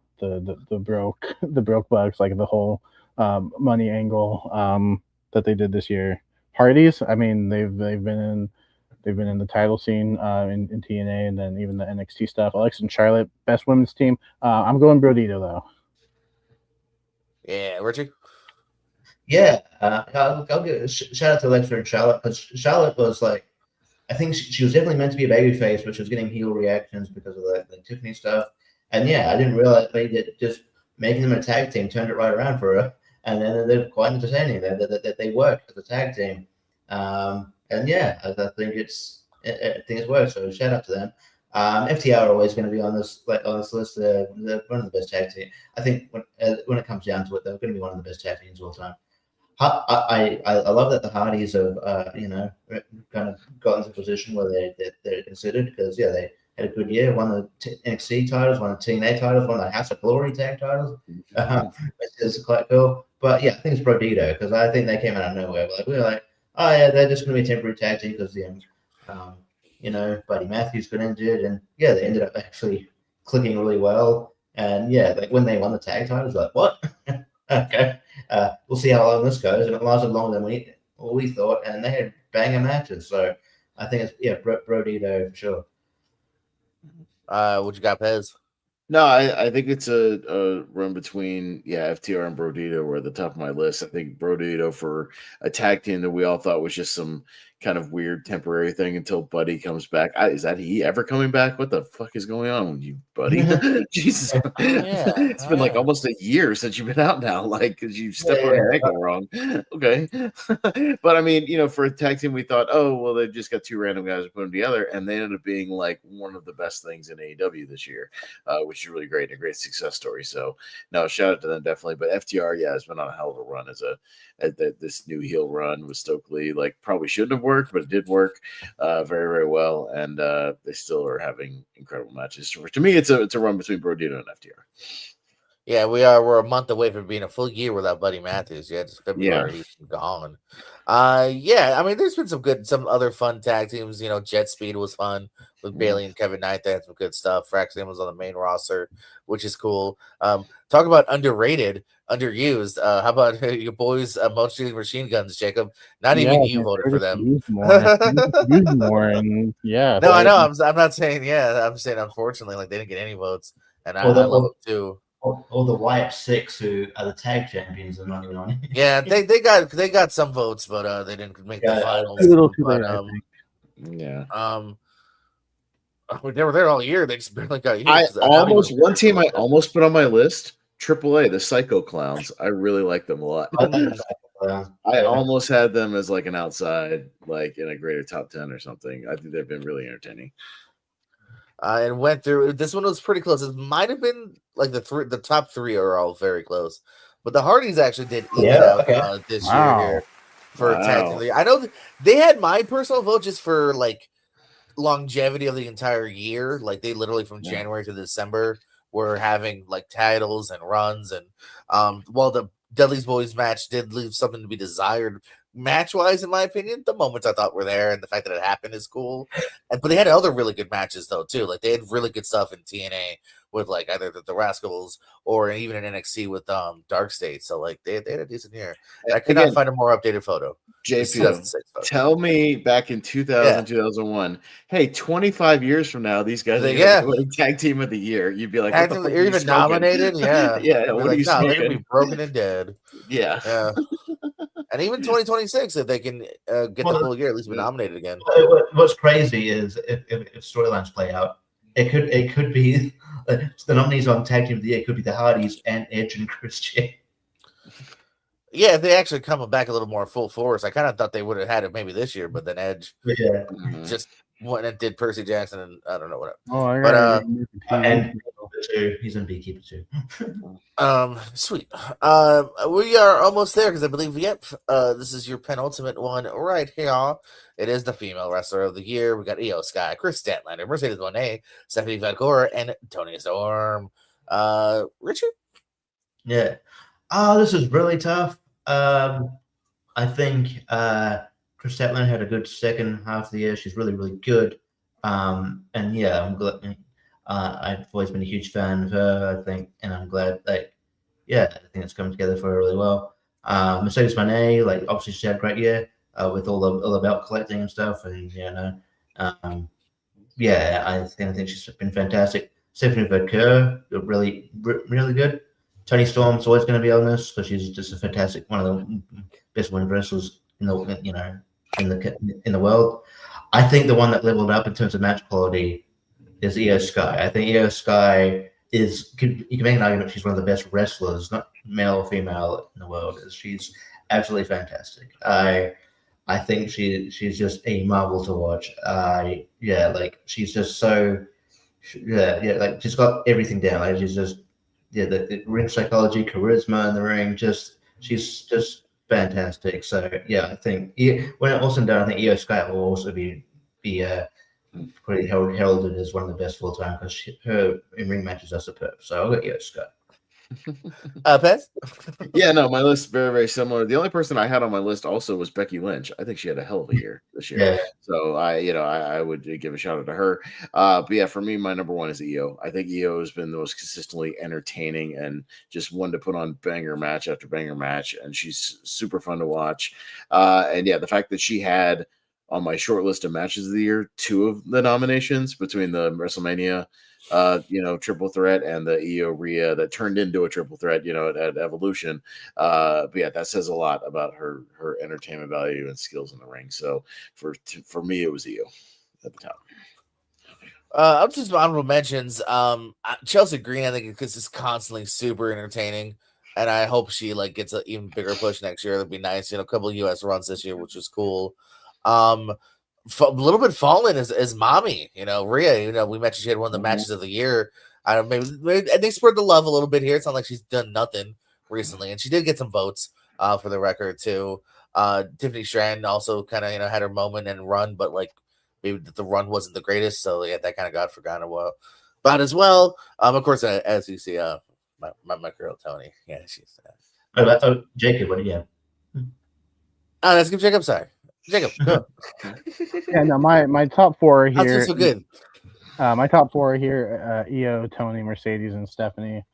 broke Bucks, the whole money angle. that they did this year. Hardys, I mean, they've been in the title scene in TNA, and then even the NXT stuff. Alexa and Charlotte, best women's team. I'm going Brodito though. Yeah, Richie. Yeah, I'll give a shout out to Alexa and Charlotte, because Charlotte was like, I think she was definitely meant to be a babyface, but she was getting heel reactions because of the Tiffany stuff. And yeah, I didn't realize they did just making them a tag team turned it right around for her, and then they're quite entertaining. That they work as a tag team, and yeah, I think it's worked. So shout out to them. FTR are always going to be on this list. They're one of the best tag teams. I think when it comes down to it, they're going to be one of the best tag teams of all time. I love that the Hardys have kind of gotten to a position where they're considered, because yeah, they had a good year, won the NXT titles, won the TNA titles, won the House of Glory tag titles, which is quite cool. But yeah, I think it's Brodito, because I think they came out of nowhere. We were like, oh yeah, they're just going to be a temporary tag team because Buddy Matthews got injured, and yeah, they ended up actually clicking really well. And yeah, like when they won the tag titles, like what? Okay, we'll see how long this goes, and it lasted longer than we thought, and they had banger matches. So I think it's Brodito for sure. What you got, Pez? No, I think it's a run between FTR and Brodito were at the top of my list. I think Brodito for a tag team that we all thought was just some kind of weird temporary thing until Buddy comes back. Is that he ever coming back? What the fuck is going on with you, Buddy? Jesus, it's been like almost a year since you've been out now. Like, because you stepped on your ankle wrong. Okay, but I mean, for a tag team, we thought, oh well, they just got two random guys to put them together, and they ended up being like one of the best things in AEW this year, which is really great and a great success story. So, no, shout out to them definitely. But FTR, has been on a hell of a run as this new heel run with Stokely. Like, probably shouldn't have worked, but it did work very, very well, and they still are having incredible matches. To me, it's a run between Brodito and FTR. Yeah, we're a month away from being a full year without Buddy Matthews. Yeah, it's February, he's gone. I mean, there's been some other fun tag teams. Jet Speed was fun with Bailey and Kevin Knight. They had some good stuff. Fraxxam was on the main roster, which is cool. Talk about underrated, underused. How about your boys, Motor Machine Guns, Jacob? Not even you voted for them. Use more, and yeah. No, I know. I'm not saying I'm saying unfortunately, like they didn't get any votes, and I love them too. Or the White Six, who are the tag champions, are not even on it. Yeah, they got some votes, but they didn't make the finals. A little too late, I think. They were there all year. They just barely got used. One team I almost put on my list, AAA, the Psycho Clowns. I really like them a lot. I almost had them as like an outside, like in a greater top 10 or something. I think they've been really entertaining. And went through. This one was pretty close. It might have been like the top three are all very close, but the Hardys actually did even out this year here for tag team. I know they had my personal vote just for like longevity of the entire year. Like they literally from January to December were having like titles and runs, and while the Dudley's Boys match did leave something to be desired match-wise, in my opinion, the moments I thought were there, and the fact that it happened is cool. But they had other really good matches though too. Like they had really good stuff in TNA with like either the Rascals or even in NXT with Dark State. So like they had a decent year. I could not find a more updated photo. JP, tell me back in 2000, 2001, hey, 25 years from now, these guys are like tag team of the year. You'd be like, you're even nominated? Yeah. Yeah. What are you they're going to be broken and dead. Yeah. And even 2026, if they can get the full year, at least be nominated again. What's crazy is if storylines play out, it could be the nominees on tag team of the year could be the Hardys and Edge and Christian. Yeah, if they actually come back a little more full force, I kind of thought they would have had it maybe this year, but then Edge just went and did Percy Jackson and I don't know what. And he's in Beekeeper too. Sweet. We are almost there because I believe this is your penultimate one right here. It is the female wrestler of the year. We got Io Sky, Chris Statlander, Mercedes Moné, Stephanie Valcor, and Toni Storm. Richard? Yeah. This is really tough. I think Chris Statlander had a good second half of the year. She's really, really good. And yeah, I'm glad. I've always been a huge fan of her, I think, and I'm glad I think it's come together for her really well. Mercedes Moné, like obviously she had a great year with all the belt collecting and stuff, and I think she's been fantastic. Stephanie Verker, really good. Tony Storm's always going to be on this because she's just a fantastic, one of the best women wrestlers in the world. I think the one that leveled up in terms of match quality is Io Sky. I think Io Sky you can make an argument she's one of the best wrestlers, not male or female, in the world. She's absolutely fantastic. I think she's just a marvel to watch. She's just so like she's got everything down. Like she's just the ring psychology, charisma in the ring, she's just fantastic. So I think when it all said and done, I think Io Sky will also be pretty heralded as one of the best of all time because her in ring matches are superb. So I'll go Io Sky. Pez? Yeah, no, my list very, very similar. The only person I had on my list also was Becky Lynch. I think she had a hell of a year this year. Yeah. So I would give a shout out to her. But yeah, for me, my number one is Io. I think Io has been the most consistently entertaining and just one to put on banger match after banger match, and she's super fun to watch. And yeah, the fact that she had on my short list of matches of the year 2 of the nominations between the WrestleMania triple threat and the Io Rhea that turned into a triple threat, at Evolution. But yeah, that says a lot about her entertainment value and skills in the ring. So for me, it was Io at the top. I'll just honorable mentions. Chelsea Green, I think, because it's constantly super entertaining, and I hope she gets an even bigger push next year. That'd be nice. A couple of US runs this year, which was cool. A little bit fallen is Mommy, Rhea. We mentioned she had one of the matches of the year. I don't maybe they spread the love a little bit here. It's not like she's done nothing recently, and she did get some votes for the record too. Tiffany Stratton also kind of had her moment and run, but maybe the run wasn't the greatest, so that kind of got forgotten about as well. Of course, as you see, my girl Tony, she's. Jacob, what do you have? Oh, let's give Jacob. Sorry. Jacob, go. Yeah, no, my top 4 here. That's so good. My top 4 here: Io, Tony, Mercedes, and Stephanie.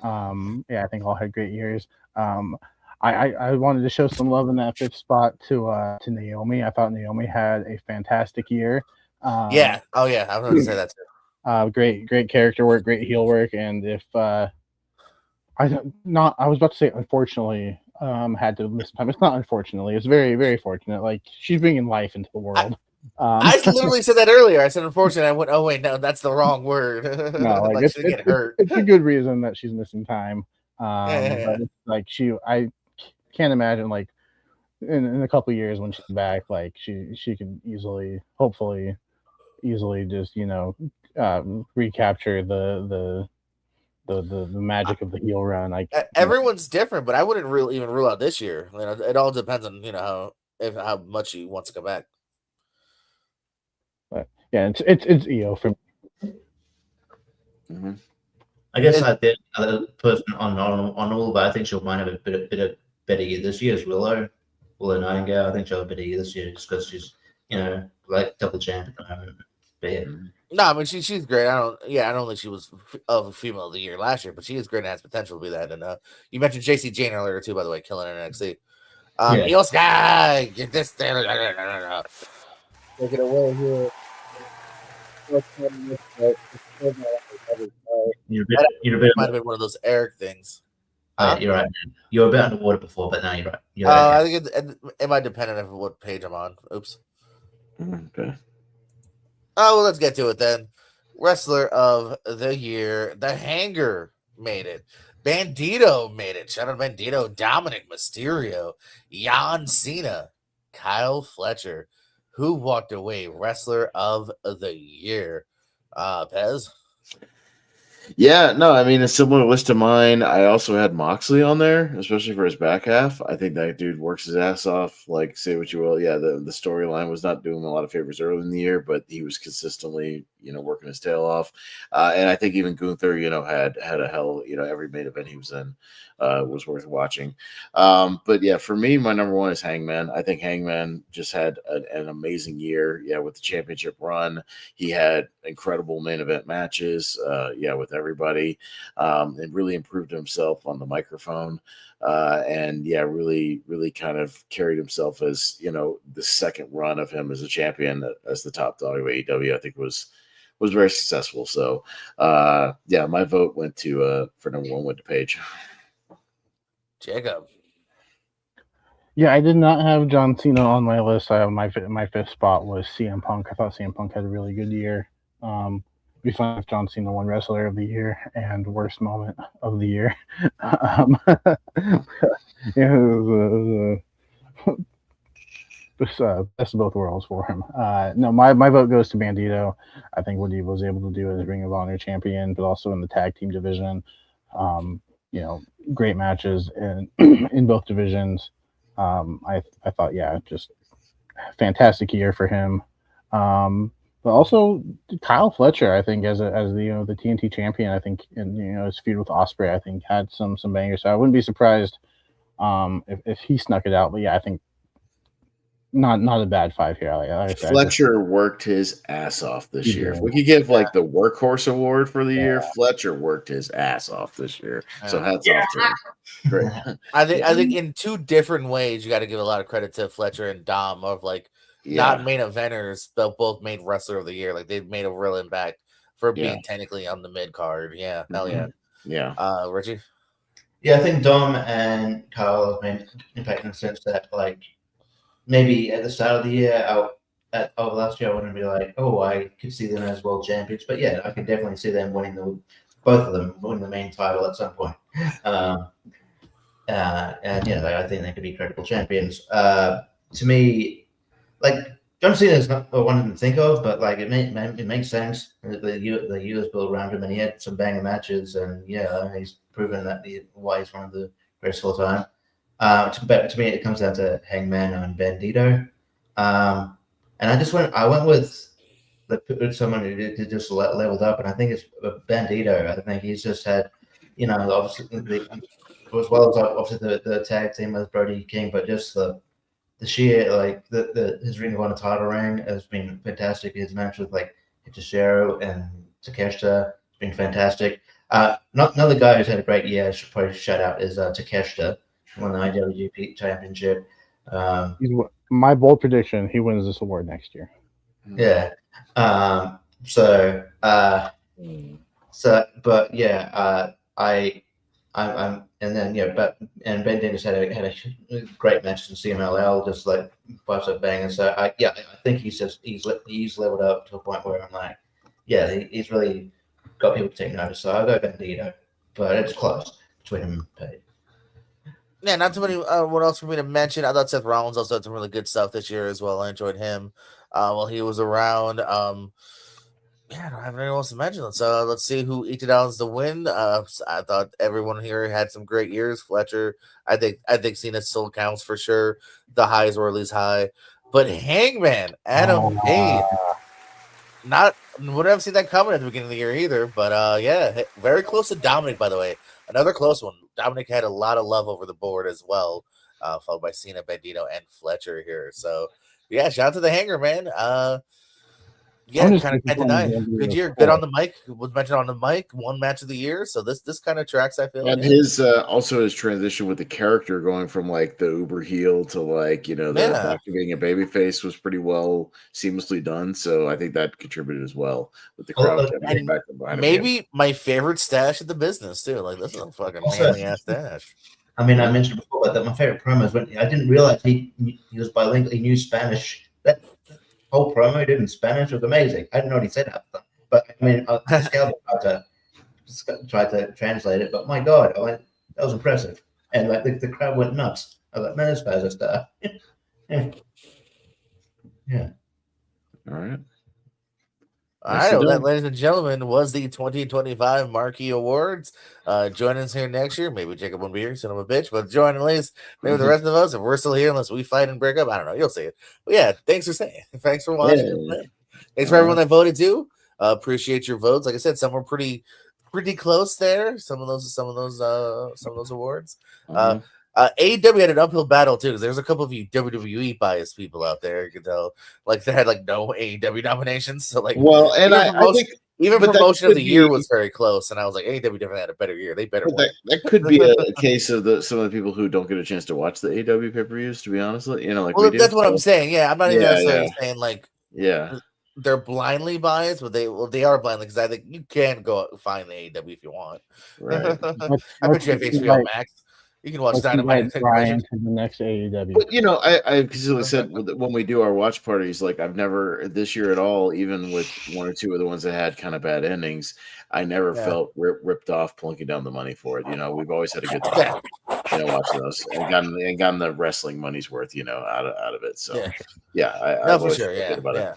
I think all had great years. I wanted to show some love in that 5th spot to Naomi. I thought Naomi had a fantastic year. Yeah. Oh yeah, I was going to say that too. Great character work, great heel work, and if I was about to say unfortunately. Had to miss time. It's not unfortunately. It's very, very fortunate. She's bringing life into the world. I literally said that earlier. I said unfortunately. I went, oh wait, no, that's the wrong word. No, she didn't get hurt. It's a good reason that she's missing time. But I can't imagine in a couple of years when she's back, she can hopefully just recapture the magic of the heel run. Everyone's different, but I wouldn't even rule out this year. It all depends on how much he wants to come back. But yeah, it's Io for me. Mm-hmm. I guess the other person on honorable, but I think she'll might have a bit of better year this year is Willow Nightingale. I think she'll have a better year this year just because she's double champ at the moment. But yeah. No, I mean she's great. I don't think she was a female of the year last year, but she is great and has potential to be that. And you mentioned JC Jane earlier too, by the way, killing it in NXT. Io Sky, get this thing. Take it away here. Might have been one of those Eric things. Yeah, you're right. You were a bit underwater before, but now you're right. I think it might depend on what page I'm on. Oops. Okay. Oh, well, let's get to it then. Wrestler of the year, the Hanger made it. Bandito made it. Shout out Bandito. Dominic Mysterio. John Cena. Kyle Fletcher. Who walked away Wrestler of the year? Pez? Yeah, no, I mean, a similar list to mine. I also had Moxley on there, especially for his back half. I think that dude works his ass off. Say what you will. Yeah, the storyline was not doing him a lot of favors early in the year, but he was consistently, working his tail off. And I think even Gunther, had a hell, every main event he was in was worth watching. But yeah, for me, my number one is Hangman. I think Hangman just had an amazing year. Yeah, with the championship run, he had incredible main event matches. With everybody, and really improved himself on the microphone. And yeah, really kind of carried himself as, the second run of him as a champion, as the top dog of AEW, I think was very successful. So yeah, my vote went to for number one went to Paige. Jacob. Yeah, I did not have John Cena on my list. I have my fifth spot was CM Punk. I thought CM Punk had a really good year. It'd be fun if John Cena won Wrestler of the Year and Worst Moment of the Year. Best of both worlds for him. No, my vote goes to Bandito. I think what he was able to do as Ring of Honor champion, but also in the tag team division. Great matches in both divisions. I thought, yeah, just fantastic year for him. But also Kyle Fletcher, I think, as the TNT champion, I think, and his feud with Ospreay, I think had some bangers. So I wouldn't be surprised if he snuck it out. But yeah, I think not a bad five here. Like I said, Fletcher worked his ass off this year. If we could give the workhorse award for the year, Fletcher worked his ass off this year. So hats off to him. Great. I think in two different ways you got to give a lot of credit to Fletcher and Dom of not main eventers, but both made Wrestler of the Year. Like they've made a real impact for being technically on the mid card. Yeah, hell yeah. Yeah. Richie? Yeah, I think Dom and Kyle have made impact in the sense that maybe at the start of the year, over last year, I wouldn't be like, oh, I could see them as world champions. But yeah, I could definitely see them both of them winning the main title at some point. And I think they could be credible champions. To me, John Cena is not one to think of, but it makes sense. The years built around him, and he had some banger matches, and he's proven that why he's one of the greatest of all time. But to me, it comes down to Hangman and Bandito. And I went with someone who just leveled up, and I think it's Bandito. I think he's just had, obviously as well as obviously the tag team with Brody King, but just the sheer his Ring of Honor title reign has been fantastic. His match with Hikaru and Takeshita has been fantastic. Another guy who's had a great year, I should probably shout out, is Takeshita. Won the IWGP Championship. My bold prediction: he wins this award next year. Yeah. And Ben Dennis had a great match in CMLL, just five star banging. So I think he's leveled up to a point where I'm like, he's really got people to take notice. So I'll go Bandito, but it's close between him and Page. Yeah, not too many. What else for me to mention? I thought Seth Rollins also had some really good stuff this year as well. I enjoyed him while he was around. I don't have anyone else to mention. Let's see who eked it out as the win. I thought everyone here had some great years. Fletcher, I think Cena still counts for sure. The highs were at least high, but Hangman, Adam Page, wouldn't have seen that coming at the beginning of the year either. But very close to Dominic, by the way. Another close one. Dominic had a lot of love over the board as well, followed by Cena, Bandito, and Fletcher here. So, shout out to the Hanger, man. Kind of can't deny. Good year, good on the mic. Was mentioned on the mic. One match of the year. So this kind of tracks, I feel. And his also his transition with the character going from the uber heel to back to being a babyface was pretty well seamlessly done. So I think that contributed as well with the crowd getting back behind him. Maybe my favorite stash of the business too. This is a fucking manly ass stash. I mean, I mentioned before that my favorite promo is when I didn't realize he was bilingual. He knew Spanish. That whole promo he did in Spanish was amazing. I didn't know what he said half the time. But I mean, tried to translate it, but my God, that was impressive. And the crowd went nuts. I was like, man, this guy's a star. Yeah. All right. All right, well, that, ladies and gentlemen, was the 2025 Markie Awards. Join us here next year. Maybe Jacob won't be here, son of a bitch, but join at least maybe the rest of us. If we're still here, unless we fight and break up, I don't know. You'll see it. But thanks for saying. Thanks for watching. Yeah. Thanks for everyone that voted too. Appreciate your votes. Like I said, some were pretty close there. Some of those awards. AEW had an uphill battle too, because there's a couple of you WWE biased people out there. You can tell, they had no AEW nominations. So I think Even But that promotion of could the year be- was very close, and I was like, AEW definitely had a better year. They better But win. that could be a case of some of the people who don't get a chance to watch the AEW pay-per-views, to be honest, like Well, we do. that's what I'm saying. Yeah, I'm not even Yeah, necessarily yeah. saying like Yeah. they're blindly biased, but they are blindly because I think you can go out and find the AEW if you want. Right. I bet you have HBO Max. You can watch Dynamite. Brian to the next AEW. But I consistently said when we do our watch parties, like I've never this year at all, even with one or two of the ones that had kind of bad endings, I never felt ripped off plunking down the money for it. We've always had a good time, watching those and gotten the wrestling money's worth, out of it. So I've for always sure. felt good about it.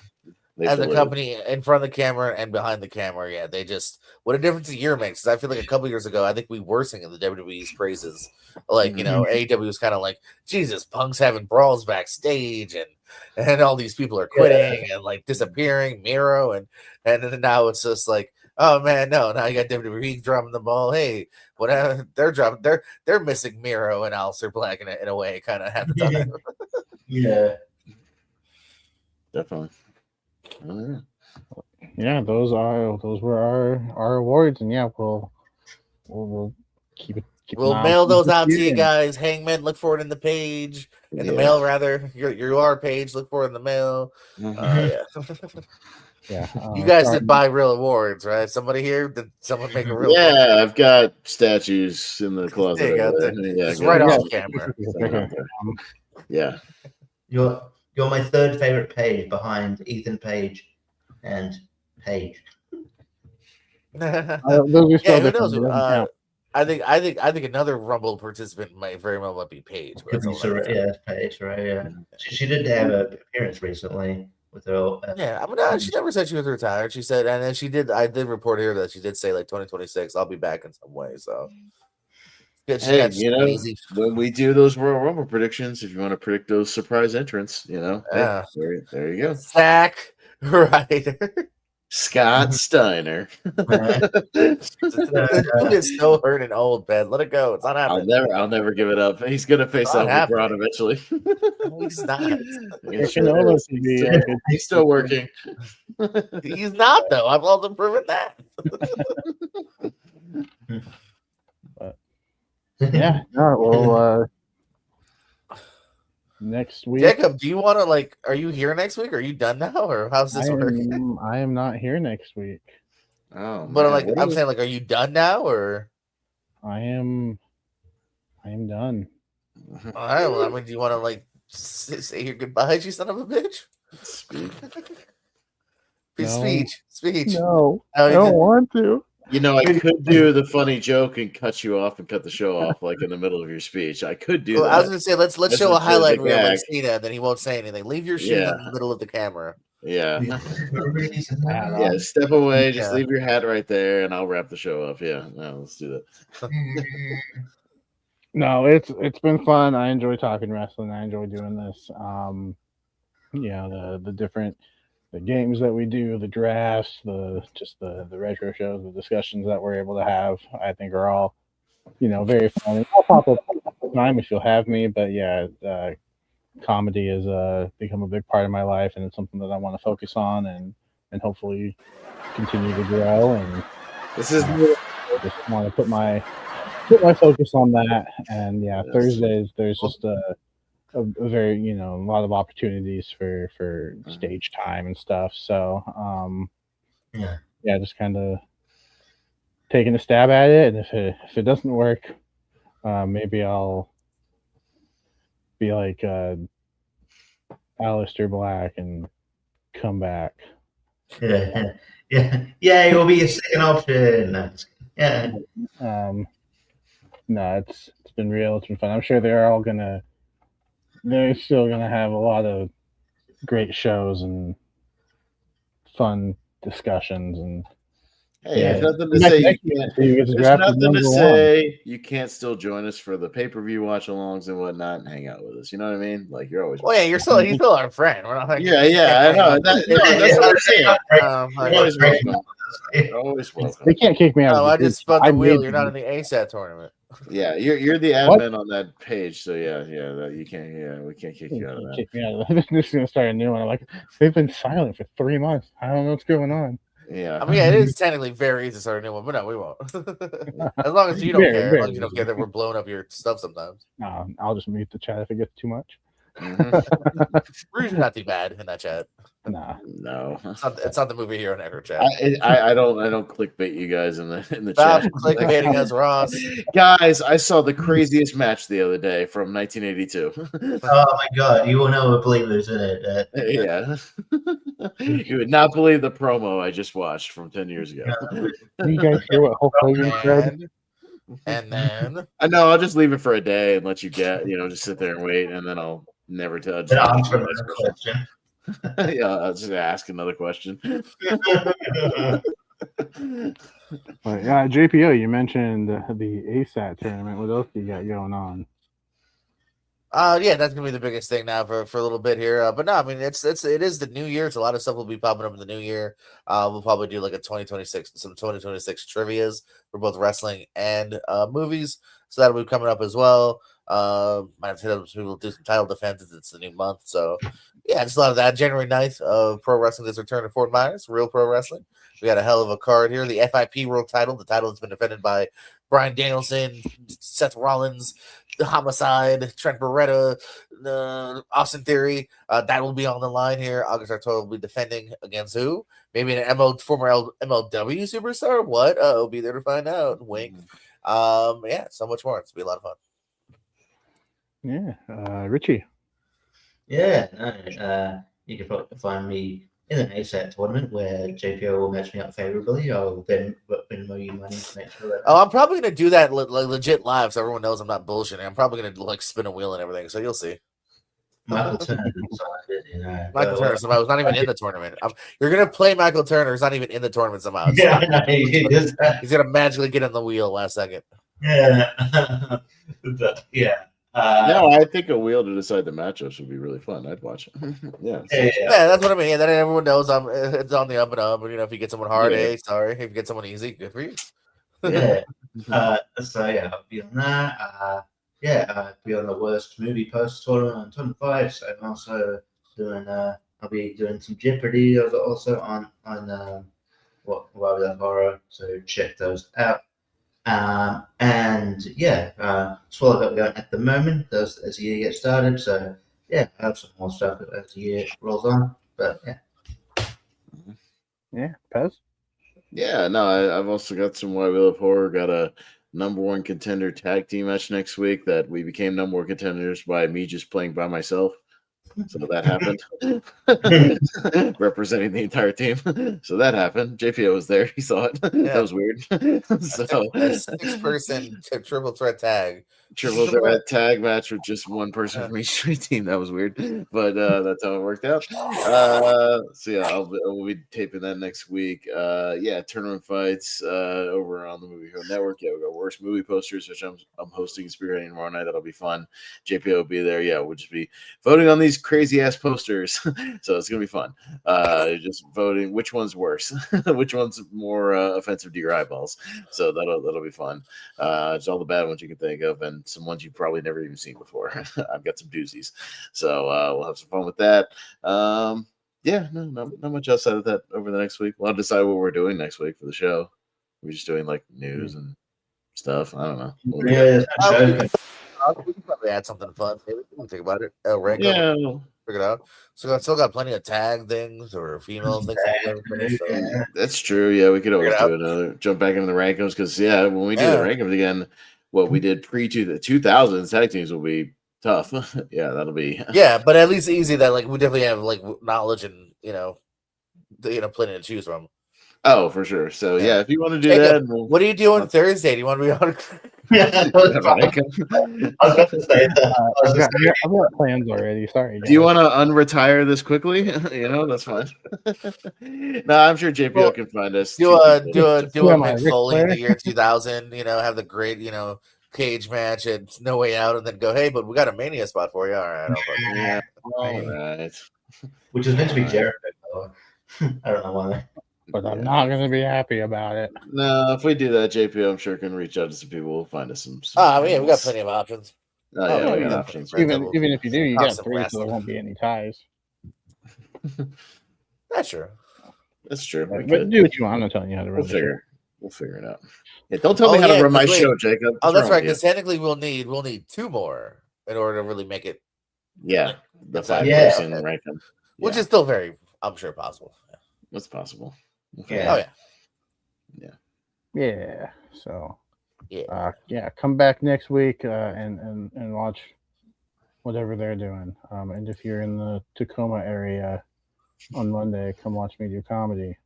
As a company in front of the camera and behind the camera, they just what a difference a year makes. Because I feel like a couple years ago, I think we were singing the WWE's praises. Like AEW was kind of like, Jesus, Punk's having brawls backstage, and all these people are quitting and like disappearing. Miro and then now it's just like, oh man, no, now you got WWE dropping the ball. Hey, whatever, they're missing Miro and Aleister Black in a way, kind of half the time. Yeah, definitely. Yeah, those were our awards, and we'll keep it. We'll mail those out to you guys. Hangman, look for it in the page, in the mail rather. Your page, look for it in the mail. Yeah, you guys did buy real awards, right? Somebody here, did someone make a real? Yeah, I've got statues in the closet. It's right off camera. Yeah. You're my third favorite page behind Ethan Page and Page. Who knows? I think another Rumble participant might very well be Paige. Could be Paige, right? Yeah, she did have an appearance recently with her. She never said she was retired. She said, and then she did. I did report here that she did say like 2026. I'll be back in some way. So, hey, when we do those Royal Rumble predictions, if you want to predict those surprise entrants, there you go. Zack Ryder. Scott Steiner. It's so hurt and old, Ben. Let it go. It's not happening. I'll never give it up. He's gonna face off with Braun eventually. He's not. He's still working. He's not though. I've also proven that. Yeah. Well, next week. Jacob, do you want to are you here next week? Or are you done now, or how's this working? I am not here next week. Oh, but I'm saying, are you done now, or? I am done. All right. Well, do you want to say your goodbyes, you son of a bitch? Speech. No, I don't want to. I could do the funny joke and cut you off and cut the show off in the middle of your speech. I could do that. I was going to say, let's show a highlight reel like Cena, then he won't say anything. Leave your shoes in the middle of the camera. Yeah. Step away. Just leave your hat right there, and I'll wrap the show up. Yeah. No, let's do that. No, it's been fun. I enjoy talking wrestling. I enjoy doing this. The different the games that we do, the drafts, the retro shows, the discussions that we're able to have, I think are all, very fun. I'll pop up time if you'll have me, but comedy has become a big part of my life, and it's something that I want to focus on and hopefully continue to grow. And this is just want to put my focus on that. And Thursdays there's just a very a lot of opportunities for stage time and stuff. So just kind of taking a stab at it, and if it doesn't work, maybe I'll be like Aleister Black and come back. Yeah, it will be a second option. Yeah. No, it's been real. It's been fun. I'm sure they're still gonna have a lot of great shows and fun discussions. And there's nothing to say. There's nothing to say. You can't still join us for the pay-per-view watch-alongs and whatnot and hang out with us. You know what I mean? You're always. Well, he's still our friend. We're not I know. That's what I'm saying. Always welcome. They can't kick me out. I just spun the wheel. You're not in the ASAT tournament. Yeah, you're the admin on that page, so you can't. Yeah, we can't kick you out of that. Kick me out of that. This is gonna start a new one. I'm like, they've been silent for 3 months. I don't know what's going on. Yeah. I mean, yeah, it is technically very easy to start a new one, but no, we won't. As long as you don't care. As long as you don't care that we're blowing up your stuff sometimes. I'll just mute the chat if it gets too much. We're usually not too bad in that chat. Nah. No. It's not the movie hero network chat. I don't clickbait you guys in the Stop chat. clickbaiting us, Ross. Guys, I saw the craziest match the other day from 1982. Oh my god, you will never believe who's in it. Yeah. You would not believe the promo I just watched from 10 years ago. Do you guys hear what Hulk Hogan said? And then I know I'll just leave it for a day and let you just sit there and wait, and then I'll never tell. Then I'll answer another question. Yeah, I'll just ask another question. But yeah, JPO, you mentioned the ASAT tournament. What else do you got going on? yeah, that's gonna be the biggest thing now for a little bit here. But no, I mean it is the new year. It's a lot of stuff will be popping up in the new year. We'll probably do like a 2026 trivias for both wrestling and movies. So that'll be coming up as well. Might have to hit up some people do some title defenses. It's the new month, so yeah, just a lot of that. January 9th, pro wrestling is return to Fort Myers. Real pro wrestling. We got a hell of a card here. The FIP World Title. The title has been defended by Bryan Danielson, Seth Rollins, the Homicide, Trent Beretta, Austin Theory. That will be on the line here. August Artois will be defending against who? Maybe an former MLW superstar. What? We'll be there to find out. Wink. Yeah, so much more. It's gonna be a lot of fun. Yeah, Richie. Yeah, no, you can probably find me in an ASAT tournament where JPO will match me up favorably. I'll then Venmo you money to make sure that. Oh, I'm probably gonna do that legit live, so everyone knows I'm not bullshitting. I'm probably gonna like spin a wheel and everything, so you'll see. Michael Turner decided, Michael Turner somehow was not even in the tournament. You're gonna play Michael Turner, who's not even in the tournament somehow. Yeah, I know, he's gonna magically get on the wheel last second. Yeah, yeah. No, I think a wheel to decide the matchups would be really fun. I'd watch it. Yeah, that's what I mean. Yeah, then everyone knows it's on the up and up. If you get someone hard, sorry. If you get someone easy, good for you. Yeah. So yeah, I'll be on that. Be on the worst movie post tournament on 25. So I'm also doing. I'll be doing some Jeopardy also on what horror. So check those out. That's what I've got going at the moment as the year gets started. So yeah, I have some more stuff as the year rolls on. But yeah, Pez. Yeah, no, I've also got some Why We Love Horror. Got a number one contender tag team match next week that we became number one contenders by me just playing by myself. So that happened. Representing the entire team. So that happened. JPO was there. He saw it. Yeah. That was weird. So a 6-person triple threat tag. Triple threat tag match with just one person from each team. That was weird. But that's how it worked out. So yeah, we'll be taping that next week. Tournament fights over on the Movie Hero Network. Yeah, we got worst movie posters, which I'm hosting and spearheading tomorrow night. That'll be fun. JPO will be there. Yeah, we'll just be voting on these crazy ass posters. So it's gonna be fun. Just voting which one's worse, which one's more offensive to your eyeballs. So that'll be fun. It's all the bad ones you can think of, and some ones you've probably never even seen before. I've got some doozies, so we'll have some fun with that. Not much outside of that over the next week. We'll decide what we're doing next week for the show. We're just doing like news and stuff. I don't know. We can probably add something fun. Maybe we can think about it. Figure it out. So I still got plenty of tag things or female things. That's true. Yeah, we could always do another jump back into the rankings because when we do the rankings again, what we did pre to the 2000s tag teams will be tough. Yeah, that'll be. Yeah, but at least easy that like we definitely have like knowledge and plenty to choose from. Oh, for sure. So yeah, if you want to do that, what are you doing Thursday? Do you want to be on? I was about to say that. I've got plans already. Sorry. Guys. Do you want to unretire this quickly? That's fine. No, I'm sure JPO can find us. Do a Mick Foley in the year 2000. Have the great cage match and No Way Out, and then go, hey, but we got a Mania spot for you. All right. All right. Which is meant to be Jericho. I don't know why. But I'm not going to be happy about it. No, if we do that, JPO, I'm sure can reach out to some people. We'll find us some. We got plenty of options. We got options. Even if you do, you got 3, so there won't be any ties. That's true. That's true. We But could. do what you want. I'm not telling you how to run We'll figure it out. Yeah, don't tell me how to run my show, Jacob. Oh, What's that's wrong right. with Because technically, we'll need 2 more in order to really make it. you? Yeah, the 5 Yeah. person rank them. Which is still very, I'm sure, possible. What's possible? Yeah. Oh yeah. Yeah. So Yeah. come back next week and watch whatever they're doing. And if you're in the Tacoma area on Monday, come watch me do comedy.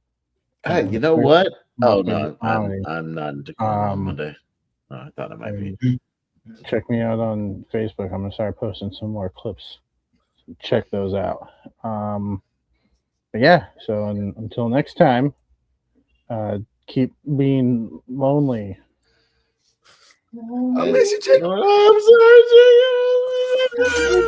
Hey, you know what? Oh no, Comedy. I'm not in Tacoma on Monday. Oh, I thought I might be. Check me out on Facebook. I'm gonna start posting some more clips. So check those out. But yeah, so until next time, keep being lonely. I miss you, Jake. I'm sorry, Jacob.